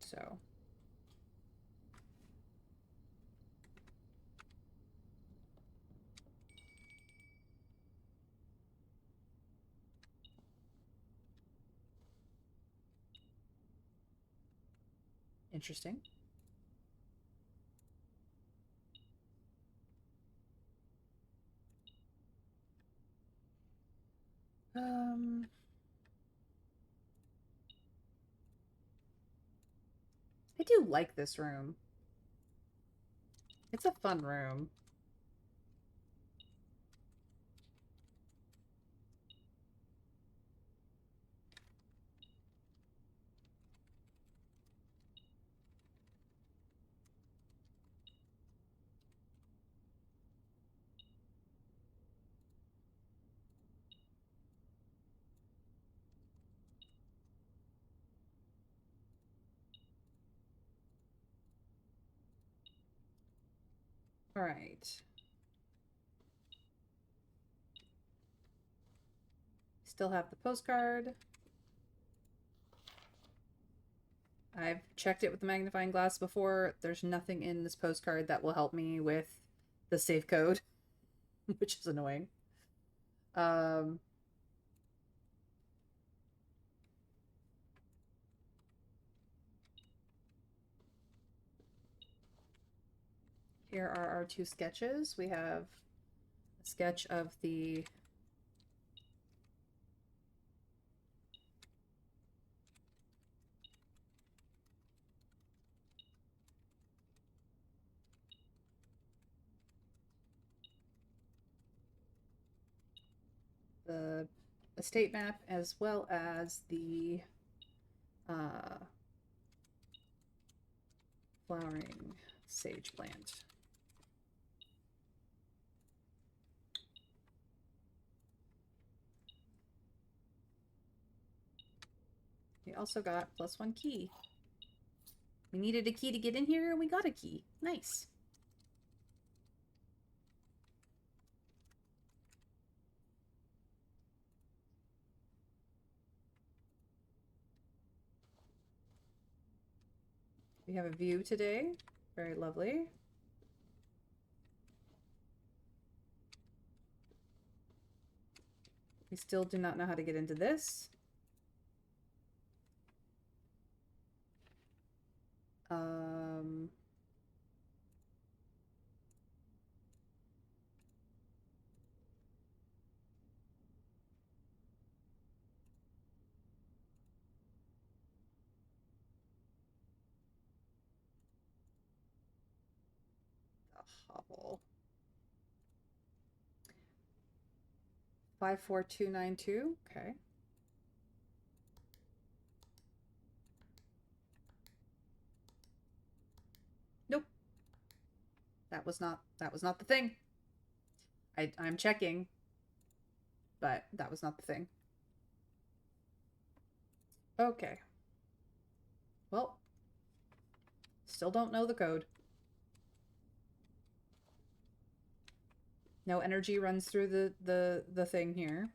So. Interesting. Um, I do like this room. It's a fun room. All right. Still have the postcard. I've checked it with the magnifying glass before. There's nothing in this postcard that will help me with the safe code, which is annoying. Um, Here are our two sketches. We have a sketch of the estate map as well as the uh, flowering sage plant. We also got +1 key. We needed a key to get in here and we got a key. Nice. We have a view today. Very lovely. We still do not know how to get into this. The hovel. 54292. Okay. Nope. That was not the thing. I'm checking, but that was not the thing. Okay. Well, still don't know the code. No energy runs through the thing here.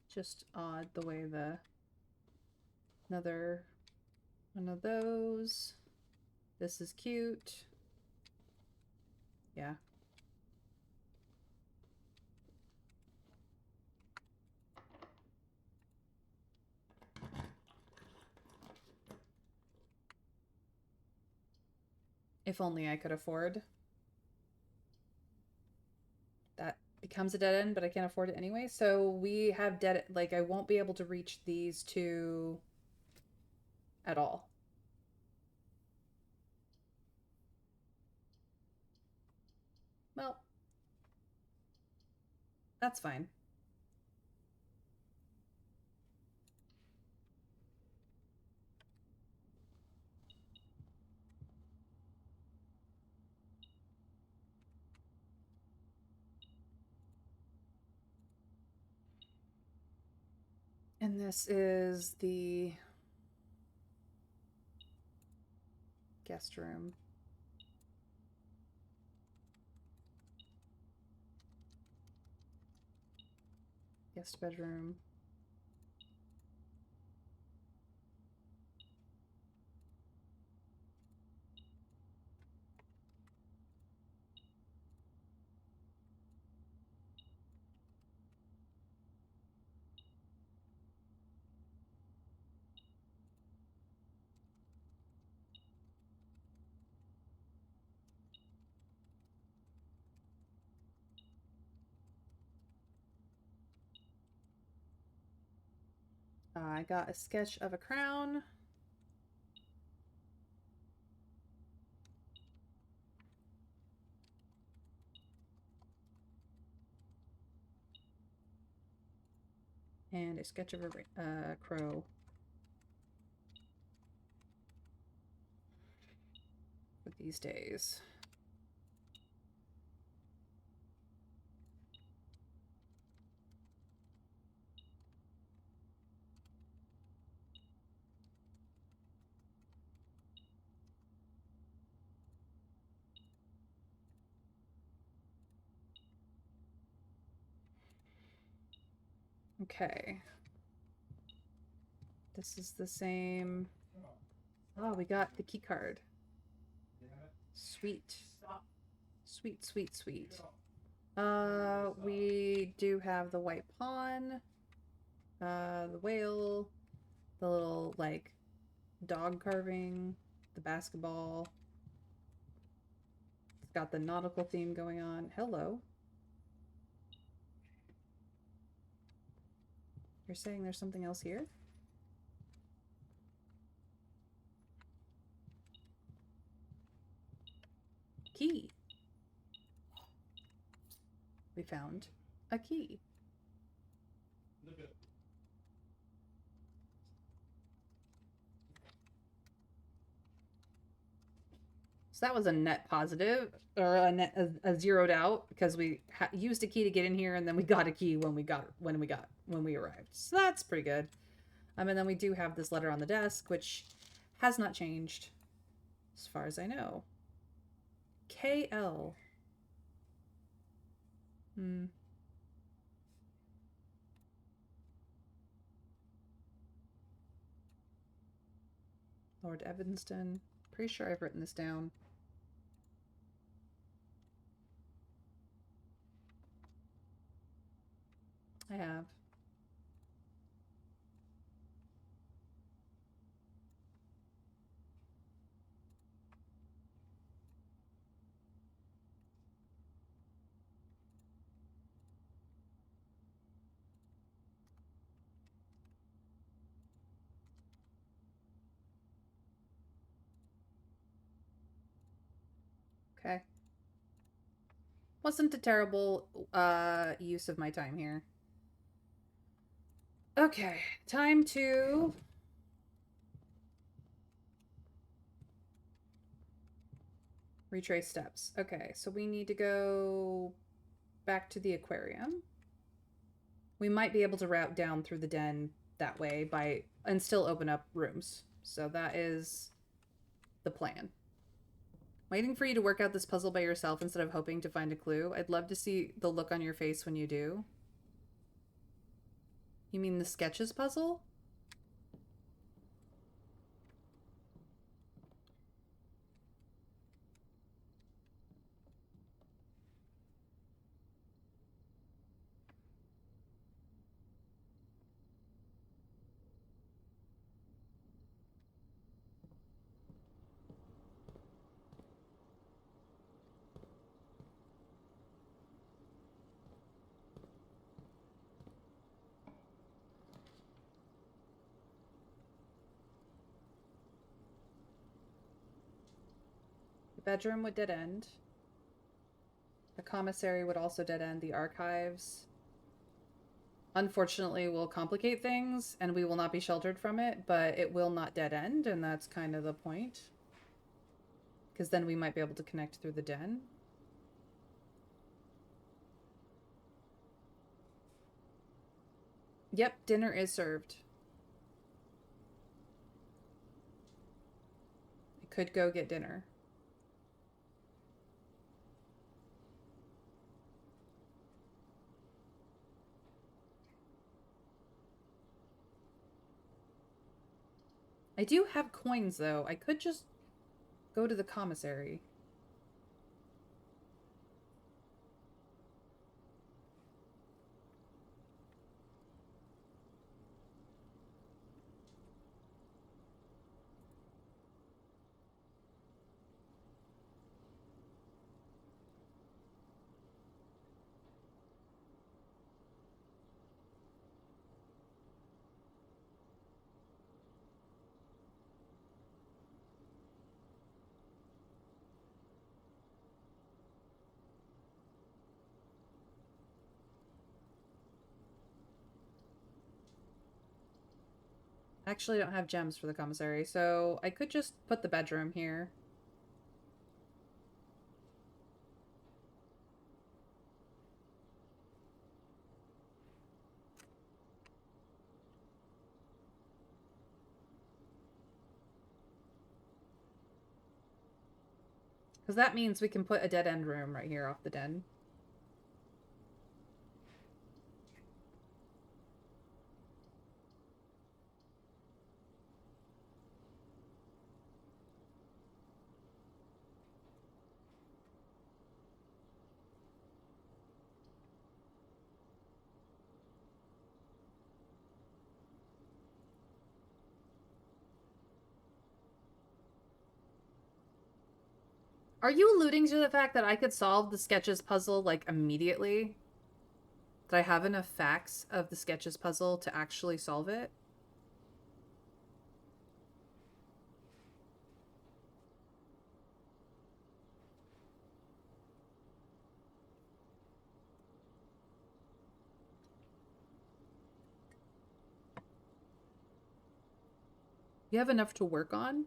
Just odd the way another one of those. This is cute. Yeah. If only I could afford. That becomes a dead end, but I can't afford it anyway. So we have like I won't be able to reach these two at all. Well, that's fine. And this is the guest room. Guest bedroom. I got a sketch of a crown. And a sketch of a crow. For these days. Okay. This is the same. Oh, we got the key card. Sweet. Sweet, sweet, sweet. We do have the white pawn, the whale, the little, like, dog carving, the basketball. It's got the nautical theme going on. Hello. You're saying there's something else here? Key. We found a key. So that was a net positive, or a zeroed out, because we used a key to get in here, and then we got a key when we arrived. So that's pretty good. And then we do have this letter on the desk, which has not changed, as far as I know. KL. Hmm. Lord Evanston. Pretty sure I've written this down. I have. Okay. Wasn't a terrible use of my time here. Okay, time to retrace steps. Okay, so we need to go back to the aquarium. We might be able to route down through the den that way and still open up rooms. So that is the plan. Waiting for you to work out this puzzle by yourself instead of hoping to find a clue. I'd love to see the look on your face when you do. You mean the sketches puzzle? The bedroom would dead end. The commissary would also dead end. The archives, unfortunately, will complicate things, and we will not be sheltered from it, but it will not dead end, and that's kind of the point. Because then we might be able to connect through the den. Yep, dinner is served. I could go get dinner. I do have coins, though. I could just go to the commissary. I actually don't have gems for the commissary, so I could just put the bedroom here. Because that means we can put a dead end room right here off the den. Are you alluding to the fact that I could solve the sketches puzzle, like, immediately? That I have enough facts of the sketches puzzle to actually solve it? You have enough to work on?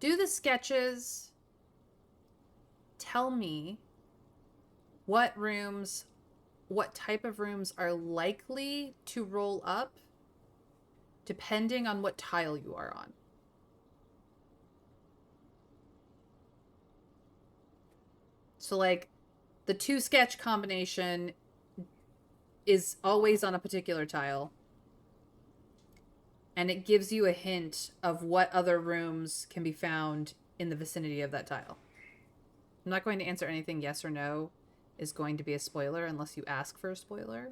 Do the sketches tell me what rooms, what type of rooms are likely to roll up depending on what tile you are on? So, like, the two sketch combination is always on a particular tile, and it gives you a hint of what other rooms can be found in the vicinity of that tile. I'm not going to answer anything yes or no is going to be a spoiler unless you ask for a spoiler.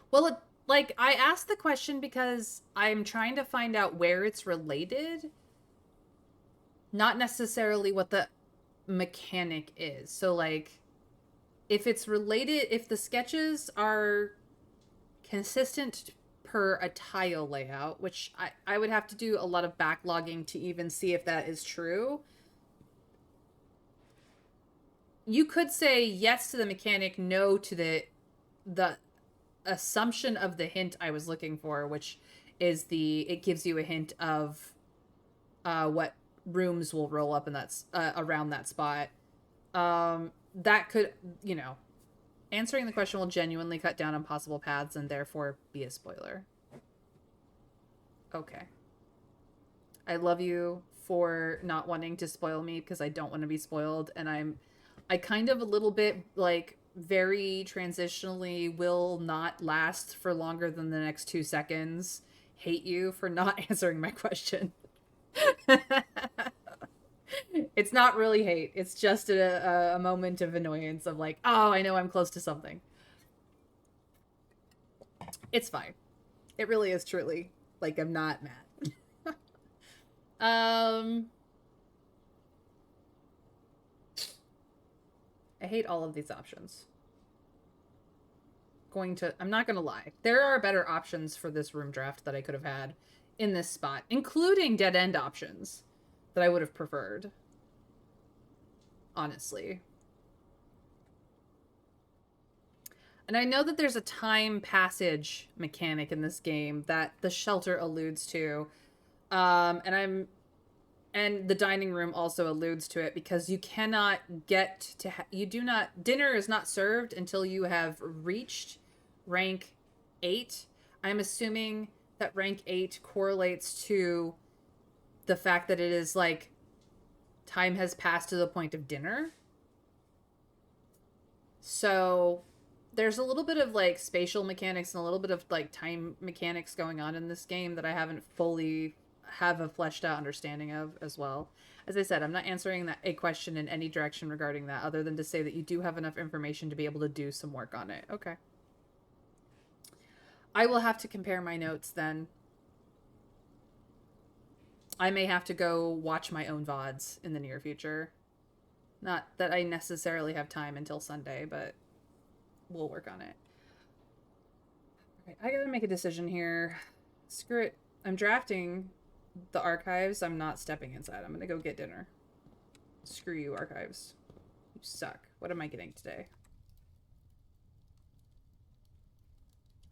Well, like, I asked the question because I'm trying to find out where it's related, not necessarily what the mechanic is. So, like, if it's related, if the sketches are consistent per a tile layout, which I would have to do a lot of backlogging to even see if that is true. You could say yes to the mechanic, no to the assumption of the hint I was looking for, which is it gives you a hint of what rooms will roll up in that around that spot. That could, answering the question will genuinely cut down on possible paths and therefore be a spoiler. Okay. I love you for not wanting to spoil me because I don't want to be spoiled, and I kind of a little bit like very transitionally will not last for longer than the next 2 seconds. Hate you for not answering my question. It's not really hate. It's just a moment of annoyance of like, oh, I know I'm close to something. It's fine. It really is truly like I'm not mad. um, I hate all of these options. I'm not gonna lie. There are better options for this room draft that I could have had in this spot, including dead end options that I would have preferred. Honestly. And I know that there's a time passage mechanic in this game that the shelter alludes to. And the dining room also alludes to it because you cannot get to you do not dinner is not served until you have reached rank 8. I'm assuming that rank 8 correlates to the fact that it is like time has passed to the point of dinner. So there's a little bit of like spatial mechanics and a little bit of like time mechanics going on in this game that I haven't fully have a fleshed out understanding of as well. As I said, I'm not answering a question in any direction regarding that other than to say that you do have enough information to be able to do some work on it. Okay. I will have to compare my notes then. I may have to go watch my own VODs in the near future. Not that I necessarily have time until Sunday, but we'll work on it. Okay, I gotta make a decision here. Screw it. I'm drafting the archives. I'm not stepping inside. I'm gonna go get dinner. Screw you, archives. You suck. What am I getting today?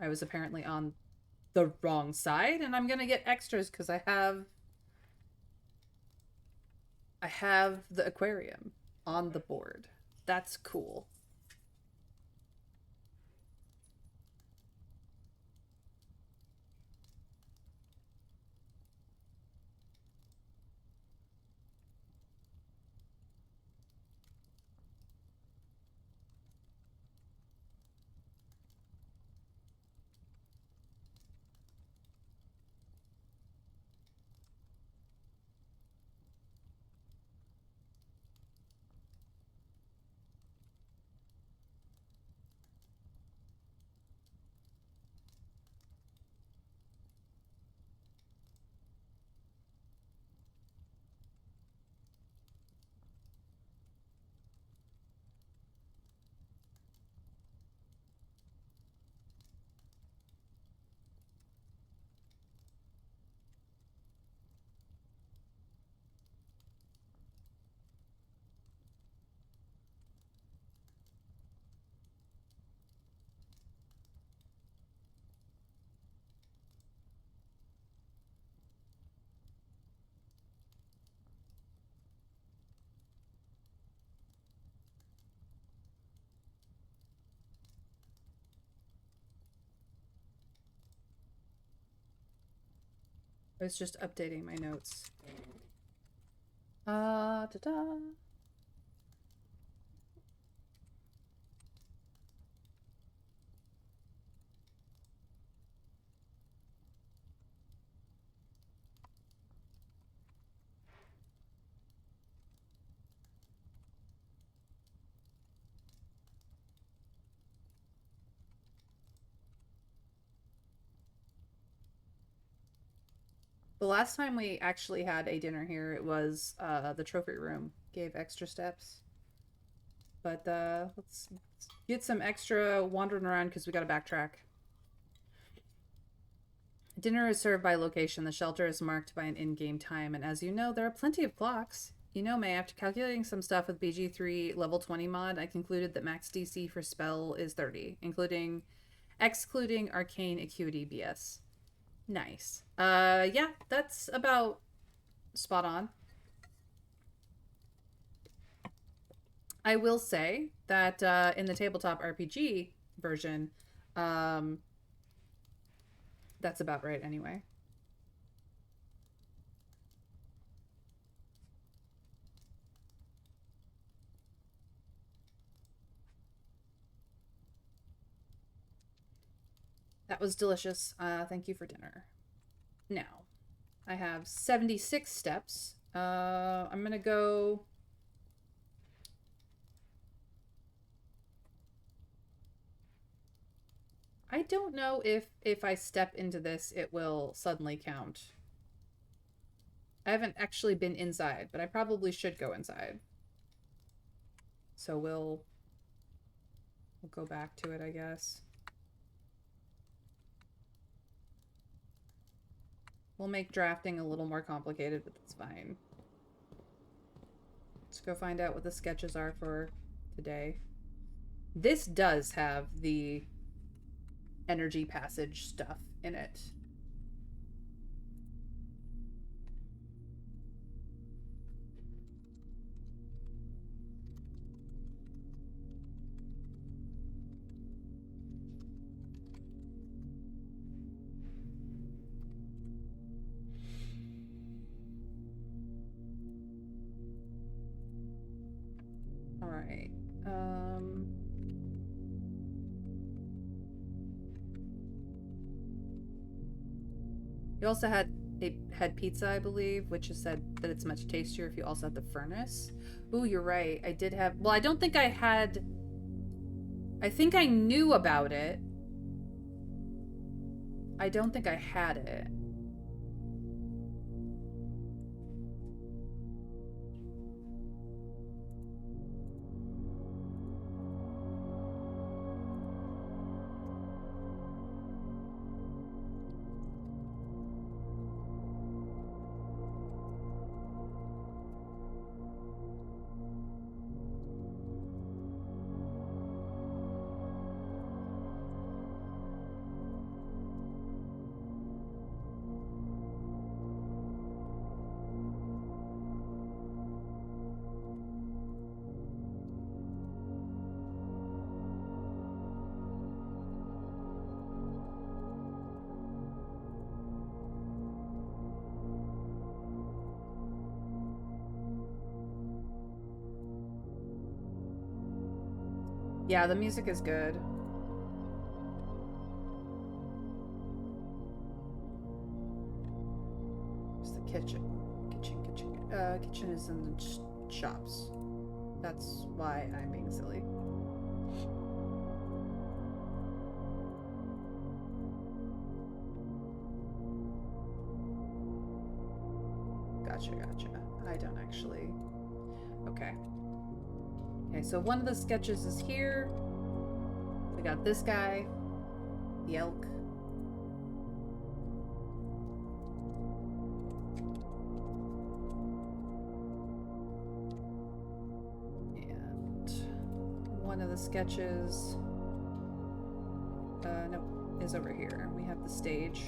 I was apparently on the wrong side, and I'm gonna get extras because I have the aquarium on the board. That's cool. I was just updating my notes. Ta-da. The last time we actually had a dinner here, it was the trophy room. Gave extra steps. But let's get some extra wandering around because we got to backtrack. Dinner is served by location. The shelter is marked by an in-game time, and as you know, there are plenty of clocks. You know, May, after calculating some stuff with BG3 level 20 mod, I concluded that max DC for spell is 30, excluding arcane acuity BS. Nice. Yeah, that's about spot on. I will say that in the tabletop RPG version, um, that's about right anyway. That was delicious. Thank you for dinner. Now, I have 76 steps. I'm gonna go. I don't know if I step into this, it will suddenly count. I haven't actually been inside, but I probably should go inside. So we'll go back to it, I guess. We'll make drafting a little more complicated, but that's fine. Let's go find out what the sketches are for today. This does have the energy passage stuff in it. All right. You also had pizza, I believe, which has said that it's much tastier if you also have the furnace. Ooh, you're right. I did have. Well, I don't think I had. I think I knew about it. I don't think I had it. Yeah, the music is good. It's the kitchen. Kitchen is in the shops. That's why I'm being silly. Gotcha. I don't actually. Okay. Okay, so one of the sketches is here. We got this guy, the elk. And one of the sketches, no, is over here. We have the stage.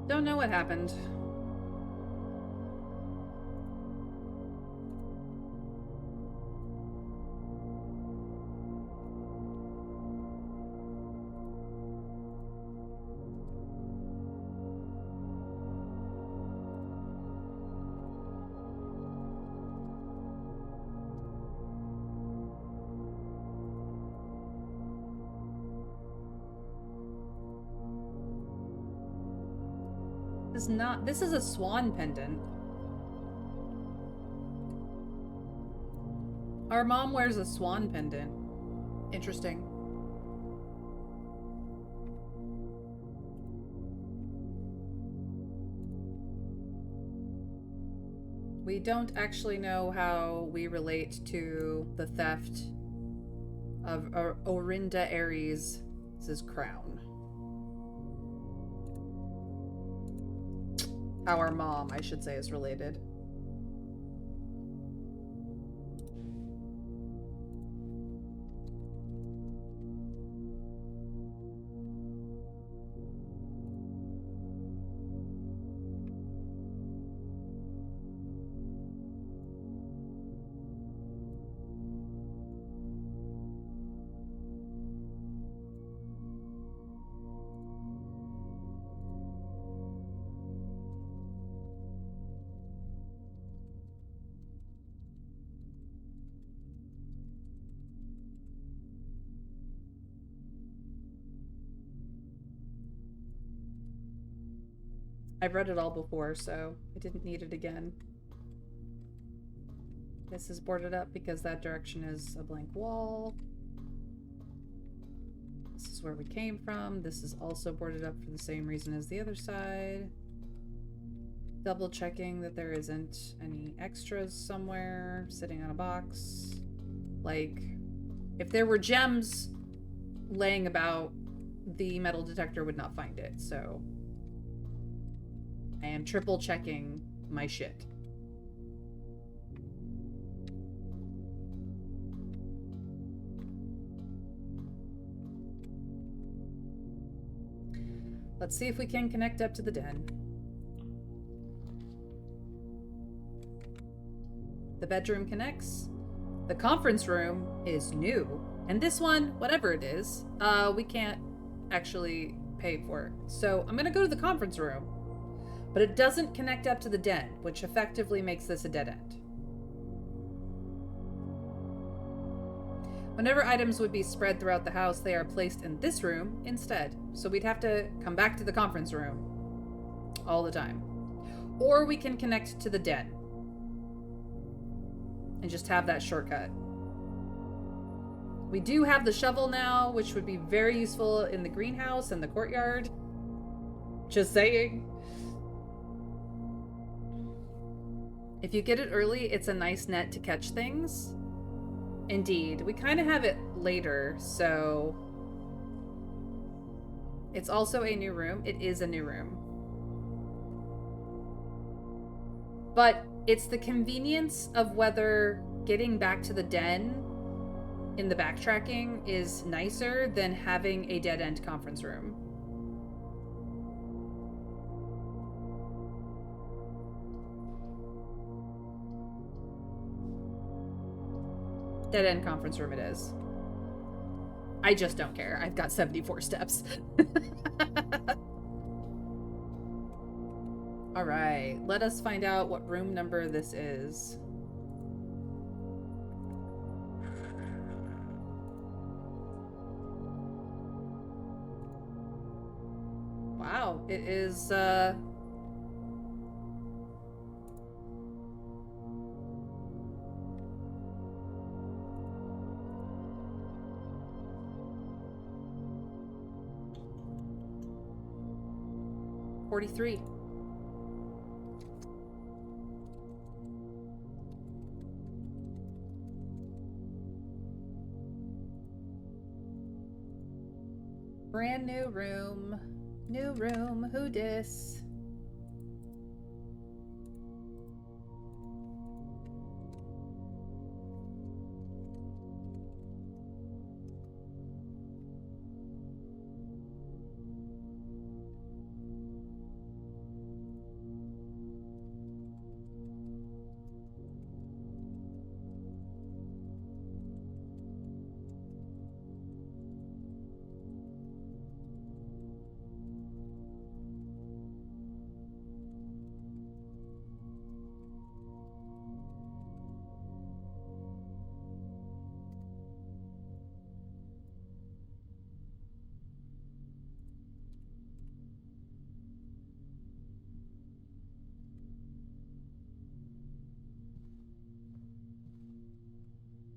Don't know what happened. This is a swan pendant. Our mom wears a swan pendant. Interesting. We don't actually know how we relate to the theft of Orinda Ares' crown. How our mom, I should say, is related. I've read it all before, so I didn't need it again. This is boarded up because that direction is a blank wall. This is where we came from. This is also boarded up for the same reason as the other side. Double checking that there isn't any extras somewhere sitting on a box. Like, if there were gems laying about, the metal detector would not find it, so I am triple checking my shit. Let's see if we can connect up to the den. The bedroom connects. The conference room is new. And this one, whatever it is, we can't actually pay for. So I'm gonna go to the conference room. But it doesn't connect up to the den, which effectively makes this a dead end. Whenever items would be spread throughout the house, they are placed in this room instead. So we'd have to come back to the conference room all the time. Or we can connect to the den and just have that shortcut. We do have the shovel now, which would be very useful in the greenhouse and the courtyard. Just saying. If you get it early, it's a nice net to catch things. Indeed. We kind of have it later, so... It's also a new room. It is a new room. But it's the convenience of whether getting back to the den in the backtracking is nicer than having a dead-end conference room. Dead-end conference room it is. I just don't care. I've got 74 steps. All right, let us find out what room number this is. Wow, it is, 43. Brand new room. New room. Who dis?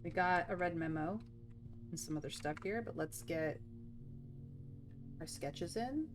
We got a red memo and some other stuff here, but let's get our sketches in.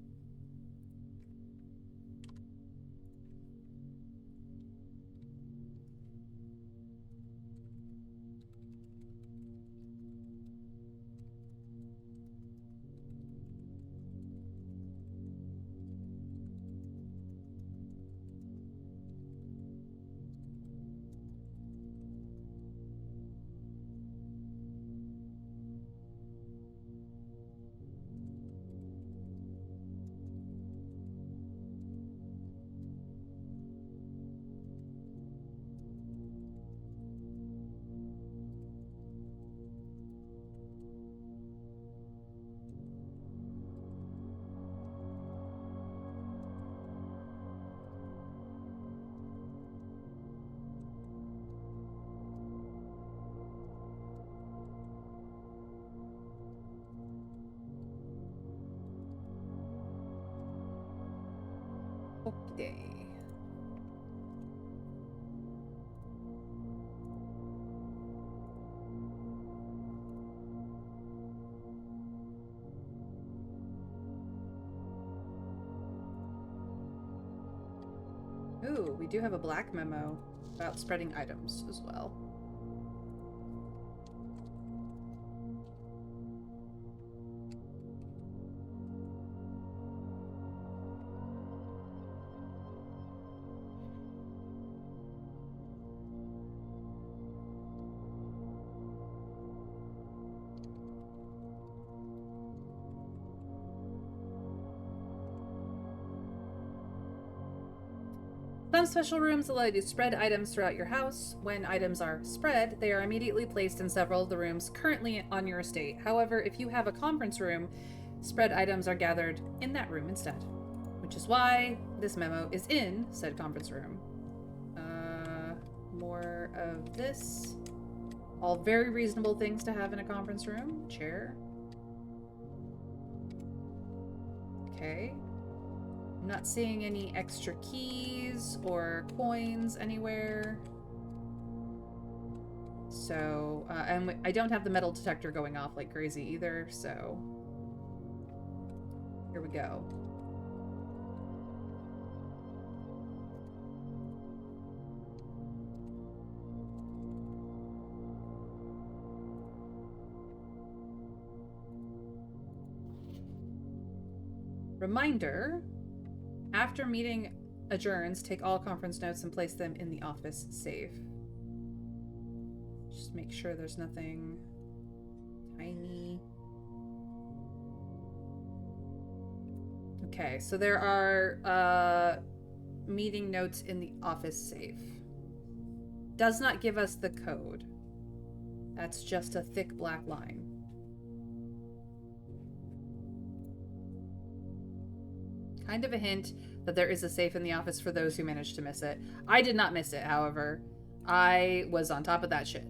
Okay. Ooh, we do have a black memo about spreading items as well. Some special rooms allow you to spread items throughout your house. When items are spread, they are immediately placed in several of the rooms currently on your estate. However, if you have a conference room, spread items are gathered in that room instead. Which is why this memo is in said conference room. More of this. All very reasonable things to have in a conference room. Chair. Okay. I'm not seeing any extra keys or coins anywhere. So, and I don't have the metal detector going off like crazy either, so here we go. Reminder, after meeting adjourns, take all conference notes and place them in the office safe. Just make sure there's nothing tiny. Okay, so there are meeting notes in the office safe. Does not give us the code. That's just a thick black line. Kind of a hint that there is a safe in the office for those who managed to miss it. I did not miss it, however. I was on top of that shit.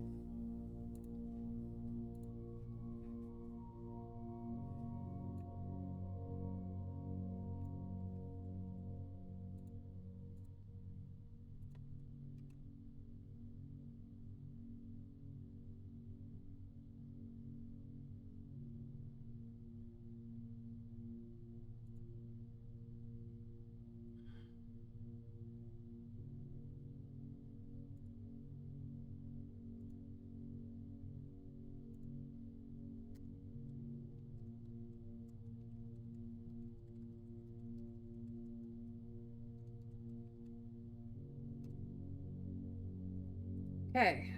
Okay.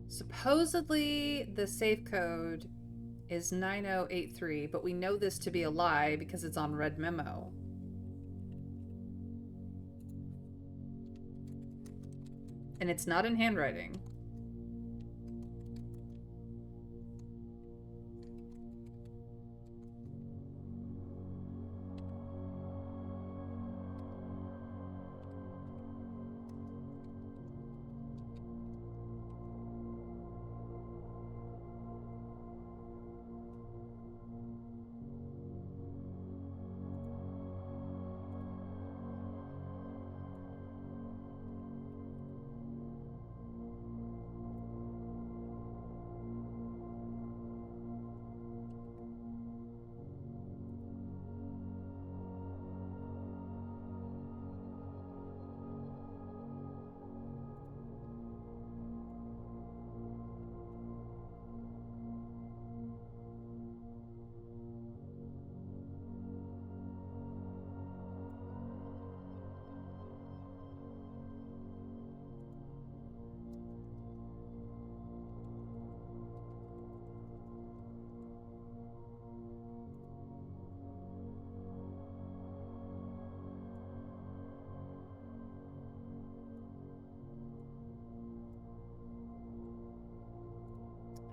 Supposedly, the safe code is 9083, but we know this to be a lie because it's on red memo. And it's not in handwriting.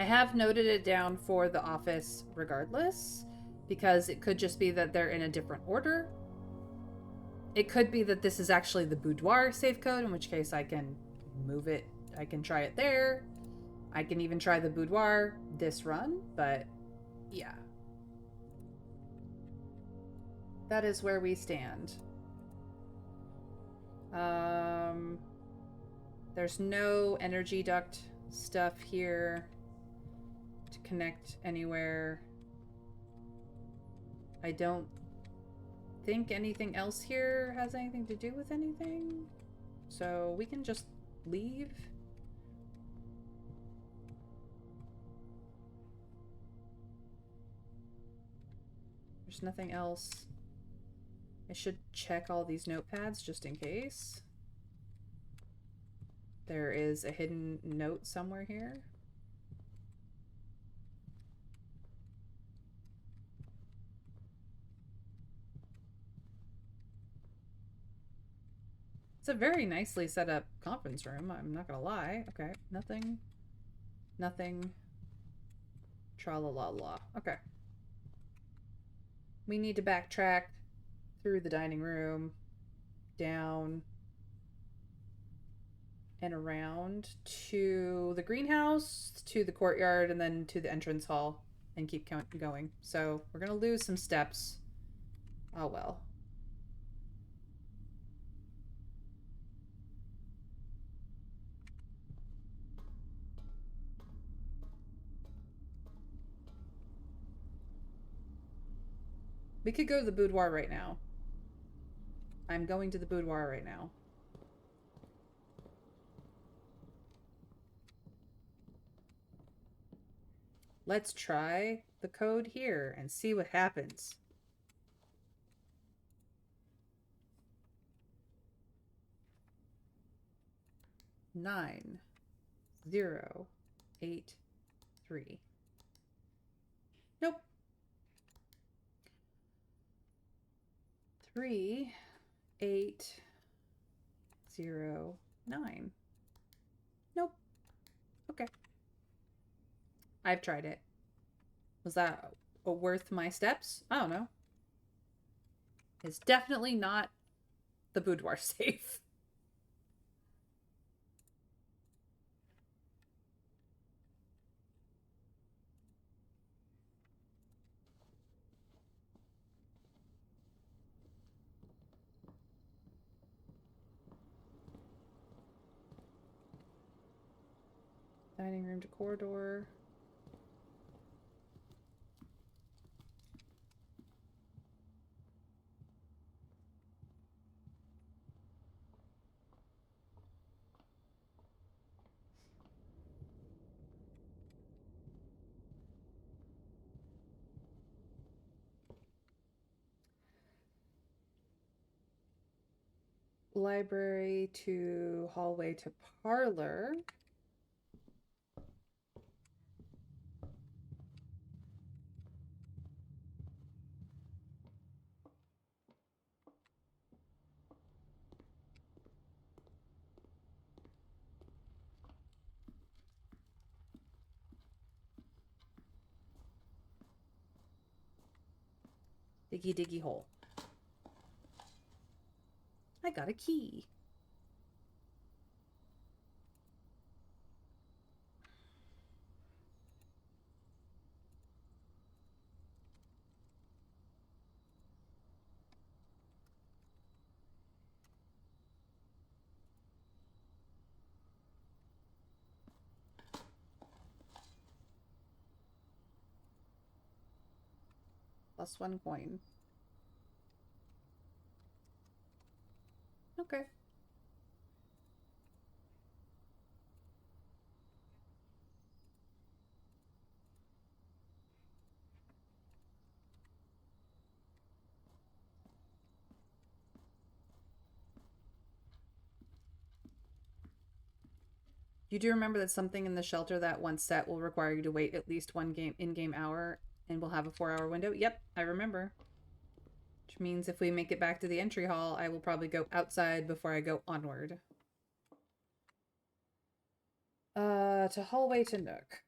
I have noted it down for the office regardless, because it could just be that they're in a different order. It could be that this is actually the boudoir safe code, in which case I can move it. I can try it there. I can even try the boudoir this run, but yeah. That is where we stand. There's no energy duct stuff here to connect anywhere. I don't think anything else here has anything to do with anything. So we can just leave. There's nothing else. I should check all these notepads just in case. There is a hidden note somewhere here. It's a very nicely set up conference room, I'm not gonna lie. Okay, nothing. Nothing. Tra-la-la-la. Okay. We need to backtrack through the dining room, down, and around to the greenhouse, to the courtyard, and then to the entrance hall, and keep going. So we're gonna lose some steps. Oh well. We could go to the boudoir right now. I'm going to the boudoir right now. Let's try the code here and see what happens. Nine, 0, 8, 3. Nope. 3, 8, 0, 9. Nope. Okay. I've tried it. Was that worth my steps? I don't know. It's definitely not the boudoir safe. Dining room to corridor. library to hallway to parlor. Diggy diggy hole. I got a key. Plus 1 coin. Okay. You do remember that something in the shelter that once set will require you to wait at least one in-game hour and we'll have a 4-hour window? Yep, I remember. Which means if we make it back to the entry hall, I will probably go outside before I go onward. To hallway to nook.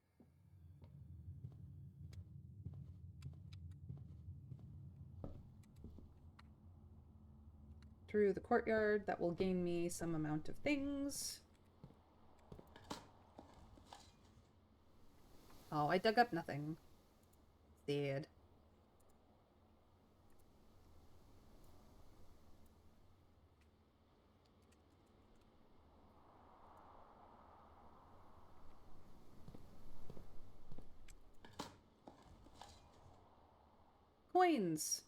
Through the courtyard, that will gain me some amount of things. Oh, I dug up nothing. Sad. Coins.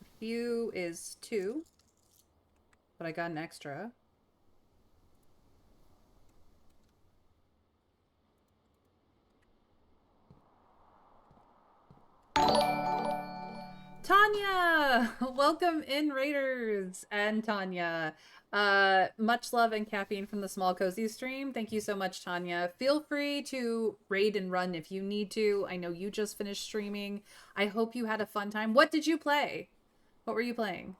A few is 2, but I got an extra. Tanya! Welcome in, Raiders and Tanya. Much love and caffeine from the Small Cozy stream. Thank you so much, Tanya. Feel free to raid and run if you need to. I know you just finished streaming. I hope you had a fun time. What did you play? What were you playing?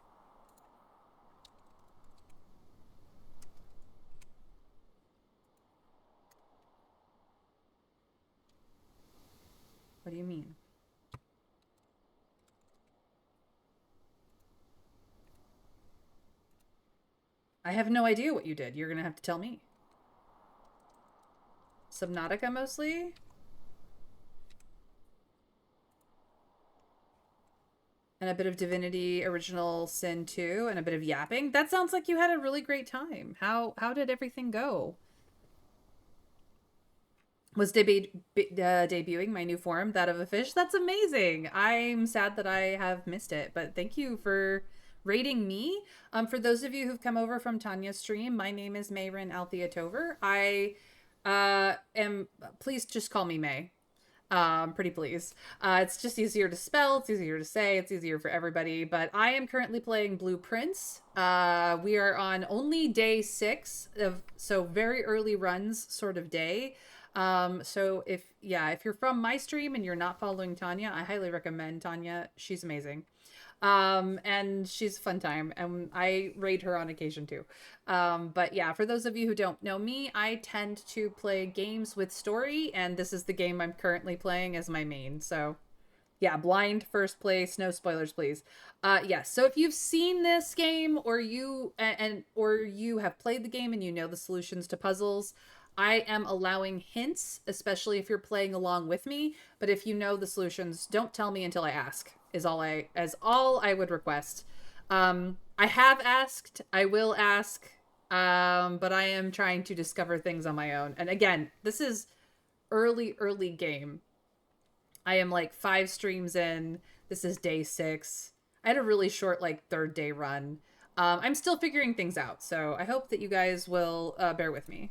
What do you mean? I have no idea what you did. You're gonna have to tell me. Subnautica mostly? And a bit of Divinity Original Sin 2 and a bit of yapping. That sounds like you had a really great time. How did everything go? Was debuting my new form, that of a fish. That's amazing. I'm sad that I have missed it, but thank you for rating me. For those of you who've come over from Tanya's stream, my name is Mayrin Althea Tover. I am, please just call me May. Pretty please. It's just easier to spell, it's easier to say, it's easier for everybody. But I am currently playing Blue Prince. We are on only day 6 of, so very early runs sort of day. So if you're from my stream and you're not following Tanya, I highly recommend Tanya. She's amazing. And she's a fun time, and I raid her on occasion too. But yeah, for those of you who don't know me, I tend to play games with story, and this is the game I'm currently playing as my main. So yeah, blind first place, no spoilers, please. Yes. So if you've seen this game, or you have played the game and you know the solutions to puzzles, I am allowing hints, especially if you're playing along with me. But if you know the solutions, don't tell me until I ask. Is all I would request. I have asked. I will ask. But I am trying to discover things on my own. And again, this is early game. I am like 5 streams in. This is day 6. I had a really short, like, 3rd day run. I'm still figuring things out, so I hope that you guys will bear with me.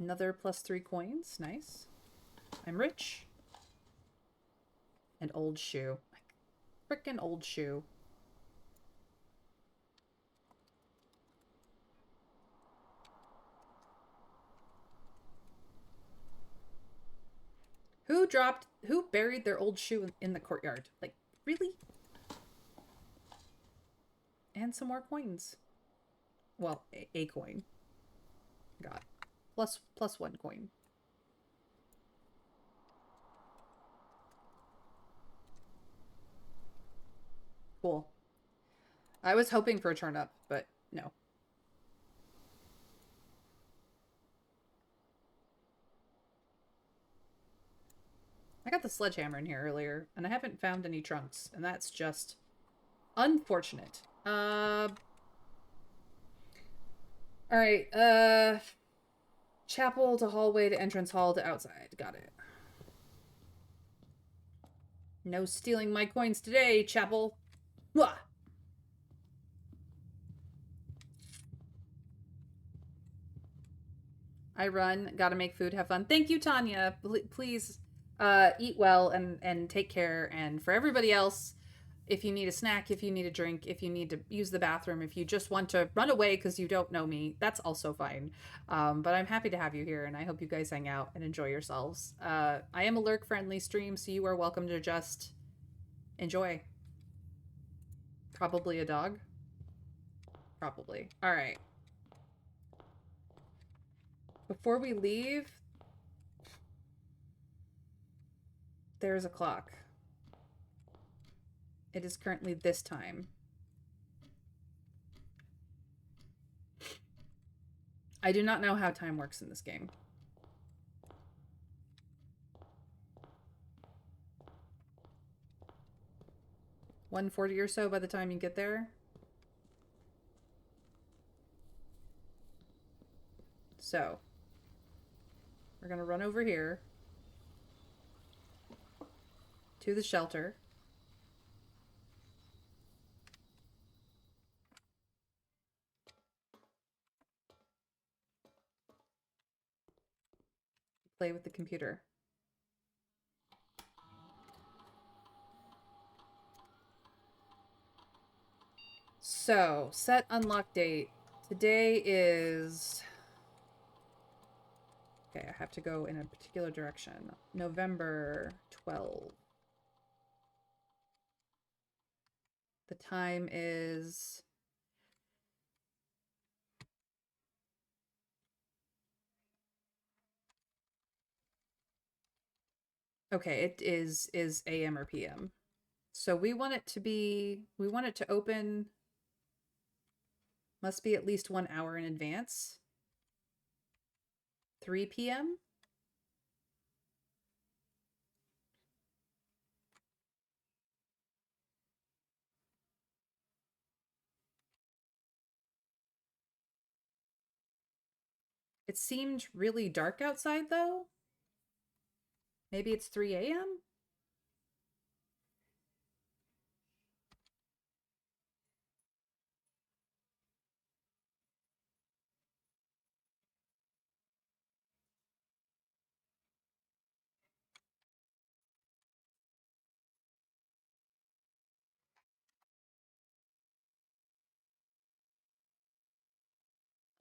Another +3 coins. Nice. I'm rich. An old shoe. Frickin' old shoe. Who buried their old shoe in the courtyard? Like, really? And some more coins. Well, a coin. God. Plus one coin. Cool. I was hoping for a turnip, but no. I got the sledgehammer in here earlier, and I haven't found any trunks, and that's just unfortunate. Alright, chapel to hallway to entrance hall to outside. Got it. No stealing my coins today, chapel. Wah! I run. Gotta make food. Have fun. Thank you, Tanya. Please eat well and take care. And for everybody else, if you need a snack, if you need a drink, if you need to use the bathroom, if you just want to run away because you don't know me, that's also fine. But I'm happy to have you here, and I hope you guys hang out and enjoy yourselves. I am a lurk-friendly stream, so you are welcome to just enjoy. Probably a dog. Probably. All right. Before we leave, there's a clock. It is currently this time. I do not know how time works in this game. $140 or so by the time you get there. So, we're gonna run over here to the shelter. Play with the computer. So, set unlock date. Today is... Okay, I have to go in a particular direction. November 12. The time is... Okay, it is AM or PM. So we want it to be... We want it to open... Must be at least 1 hour in advance. 3 p.m.? It seemed really dark outside, though. Maybe it's 3 a.m.?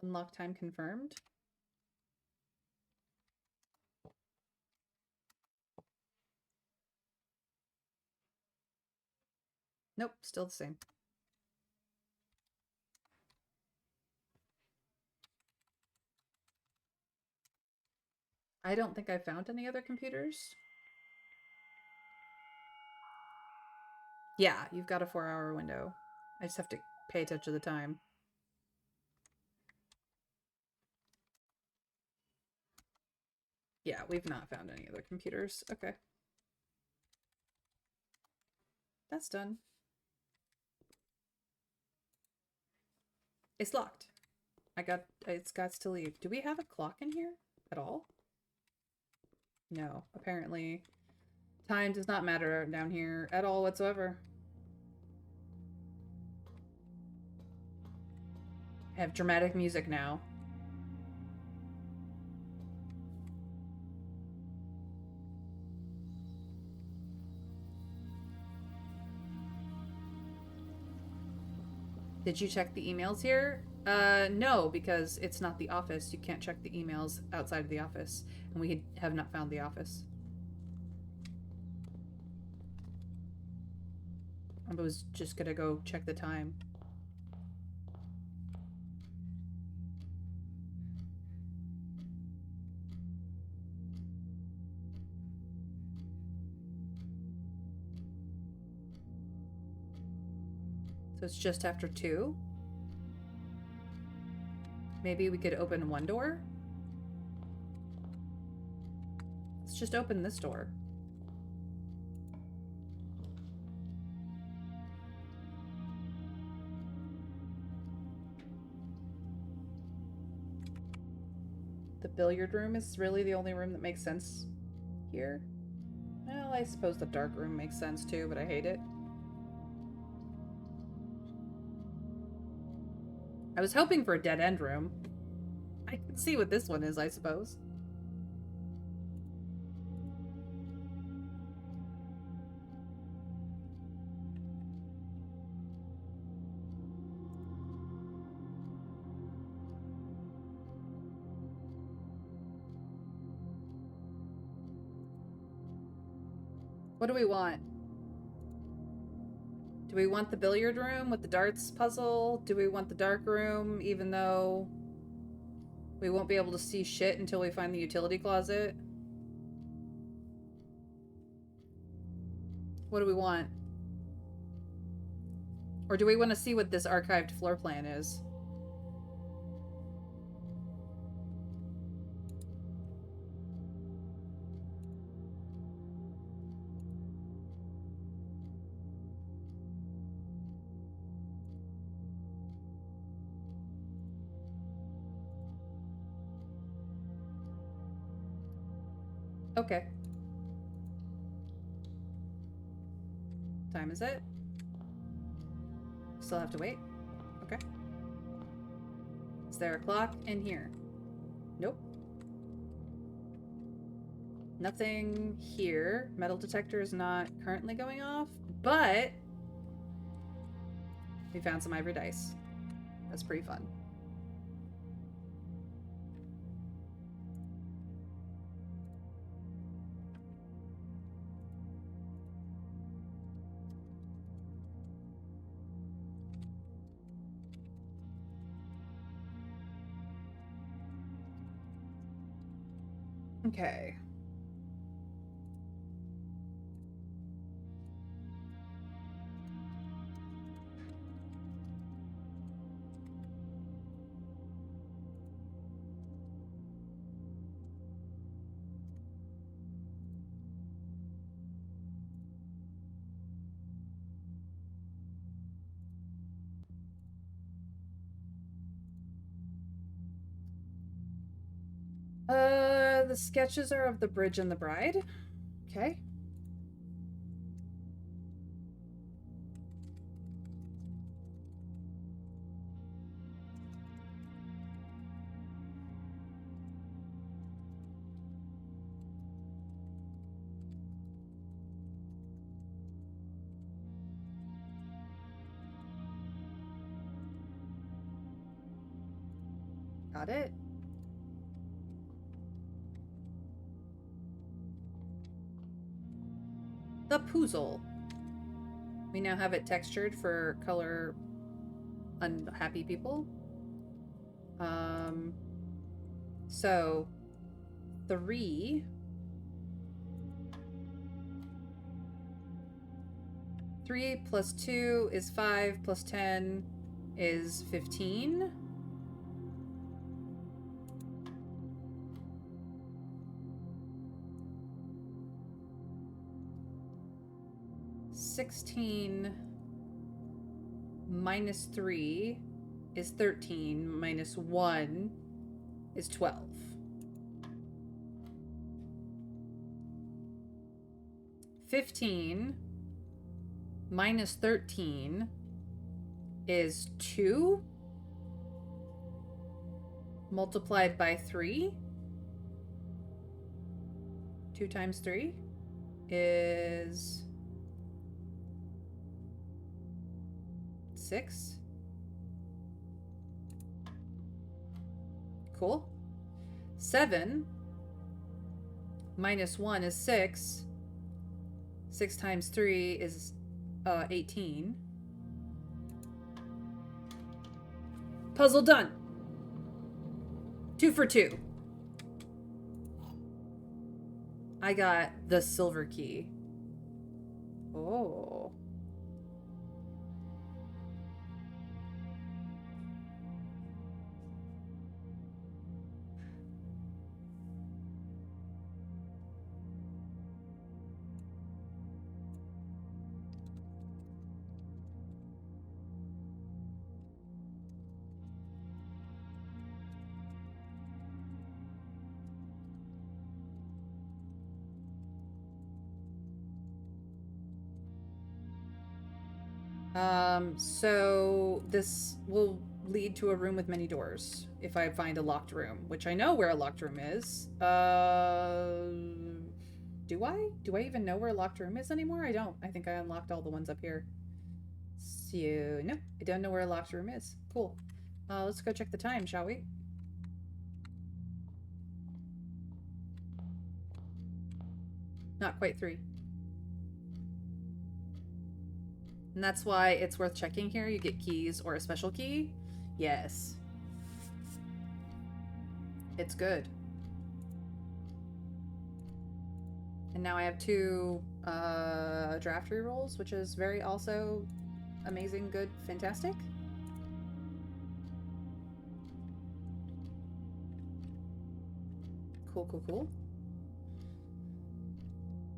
Unlock time confirmed. Nope, still the same. I don't think I found any other computers. Yeah, you've got a 4-hour window. I just have to pay attention to the time. Yeah, we've not found any other computers. Okay. That's done. It's locked. It's got to leave. Do we have a clock in here at all? No, apparently time does not matter down here at all whatsoever. I have dramatic music now. Did you check the emails here? No, because it's not the office. You can't check the emails outside of the office. And we have not found the office. I was just gonna go check the time. So it's just after 2. Maybe we could open one door? Let's just open this door. The billiard room is really the only room that makes sense here. Well, I suppose the dark room makes sense too, but I hate it. I was hoping for a dead end room. I can see what this one is, I suppose. What do we want? Do we want the billiard room with the darts puzzle? Do we want the dark room, even though we won't be able to see shit until we find the utility closet? What do we want? Or do we want to see what this archived floor plan is? Okay. Time is it? Still have to wait? Okay. Is there a clock in here? Nope. Nothing here. Metal detector is not currently going off, but we found some ivory dice. That's pretty fun. Okay. The sketches are of the bridge and the bride. Okay. Got it. The puzzle. We now have it textured for color unhappy people. So 3 plus 2 is 5 plus 10 is 15. (16) minus 3 is 13, minus 1 is 12. (15) minus 13 is 2 multiplied by 3. 2 times 3 is 6. Cool. 7 minus 1 is 6. 6 times 3 is 18. Puzzle done. 2 for 2. I got the silver key. Oh. So this will lead to a room with many doors if I find a locked room, which I know where a locked room is. Do I? Do I even know where a locked room is anymore? I don't. I think I unlocked all the ones up here. So, no, I don't know where a locked room is. Cool. Let's go check the time, shall we? Not quite 3. And that's why it's worth checking here. You get keys or a special key. Yes. It's good. And now I have 2 draft rerolls, which is very also amazing, good, fantastic. Cool, cool, cool.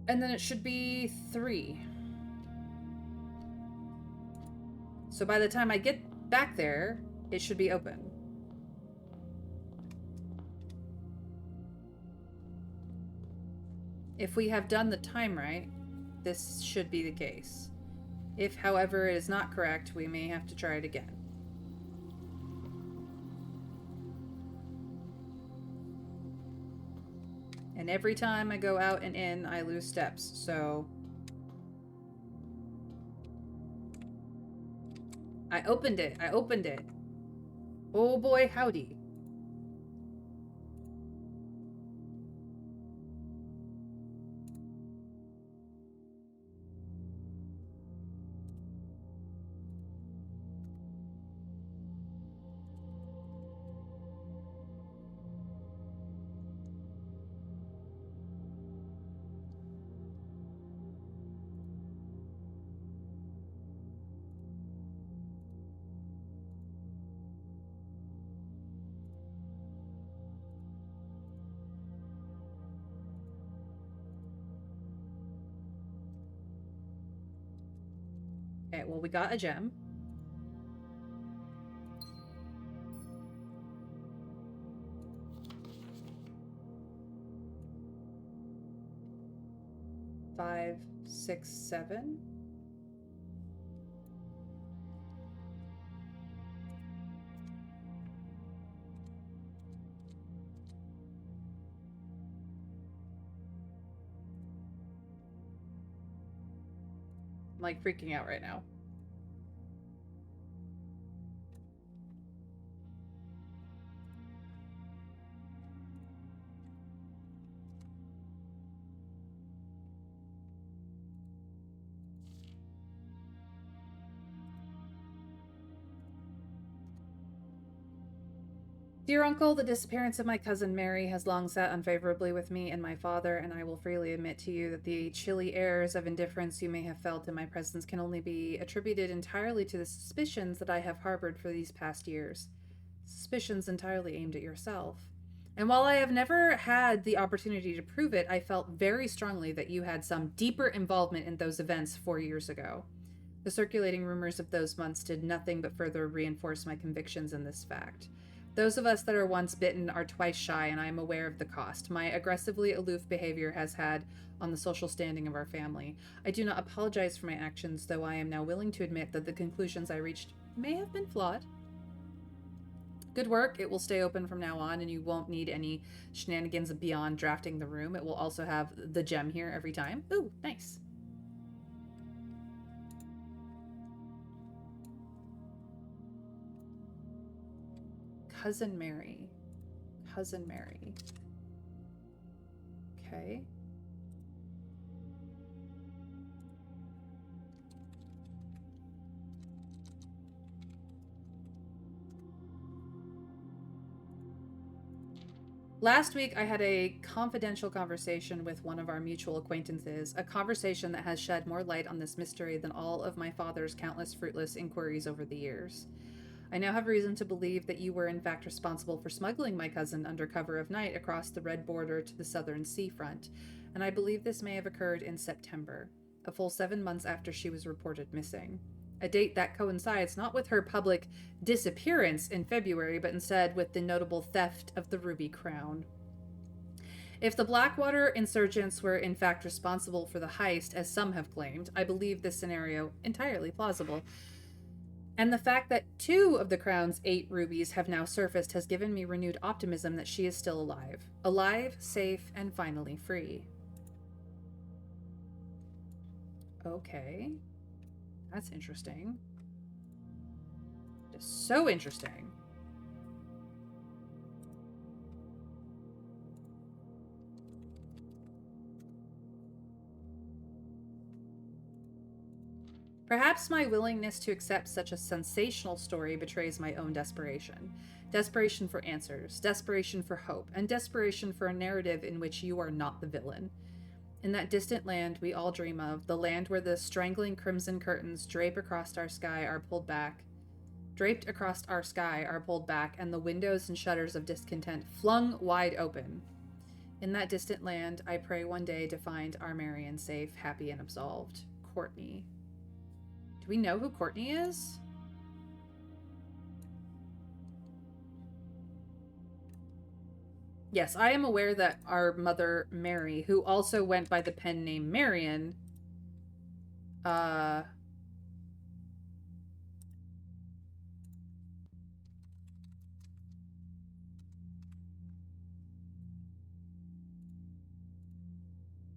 And then it should be 3. So by the time I get back there, it should be open. If we have done the time right, this should be the case. If, however, it is not correct, we may have to try it again. And every time I go out and in, I lose steps, so... I opened it. I opened it. Oh boy, howdy. Okay, well, we got a gem. Five, 6, 7. I'm like freaking out right now. Dear Uncle, the disappearance of my cousin Mary has long sat unfavorably with me and my father, and I will freely admit to you that the chilly airs of indifference you may have felt in my presence can only be attributed entirely to the suspicions that I have harbored for these past years. Suspicions entirely aimed at yourself. And while I have never had the opportunity to prove it, I felt very strongly that you had some deeper involvement in those events 4 years ago. The circulating rumors of those months did nothing but further reinforce my convictions in this fact. Those of us that are once bitten are twice shy, and I am aware of the cost my aggressively aloof behavior has had on the social standing of our family. I do not apologize for my actions, though I am now willing to admit that the conclusions I reached may have been flawed. Good work. It will stay open from now on, and you won't need any shenanigans beyond drafting the room. It will also have the gem here every time. Ooh, nice. Cousin Mary. Cousin Mary. Okay. Last week, I had a confidential conversation with one of our mutual acquaintances, a conversation that has shed more light on this mystery than all of my father's countless fruitless inquiries over the years. I now have reason to believe that you were in fact responsible for smuggling my cousin under cover of night across the red border to the southern seafront, and I believe this may have occurred in September, a full 7 months after she was reported missing. A date that coincides not with her public disappearance in February, but instead with the notable theft of the Ruby Crown. If the Blackwater insurgents were in fact responsible for the heist, as some have claimed, I believe this scenario entirely plausible. And the fact that 2 of the Crown's 8 rubies have now surfaced has given me renewed optimism that she is still alive. Alive, safe, and finally free. Okay. That's interesting. Just so interesting. Perhaps my willingness to accept such a sensational story betrays my own desperation. Desperation for answers, desperation for hope, and desperation for a narrative in which you are not the villain. In that distant land we all dream of, the land where the strangling crimson curtains draped across our sky are pulled back, and the windows and shutters of discontent flung wide open. In that distant land, I pray one day to find our Marion safe, happy, and absolved. Courtney. Do we know who Courtney is? Yes, I am aware that our mother, Mary, who also went by the pen name Marion,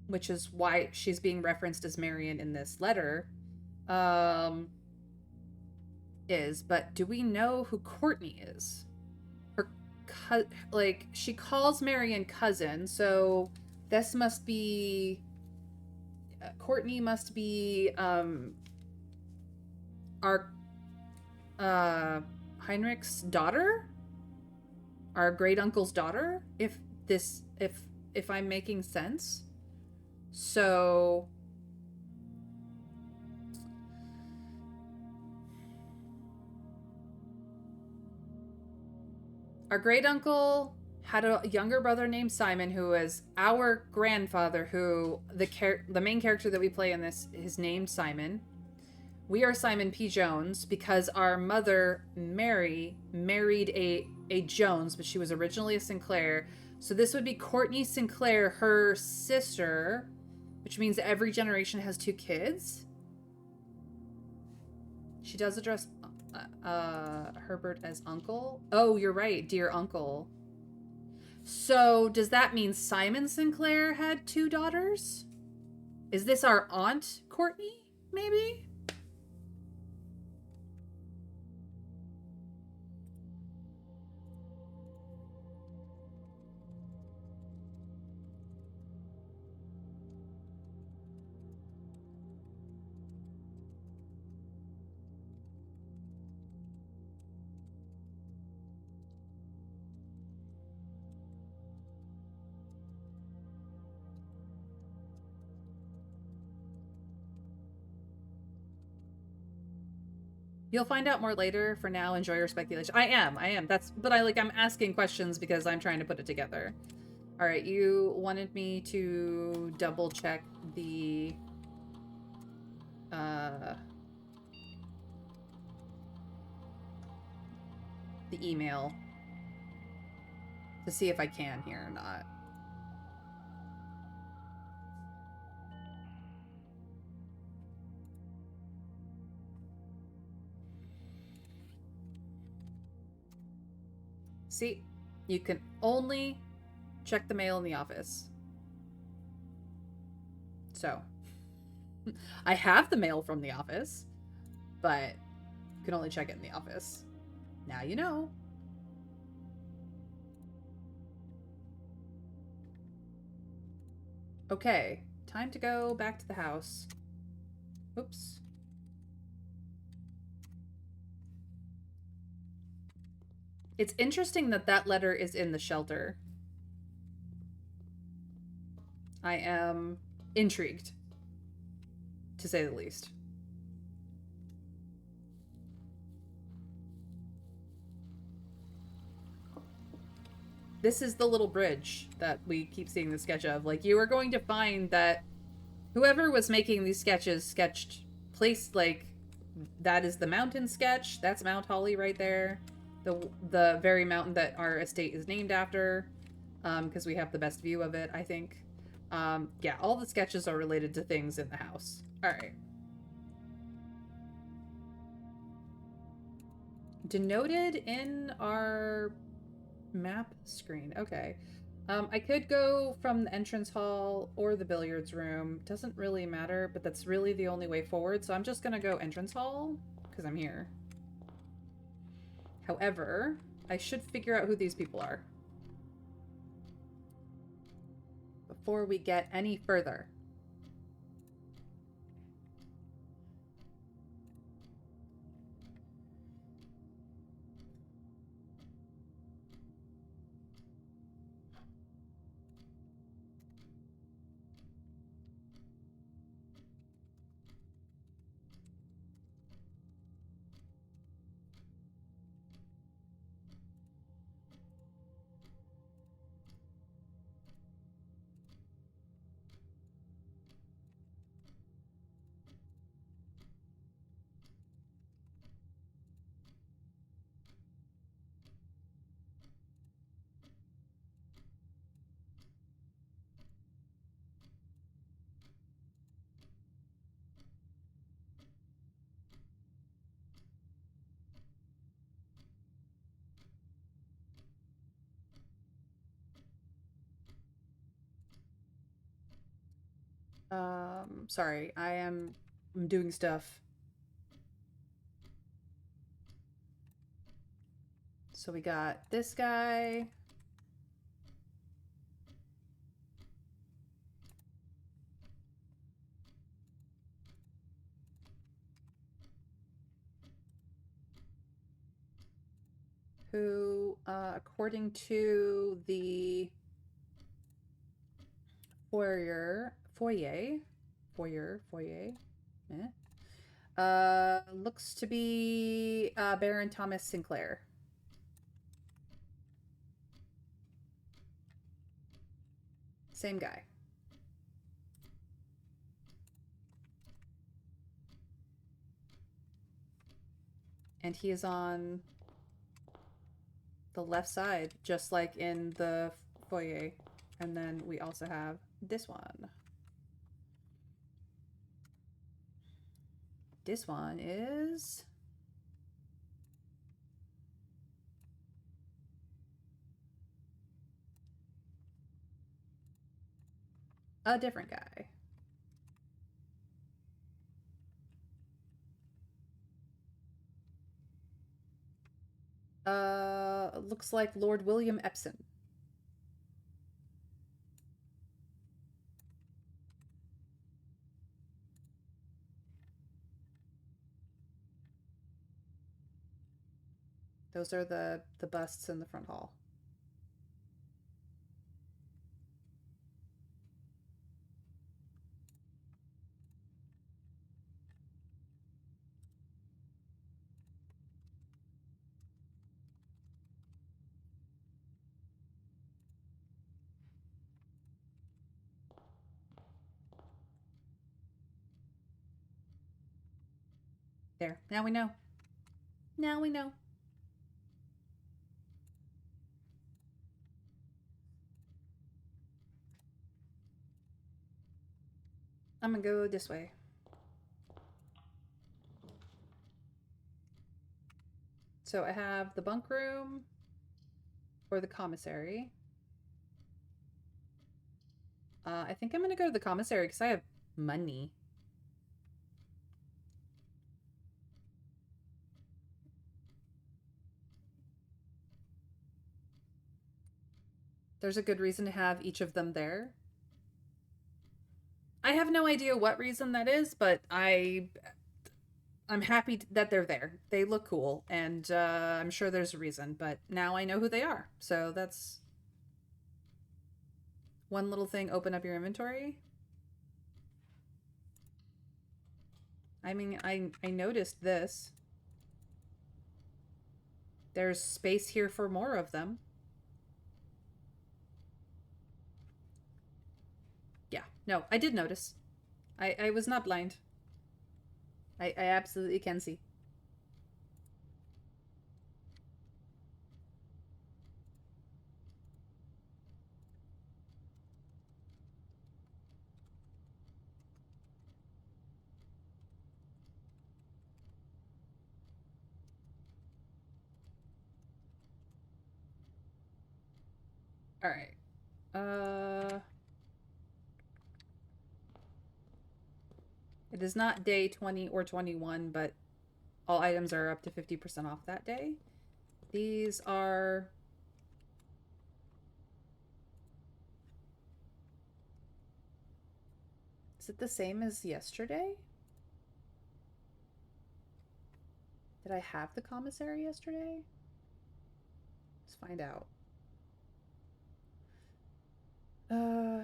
which is why she's being referenced as Marion in this letter, but do we know who Courtney is? She calls Marion cousin, so this must be Courtney must be our Heinrich's daughter, our great uncle's daughter, if I'm making sense. So our great uncle had a younger brother named Simon, who was our grandfather, who the main character that we play in this is named Simon. We are Simon P. Jones because our mother, Mary, married a Jones, but she was originally a Sinclair. So this would be Courtney Sinclair, her sister, which means every generation has 2 kids. She does address Herbert as uncle. Oh, you're right, dear uncle. So does that mean Simon Sinclair had 2 daughters? Is this our aunt Courtney, maybe? You'll find out more later. For now, enjoy your speculation. I am. I'm asking questions because I'm trying to put it together. All right, you wanted me to double check the email to see if I can here or not. See, you can only check the mail in the office. So, I have the mail from the office, but you can only check it in the office. Now you know. Okay, time to go back to the house. Oops. It's interesting that that letter is in the shelter. I am intrigued, to say the least. This is the little bridge that we keep seeing the sketch of. Like, you are going to find that whoever was making these sketches sketched placed, like, that is the mountain sketch. That's Mount Holly right there. The very mountain that our estate is named after, because we have the best view of it, I think. Yeah, all the sketches are related to things in the house. All right. Denoted in our map screen. Okay. I could go from the entrance hall or the billiards room. Doesn't really matter, but that's really the only way forward. So I'm just gonna go entrance hall because I'm here. However, I should figure out who these people are before we get any further. Sorry, I'm doing stuff. So we got this guy. Who, according to the foyer, looks to be Baron Thomas Sinclair. Same guy. And he is on the left side, just like in the foyer. And then we also have this one. This one is a different guy. Looks like Lord William Epson. Those are the busts in the front hall. There. Now we know. Now we know. I'm gonna go this way. So I have the bunk room or the commissary. I think I'm gonna go to the commissary because I have money. There's a good reason to have each of them there. I have no idea what reason that is, but I'm happy that they're there. They look cool, and I'm sure there's a reason. But now I know who they are, so that's One little thing, open up your inventory. I mean, I noticed this. There's space here for more of them. Yeah, no, I did notice. I was not blind. I absolutely can see. All right. It is not day 20 or 21, but all items are up to 50% off that day. These are... Is it the same as yesterday? Did I have the commissary yesterday? Let's find out.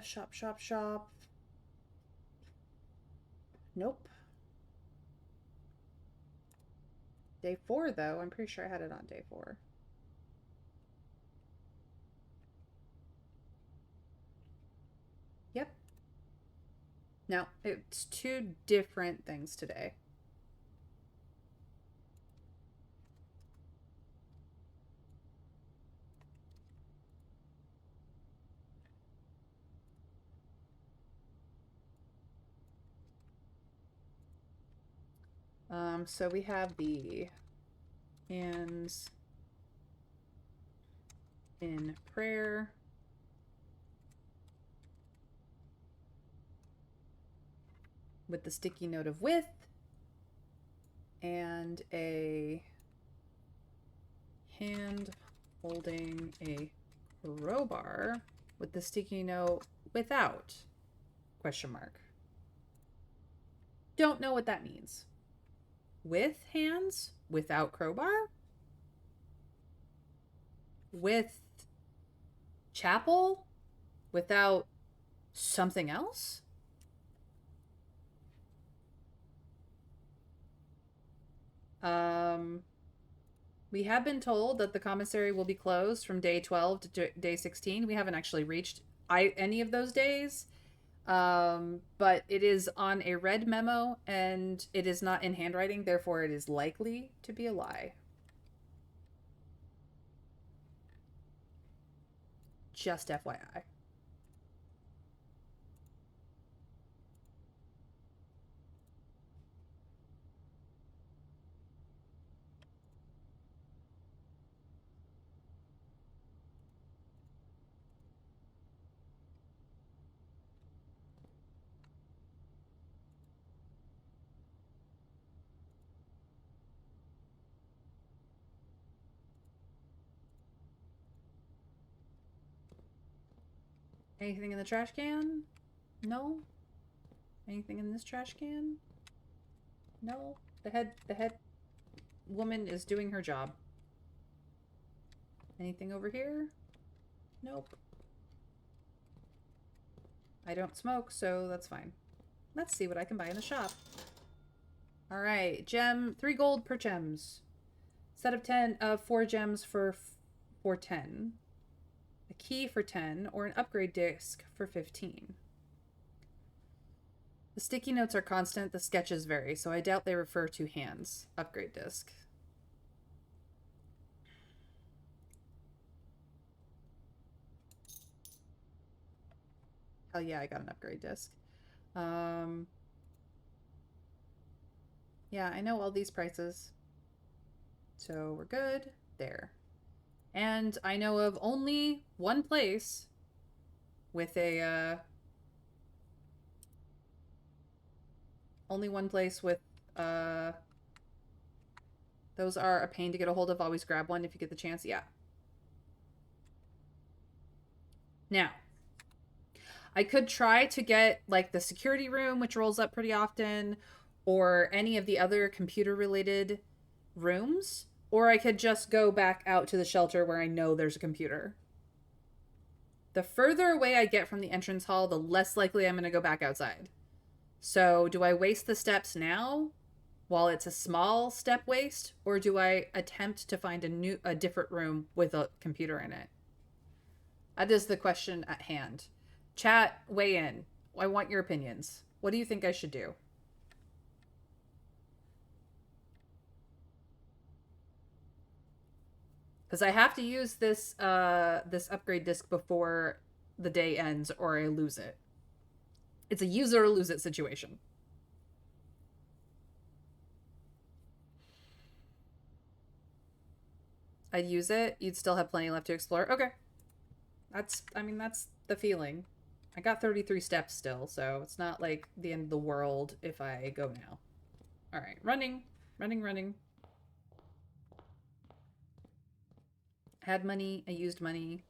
Shop, shop, shop. Nope. Day 4, though. I'm pretty sure I had it on day 4. Yep. No, it's 2 different things today. So we have the hands in prayer. With the sticky note of with. And a hand holding a crowbar with the sticky note without question mark. Don't know what that means. With hands, without crowbar? With chapel, without something else? We have been told that the commissary will be closed from day 12 to day 16. We haven't actually reached any of those days. But it is on a red memo and it is not in handwriting, therefore it is likely to be a lie. Just FYI. Anything in the trash can? No. Anything in this trash can? No. The head woman is doing her job. Anything over here? Nope. I don't smoke, so that's fine. Let's see what I can buy in the shop. All right, gem, 3 gold per gems. Set of 10 of 4 gems for 10. A key for 10 or an upgrade disc for 15. The sticky notes are constant, the sketches vary, so I doubt they refer to hands. Upgrade disc. Hell yeah, I got an upgrade disc. Yeah, I know all these prices. So we're good there. And I know of only one place with a, only one place with, those are a pain to get a hold of. Always grab one if you get the chance. Yeah. Now, I could try to get like the security room, which rolls up pretty often, or any of the other computer related rooms, or I could just go back out to the shelter where I know there's a computer. The further away I get from the entrance hall, the less likely I'm going to go back outside. So, do I waste the steps now while it's a small step waste, or do I attempt to find a different room with a computer in it? That is the question at hand. Chat, weigh in. I want your opinions. What do you think I should do? Because I have to use this upgrade disc before the day ends, or I lose it. It's a use it or lose it situation. I'd use it. You'd still have plenty left to explore. Okay, that's the feeling. I got 33 steps still, so it's not like the end of the world if I go now. All right, running, running, running. Had money. I used money.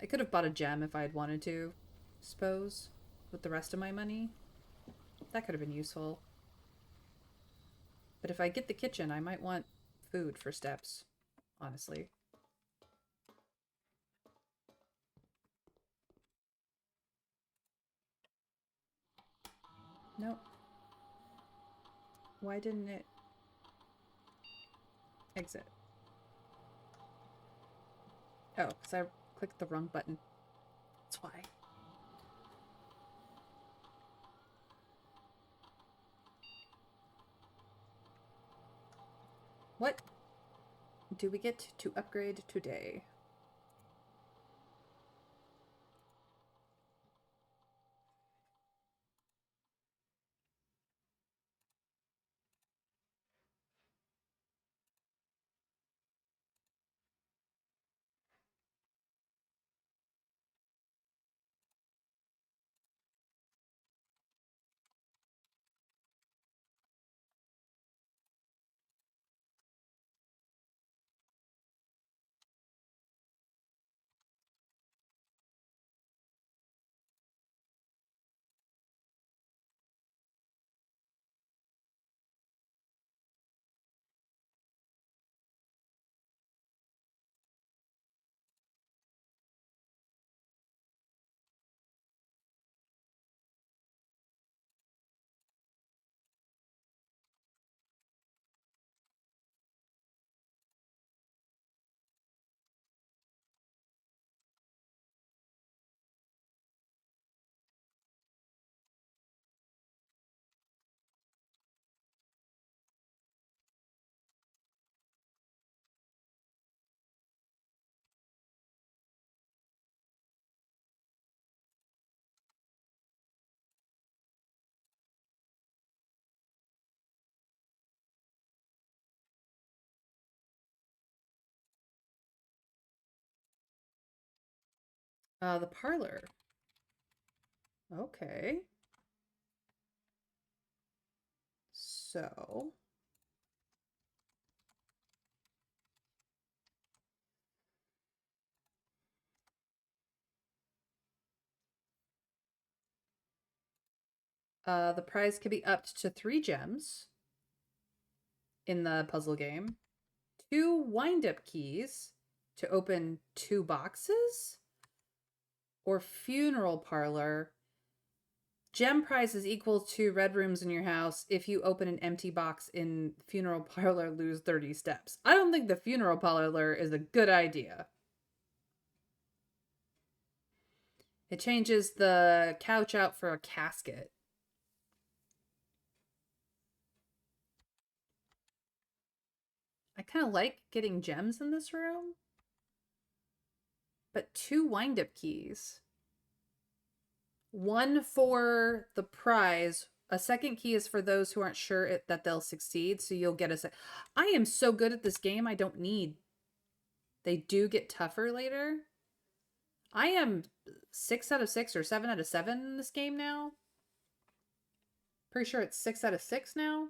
I could have bought a gem if I had wanted to, suppose, with the rest of my money. That could have been useful. But if I get the kitchen, I might want food for steps, honestly. Nope. Why didn't it exit? Oh, because I clicked the wrong button. That's why. What do we get to upgrade today? The parlor. Okay. So, the prize could be up to 3 gems in the puzzle game, 2 wind-up keys to open 2 boxes, or funeral parlor. Gem prize is equal to red rooms in your house. If you open an empty box in funeral parlor, lose 30 steps. I don't think the funeral parlor is a good idea. It changes the couch out for a casket. I kind of like getting gems in this room, but 2 wind-up keys. One for the prize. A second key is for those who aren't sure that they'll succeed, so you'll get a I am so good at this game, I don't need. They do get tougher later. I am 6 out of 6 or 7 out of 7 in this game now. Pretty sure it's 6 out of 6 now.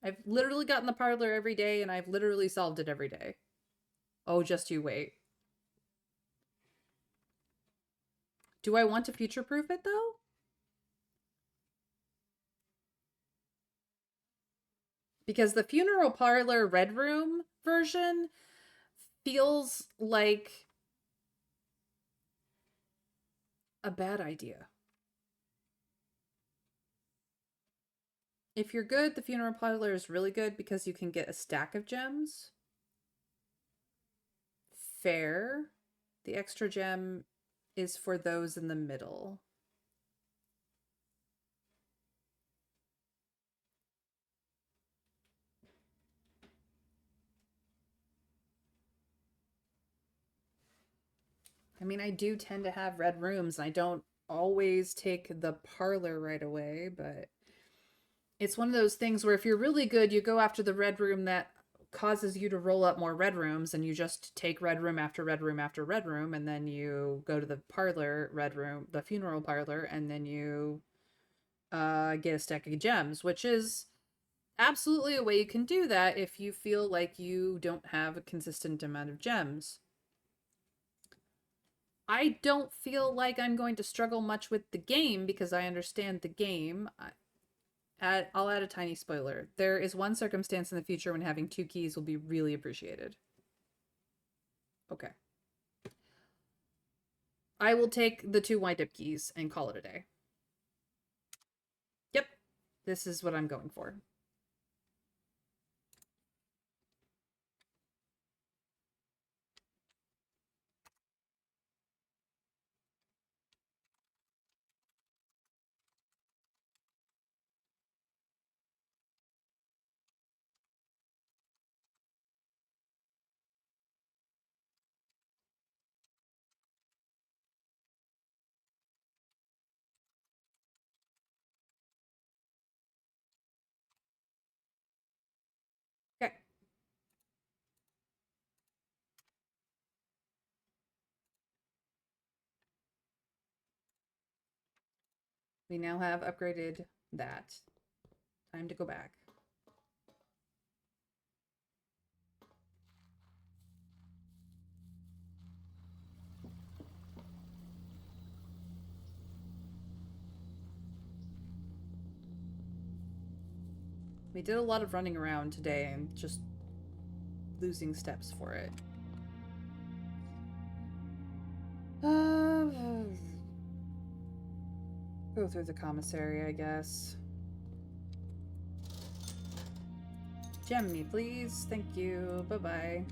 I've literally gotten the parlor every day, and I've literally solved it every day. Oh, just you wait. Do I want to future-proof it, though? Because the funeral parlor red room version feels like a bad idea. If you're good, the funeral parlor is really good because you can get a stack of gems. Fair. The extra gem is for those in the middle. I mean, I do tend to have red rooms. I don't always take the parlor right away, but it's one of those things where if you're really good, you go after the red room that causes you to roll up more red rooms, and you just take red room after red room after red room, and then you go to the parlor red room, the funeral parlor, and then you get a stack of gems, which is absolutely a way you can do that if you feel like you don't have a consistent amount of gems. I don't feel like I'm going to struggle much with the game because I understand the game. I'll add a tiny spoiler. There is one circumstance in the future when having 2 keys will be really appreciated. Okay. I will take the 2 wind-up keys and call it a day. Yep. This is what I'm going for. Okay. We now have upgraded that. Time to go back. We did a lot of running around today and just losing steps for it. Go through the commissary, I guess. Gem me, please. Thank you. Bye-bye.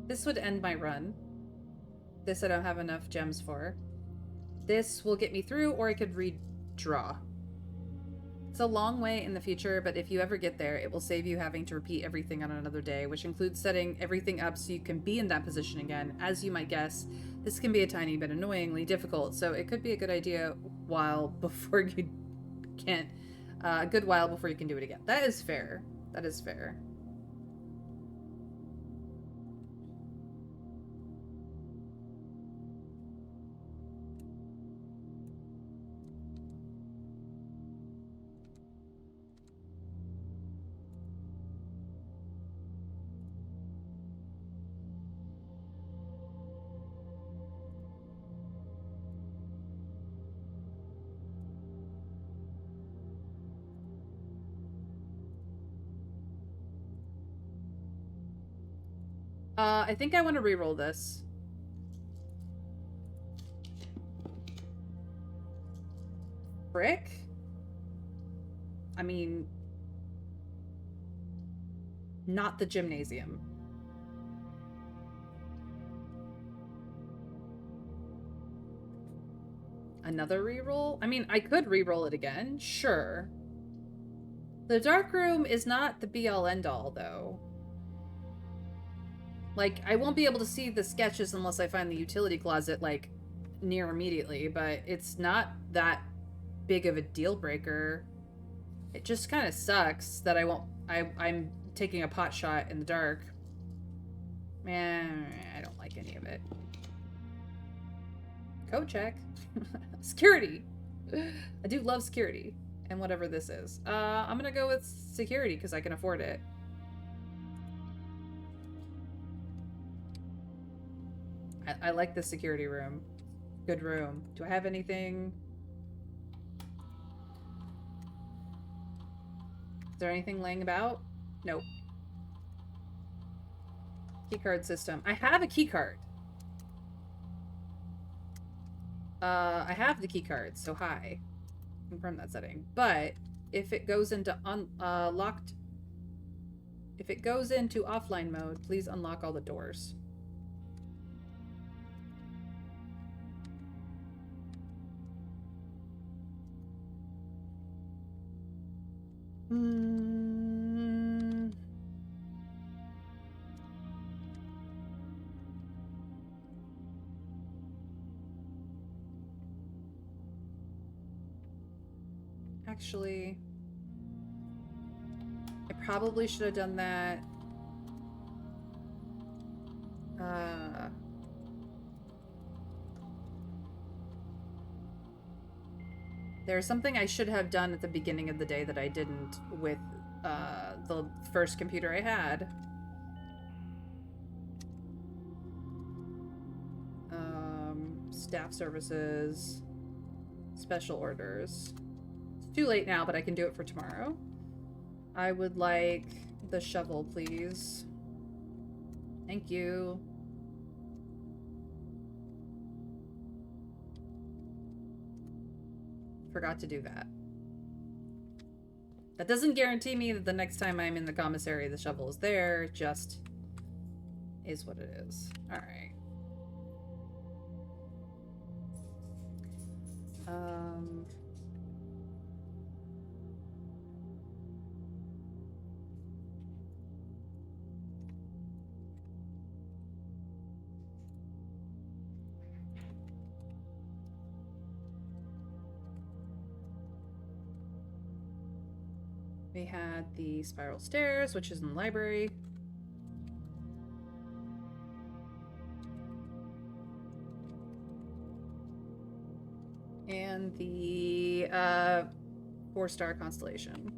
This would end my run. This I don't have enough gems for. This will get me through, or I could redraw. It's a long way in the future, but if you ever get there, it will save you having to repeat everything on another day, which includes setting everything up so you can be in that position again. As you might guess, this can be a tiny bit annoyingly difficult, so it could be a good idea while before you can't, a good while before you can do it again. That is fair. That is fair. I think I want to re-roll this. Brick? I mean, not the gymnasium. Another re-roll? I mean, I could re-roll it again. Sure. The dark room is not the be-all end-all, though. Like, I won't be able to see the sketches unless I find the utility closet, like, near immediately, but it's not that big of a deal breaker. It just kind of sucks that I'm taking a pot shot in the dark. Man, I don't like any of it. Code check. Security. I do love security. And whatever this is. I'm gonna go with security because I can afford it. I like the security room. Good room. Do I have anything? Is there anything laying about? Nope. Keycard system. I have a keycard. I have the keycard, so hi. Confirm that setting. But if it goes into locked, if it goes into offline mode, please unlock all the doors. Actually, I probably should have done that. There's something I should have done at the beginning of the day that I didn't with the first computer I had. Staff services, special orders. It's too late now, but I can do it for tomorrow. I would like the shovel, please. Thank you. Forgot to do that. That doesn't guarantee me that the next time I'm in the commissary the shovel is there, it just is what it is. Alright. We had the spiral stairs, which is in the library. And the 4-star constellation.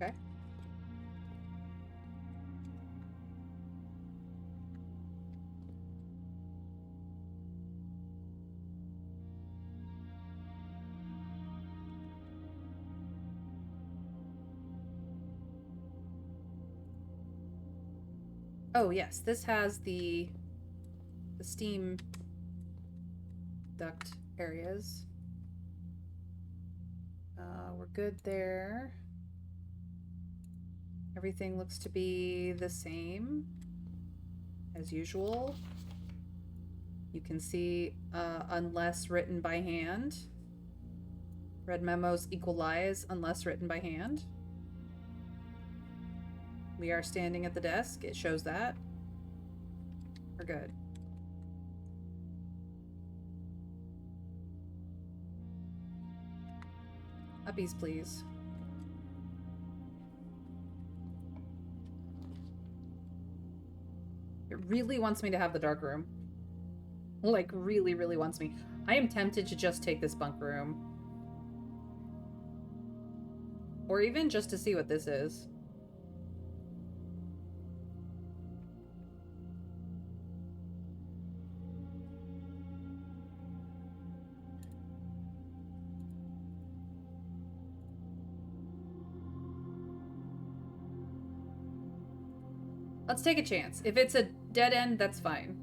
Okay. Oh yes, this has the steam duct areas. We're good there. Everything looks to be the same as usual. You can see unless written by hand. Red memos equal lies unless written by hand. We are standing at the desk. It shows that. We're good. Uppies, please. It really wants me to have the dark room. Like, really, really wants me. I am tempted to just take this bunk room. Or even just to see what this is. Let's take a chance. If it's a dead end, that's fine.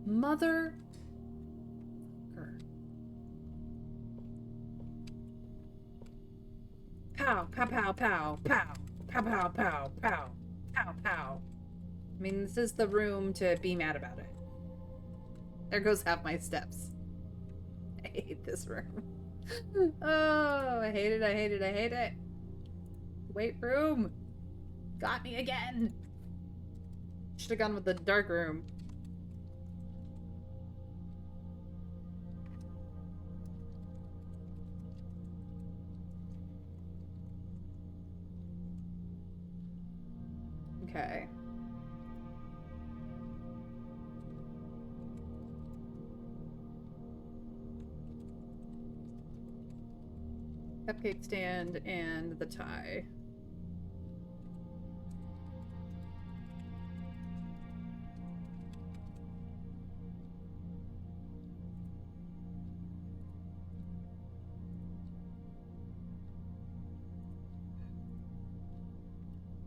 Mother. Pow, pow, pow, pow, pow, pow, pow, pow, pow, pow, pow. I mean, this is the room to be mad about it. There goes half my steps. I hate this room. Oh, I hate it, I hate it, I hate it. Wait room. Got me again. should have gone with the dark room. Okay. Cupcake stand and the tie.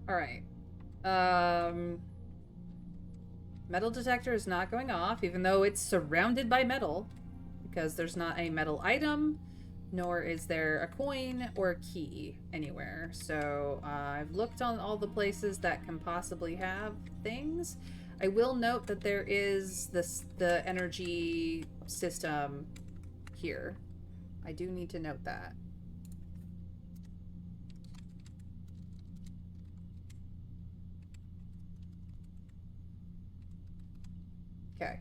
All right. Metal detector is not going off, even though it's surrounded by metal, because there's not a metal item, nor is there a coin or a key anywhere. So I've looked on all the places that can possibly have things. I will note that there is the energy system here. I do need to note that. Okay.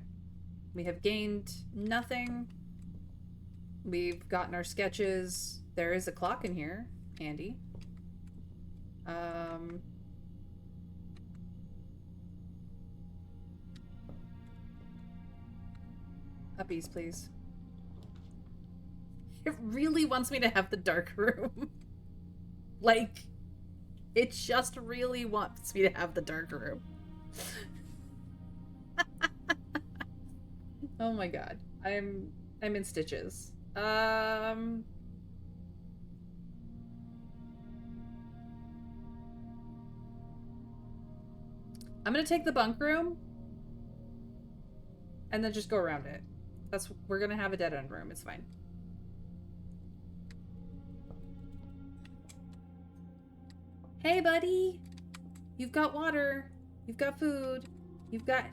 We have gained nothing. We've gotten our sketches. There is a clock in here. Handy. Uppies, please. It really wants me to have the dark room. Like, it just really wants me to have the dark room. Oh my god. I'm in stitches. I'm gonna take the bunk room and then just go around it. We're gonna have a dead end room. It's fine. Hey, buddy. You've got water. You've got food. You've got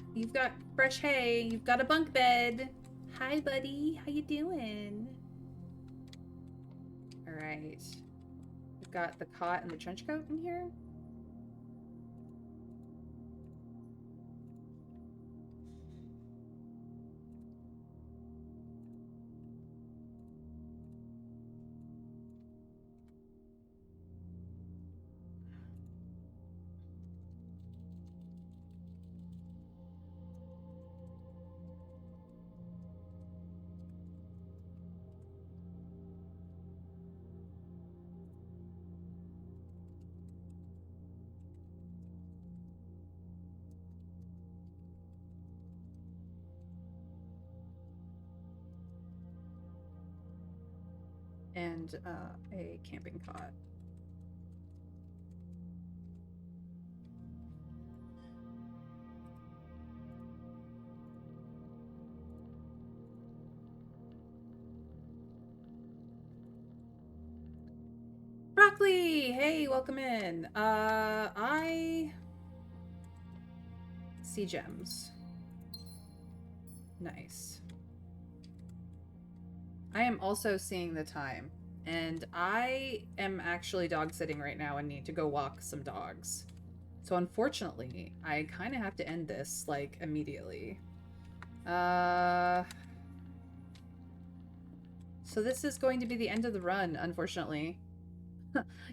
fresh hay. You've got a bunk bed. Hi, buddy. How you doing? All right. We've got the cot and the trench coat in here. And a camping cot. Broccoli! Hey, welcome in. I see gems. Nice. I am also seeing the time, and I am actually dog sitting right now and need to go walk some dogs. So unfortunately, I kind of have to end this, like, immediately. So this is going to be the end of the run, unfortunately.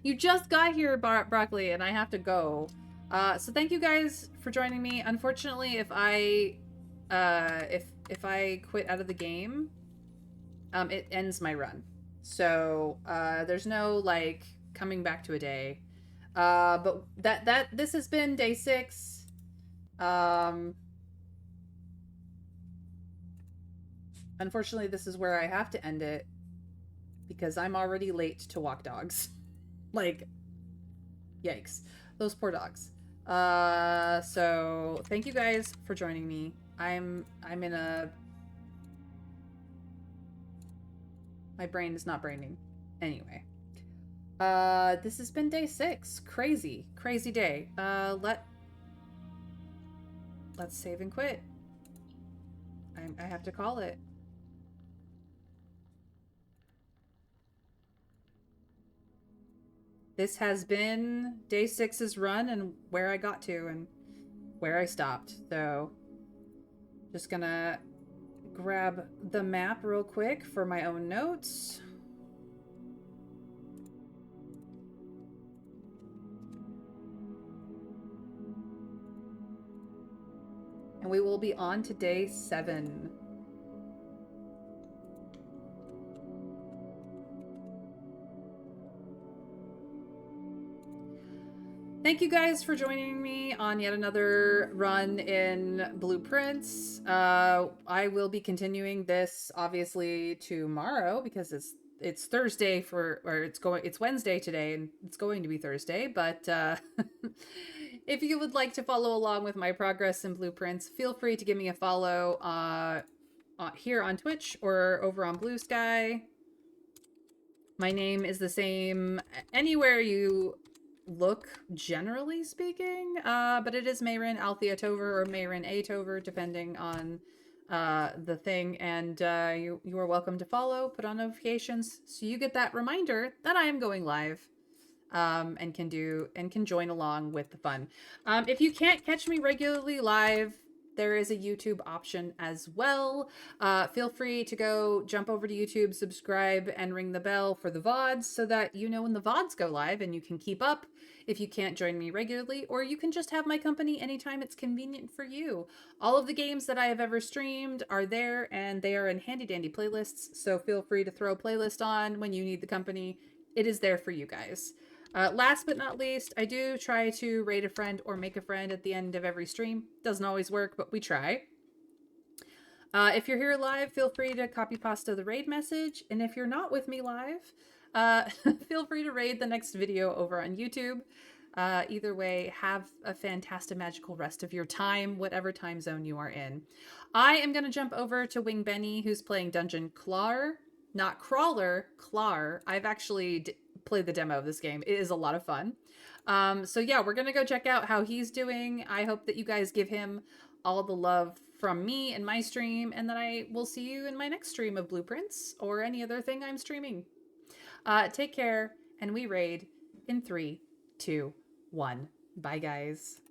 You just got here, Broccoli, and I have to go. So thank you guys for joining me. Unfortunately, if I quit out of the game, it ends my run. So there's no like coming back to a day. But this has been day 6. Unfortunately, this is where I have to end it because I'm already late to walk dogs. Like, yikes. Those poor dogs. So thank you guys for joining me. I'm in a... My brain is not braining. Anyway. This has been day 6. Crazy day. Let's save and quit. I have to call it. This has been day 6's run and where I got to, and where I stopped. So just gonna grab the map real quick for my own notes. And we will be on to day 7. Thank you guys for joining me on yet another run in Blueprints. I will be continuing this obviously tomorrow because it's Thursday it's Wednesday today and it's going to be Thursday, but if you would like to follow along with my progress in Blueprints, feel free to give me a follow here on Twitch or over on Blue Sky. My name is the same anywhere you look, generally speaking, but it is Mayrin Althea Tover or Mayrin A Tover, depending on the thing. And you are welcome to follow, put on notifications, so you get that reminder that I am going live. And can join along with the fun. If you can't catch me regularly live, there is a YouTube option as well. Feel free to go jump over to YouTube, subscribe, and ring the bell for the VODs so that you know when the VODs go live and you can keep up if you can't join me regularly, or you can just have my company anytime it's convenient for you. All of the games that I have ever streamed are there, and they are in handy dandy playlists, so feel free to throw a playlist on when you need the company. It is there for you guys. Last but not least, I do try to raid a friend or make a friend at the end of every stream. Doesn't always work, but we try. If you're here live, feel free to copy pasta the raid message. And if you're not with me live, feel free to raid the next video over on YouTube. Either way, have a fantastic magical rest of your time, whatever time zone you are in. I am going to jump over to Wing Benny, who's playing Dungeon Clar. Not Crawler, Clar. I've actually played the demo of this game. It is a lot of fun. So yeah, we're gonna go check out how he's doing. I hope that you guys give him all the love from me and my stream, and that I will see you in my next stream of Blueprints or any other thing I'm streaming. Take care, and we raid in 3, 2, 1. Bye, guys.